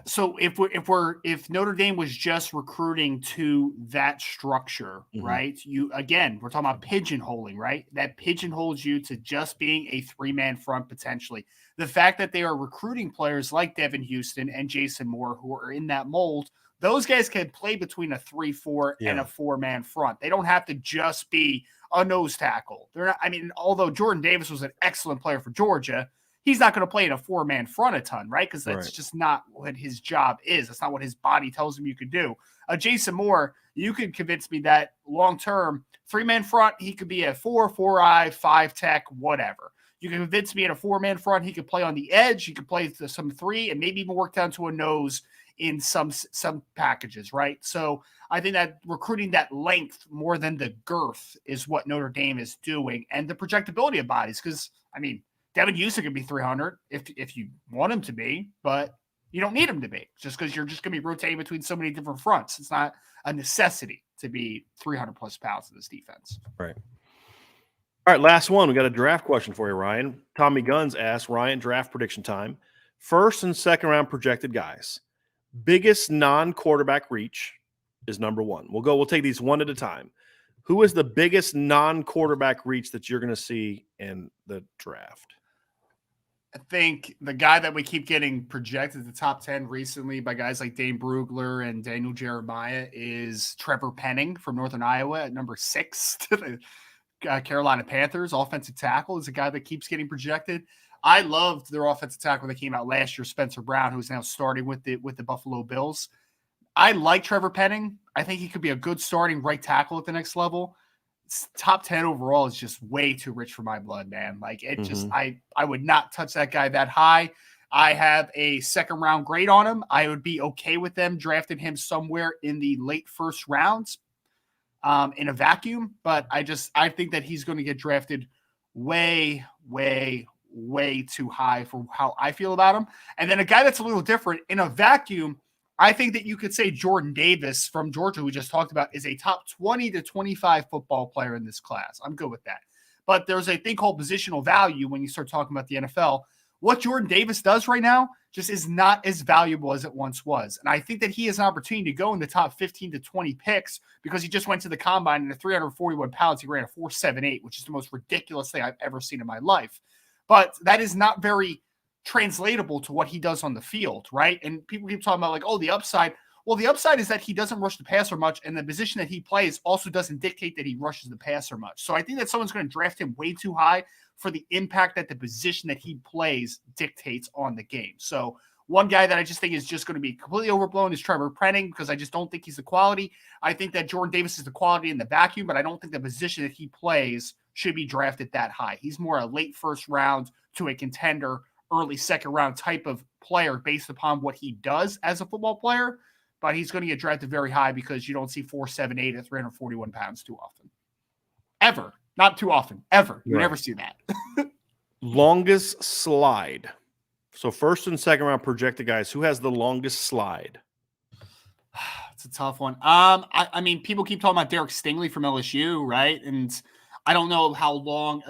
so. If Notre Dame was just recruiting to that structure, right? We're talking about pigeonholing, right? That pigeonholes you to just being a 3-man front potentially. The fact that they are recruiting players like Devin Houston and Jason Moore who are in that mold, those guys can play between a 3-4 and a 4-man front. They don't have to just be a nose tackle. They're not. I mean, although Jordan Davis was an excellent player for Georgia, he's not going to play in a 4-man front a ton, right? Because that's just not what his job is. That's not what his body tells him you could do. Jason Moore, you could convince me that long-term 3-man front, he could be a 4-eye, 5-tech, whatever. You can convince me in a 4-man front, he could play on the edge. He could play some 3 and maybe even work down to a nose in some packages, right? So I think that recruiting that length more than the girth is what Notre Dame is doing, and the projectability of bodies. Because Devin Houston could be 300 if you want him to be, but you don't need him to be just because you're just going to be rotating between so many different fronts. It's not a necessity to be 300+ pounds in this defense. Right. All right, last one. We got a draft question for you, Ryan. Tommy Guns asked, Ryan, draft prediction time. First and second round projected guys. Biggest non-quarterback reach is number 1. We'll take these one at a time. Who is the biggest non-quarterback reach that you're going to see in the draft? I think the guy that we keep getting projected to the top 10 recently by guys like Dane Brugler and Daniel Jeremiah is Trevor Penning from Northern Iowa at number 6 to the Carolina Panthers. Offensive tackle is a guy that keeps getting projected. I loved their offensive tackle that came out last year, Spencer Brown, who's now starting with the Buffalo Bills. I like Trevor Penning. I think he could be a good starting right tackle at the next level. Top 10 overall is just way too rich for my blood, man. I would not touch that guy that high. I have a second round grade on him. I would be okay with them drafting him somewhere in the late first rounds in a vacuum. But I think that he's going to get drafted way, way, way too high for how I feel about him. And then a guy that's a little different in a vacuum, I think that you could say Jordan Davis from Georgia, who we just talked about, is a top 20 to 25 football player in this class. I'm good with that. But there's a thing called positional value when you start talking about the NFL. What Jordan Davis does right now just is not as valuable as it once was. And I think that he has an opportunity to go in the top 15 to 20 picks because he just went to the combine and at 341 pounds, he ran a 4.78, which is the most ridiculous thing I've ever seen in my life. But that is not very translatable to what he does on the field, right? And people keep talking about like, oh, the upside. Well, the upside is that he doesn't rush the passer much, and the position that he plays also doesn't dictate that he rushes the passer much. So I think that someone's going to draft him way too high for the impact that the position that he plays dictates on the game. So one guy that I just think is just going to be completely overblown is Trevor Penning because I just don't think he's the quality. I think that Jordan Davis is the quality in the vacuum, but I don't think the position that he plays should be drafted that high. He's more a late first round to a contender, early second round type of player based upon what he does as a football player. But he's going to get drafted very high because you don't see 4.78 at 341 pounds too often. Ever. Not too often. Ever. You never see that. Longest slide. So first and second round projected guys. Who has the longest slide? It's a tough one. I mean, people keep talking about Derek Stingley from LSU, right? And I don't know how long.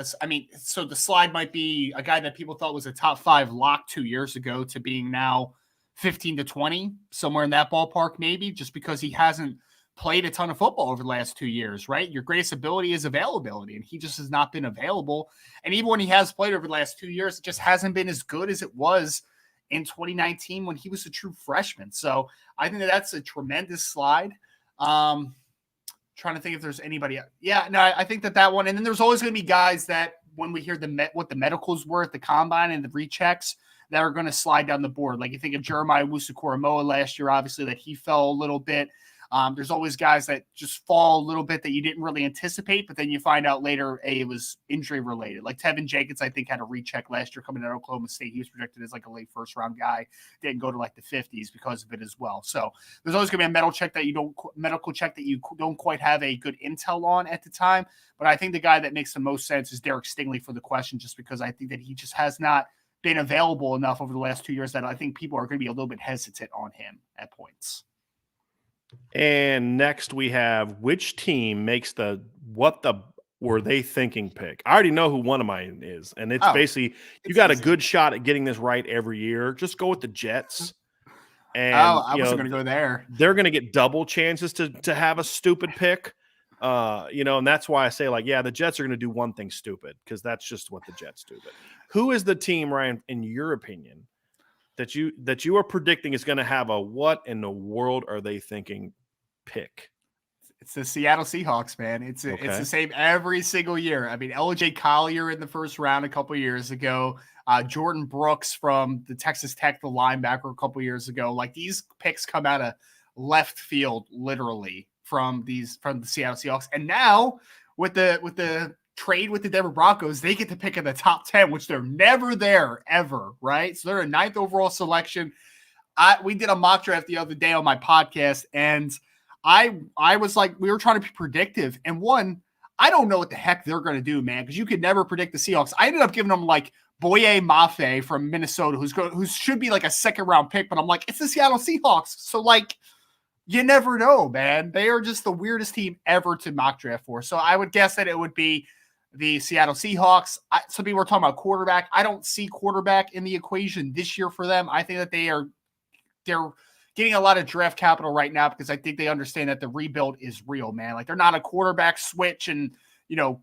So the slide might be a guy that people thought was a top 5 lock 2 years ago to being now 15 to 20, somewhere in that ballpark, maybe, just because he hasn't played a ton of football over the last 2 years, right? Your greatest ability is availability, and he just has not been available. And even when he has played over the last 2 years, it just hasn't been as good as it was in 2019 when he was a true freshman. So I think that's a tremendous slide. Trying to think if there's anybody else. Yeah, no, I think that one. And then there's always going to be guys that when we hear what the medicals were at the combine and the rechecks, that are going to slide down the board. Like you think of Jeremiah Wusu-Koramoah last year, obviously, that he fell a little bit. There's always guys that just fall a little bit that you didn't really anticipate, but then you find out later, it was injury related. Like Tevin Jenkins, I think, had a recheck last year coming out of Oklahoma State. He was projected as like a late first round guy. Didn't go to like the 50s because of it as well. So there's always going to be a medical check that you don't quite have a good intel on at the time. But I think the guy that makes the most sense is Derek Stingley for the question, just because I think that he just has not been available enough over the last 2 years that I think people are going to be a little bit hesitant on him at points. And next we have which team makes the what the were they thinking pick? I already know who one of mine is, and it's basically you got easy. A good shot at getting this right every year. Just go with the Jets. And I wasn't going to go there. They're going to get double chances to have a stupid pick. And that's why I say, like, yeah, the Jets are going to do one thing stupid because that's just what the Jets do. But who is the team, Ryan, in your opinion, that you are predicting is going to have a what in the world are they thinking pick? It's the Seattle Seahawks, man. It's the same every single year. I mean, LJ Collier in the first round a couple years ago. Jordan Brooks from the Texas Tech, the linebacker, a couple years ago. Like these picks come out of left field, literally from the Seattle Seahawks. And now with the trade with the Denver Broncos, they get to pick in the top 10, which they're never there ever, right? So they're a 9th overall selection. We did a mock draft the other day on my podcast, and I was like, we were trying to be predictive. And one, I don't know what the heck they're going to do, man, because you could never predict the Seahawks. I ended up giving them like Boye Mafe from Minnesota, who should be like a second round pick, but I'm like, it's the Seattle Seahawks. So like, you never know, man. They are just the weirdest team ever to mock draft for. So I would guess that it would be the Seattle Seahawks. Some people were talking about quarterback. I don't see quarterback in the equation this year for them. I think that they're getting a lot of draft capital right now because I think they understand that the rebuild is real, man. Like they're not a quarterback switch and,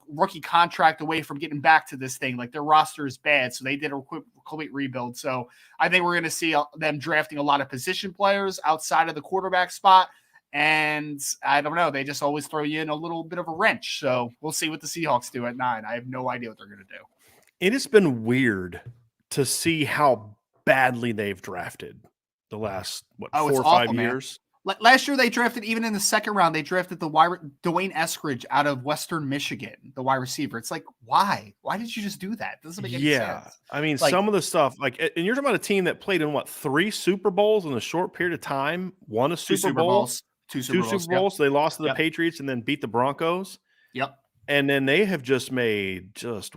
rookie contract away from getting back to this thing. Like their roster is bad. So they did a complete rebuild. So I think we're going to see them drafting a lot of position players outside of the quarterback spot. And I don't know. They just always throw you in a little bit of a wrench. So we'll see what the Seahawks do at 9. I have no idea what they're going to do. It has been weird to see how badly they've drafted the last 4 or 5 years. Last year they drafted, even in the second round, they drafted Dwayne Eskridge out of Western Michigan, the wide receiver. It's like, why? Why did you just do that? Doesn't make any sense. I mean, Like, some of the stuff, like, and you're talking about a team that played in 3 Super Bowls in a short period of time, won a Super Bowl, two Super Bowls. So they lost to the Yep. Patriots and then beat the Broncos. Yep. And then they have just made just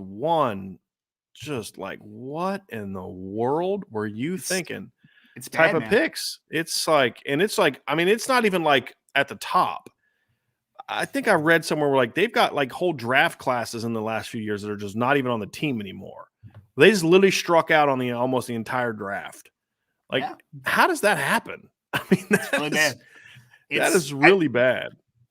like, what in the world were you thinking? It's Type bad, of man. picks. It's like, I mean, it's not even like at the top. I think I read somewhere where like they've got like whole draft classes in the last few years that are just not even on the team anymore. They just literally struck out on almost the entire draft. Like, how does that happen? I mean, that's really bad. That is really bad.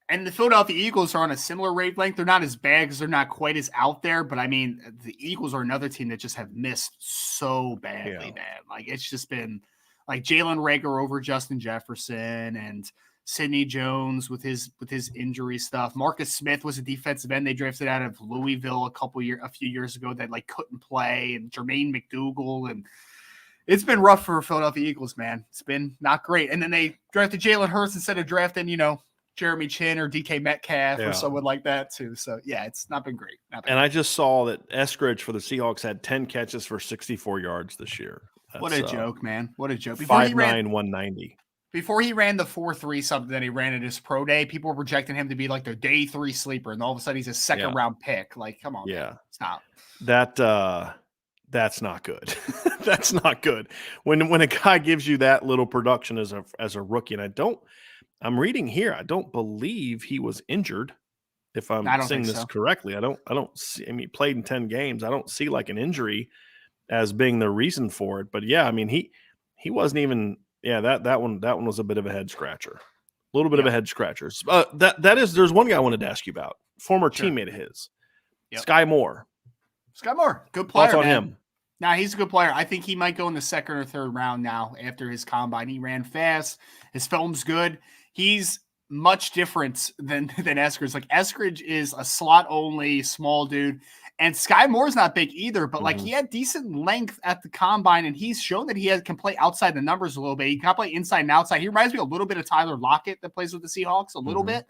And the Philadelphia Eagles are on a similar wavelength. They're not as bad because they're not quite as out there. But I mean, the Eagles are another team that just have missed so badly, man. Like, it's just been like Jalen Reagor over Justin Jefferson and Sidney Jones with his injury stuff. Marcus Smith was a defensive end they drafted out of Louisville a few years ago that like couldn't play, and Jermaine McDougal, and it's been rough for Philadelphia Eagles, man. It's been not great. And then they drafted Jalen Hurts instead of drafting, Jeremy Chin or DK Metcalf or someone like that too. So yeah, it's not been great. And I just saw that Eskridge for the Seahawks had 10 catches for 64 yards this year. What a joke, man. What a joke. 5'9", 190. Before he ran the 4.3 something that he ran at his pro day, people were projecting him to be like their day 3 sleeper, and all of a sudden he's a second round pick. Like, come on, man. Stop. That's not good. That's not good. When a guy gives you that little production as a rookie, and I'm reading here, I don't believe he was injured. If I'm saying this correctly, I don't see. I mean, he played in 10 games. I don't see like an injury as being the reason for it. But yeah, I mean, he wasn't even. Yeah, that one was a bit of a head scratcher. A little bit of a head scratcher. There's one guy I wanted to ask you about. Former teammate of his, Skyy Moore. Skyy Moore, good player. Thoughts on him? Nah, he's a good player. I think he might go in the second or third round now after his combine. He ran fast. His film's good. He's much different than Eskridge. Like, Eskridge is a slot only small dude, and Skyy Moore's not big either, but like he had decent length at the combine, and he's shown that he can play outside the numbers a little bit. He can play inside and outside. He reminds me a little bit of Tyler Lockett that plays with the Seahawks a little bit.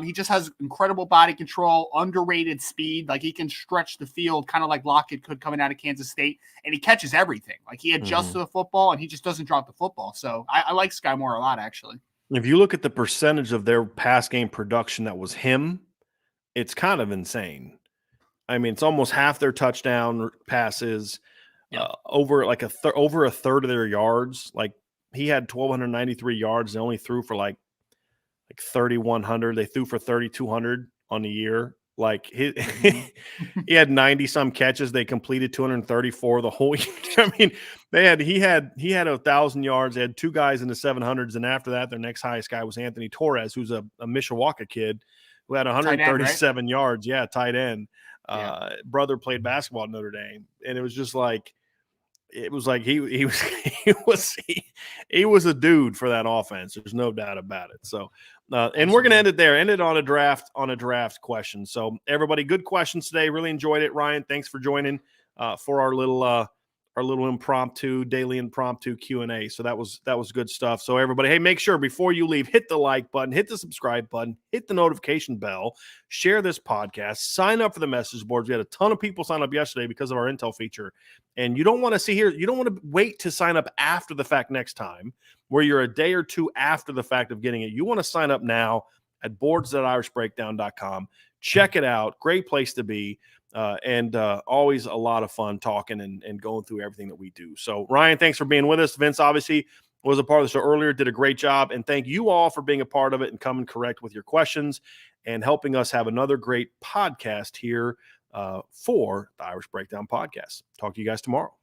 He just has incredible body control, underrated speed. Like, he can stretch the field, kind of like Lockett could coming out of Kansas State, and he catches everything. Like, he adjusts to the football, and he just doesn't drop the football. So I like Skyy Moore a lot, actually. If you look at the percentage of their pass game production that was him, it's kind of insane. I mean, it's almost half their touchdown passes, over like over a third of their yards. Like, he had 1,293 yards. They only threw for like 3,100. They threw for 3,200 on the year. Like, he had 90 some catches. They completed 234 the whole year. I mean, he had 1,000 yards. They had 2 guys in the 700s, and after that, their next highest guy was Anthony Torres, who's a Mishawaka kid who had 137 yards. Yeah, tight end. Brother played basketball at Notre Dame, and it was just like, he was a dude for that offense. There's no doubt about it. So, and we're going to end it there. End it on a draft question. So, everybody, good questions today. Really enjoyed it. Ryan, thanks for joining for our little daily impromptu Q&A. So that was good stuff. So everybody, hey, make sure before you leave, hit the like button, hit the subscribe button, hit the notification bell, share this podcast, sign up for the message boards. We had a ton of people sign up yesterday because of our Intel feature. And you don't want to wait to sign up after the fact next time, where you're a day or two after the fact of getting it. You want to sign up now at boards.irishbreakdown.com. Check it out. Great place to be. And always a lot of fun talking and going through everything that we do. So, Ryan, thanks for being with us. Vince obviously was a part of the show earlier, did a great job. And thank you all for being a part of it and coming correct with your questions and helping us have another great podcast here for the Irish Breakdown Podcast. Talk to you guys tomorrow.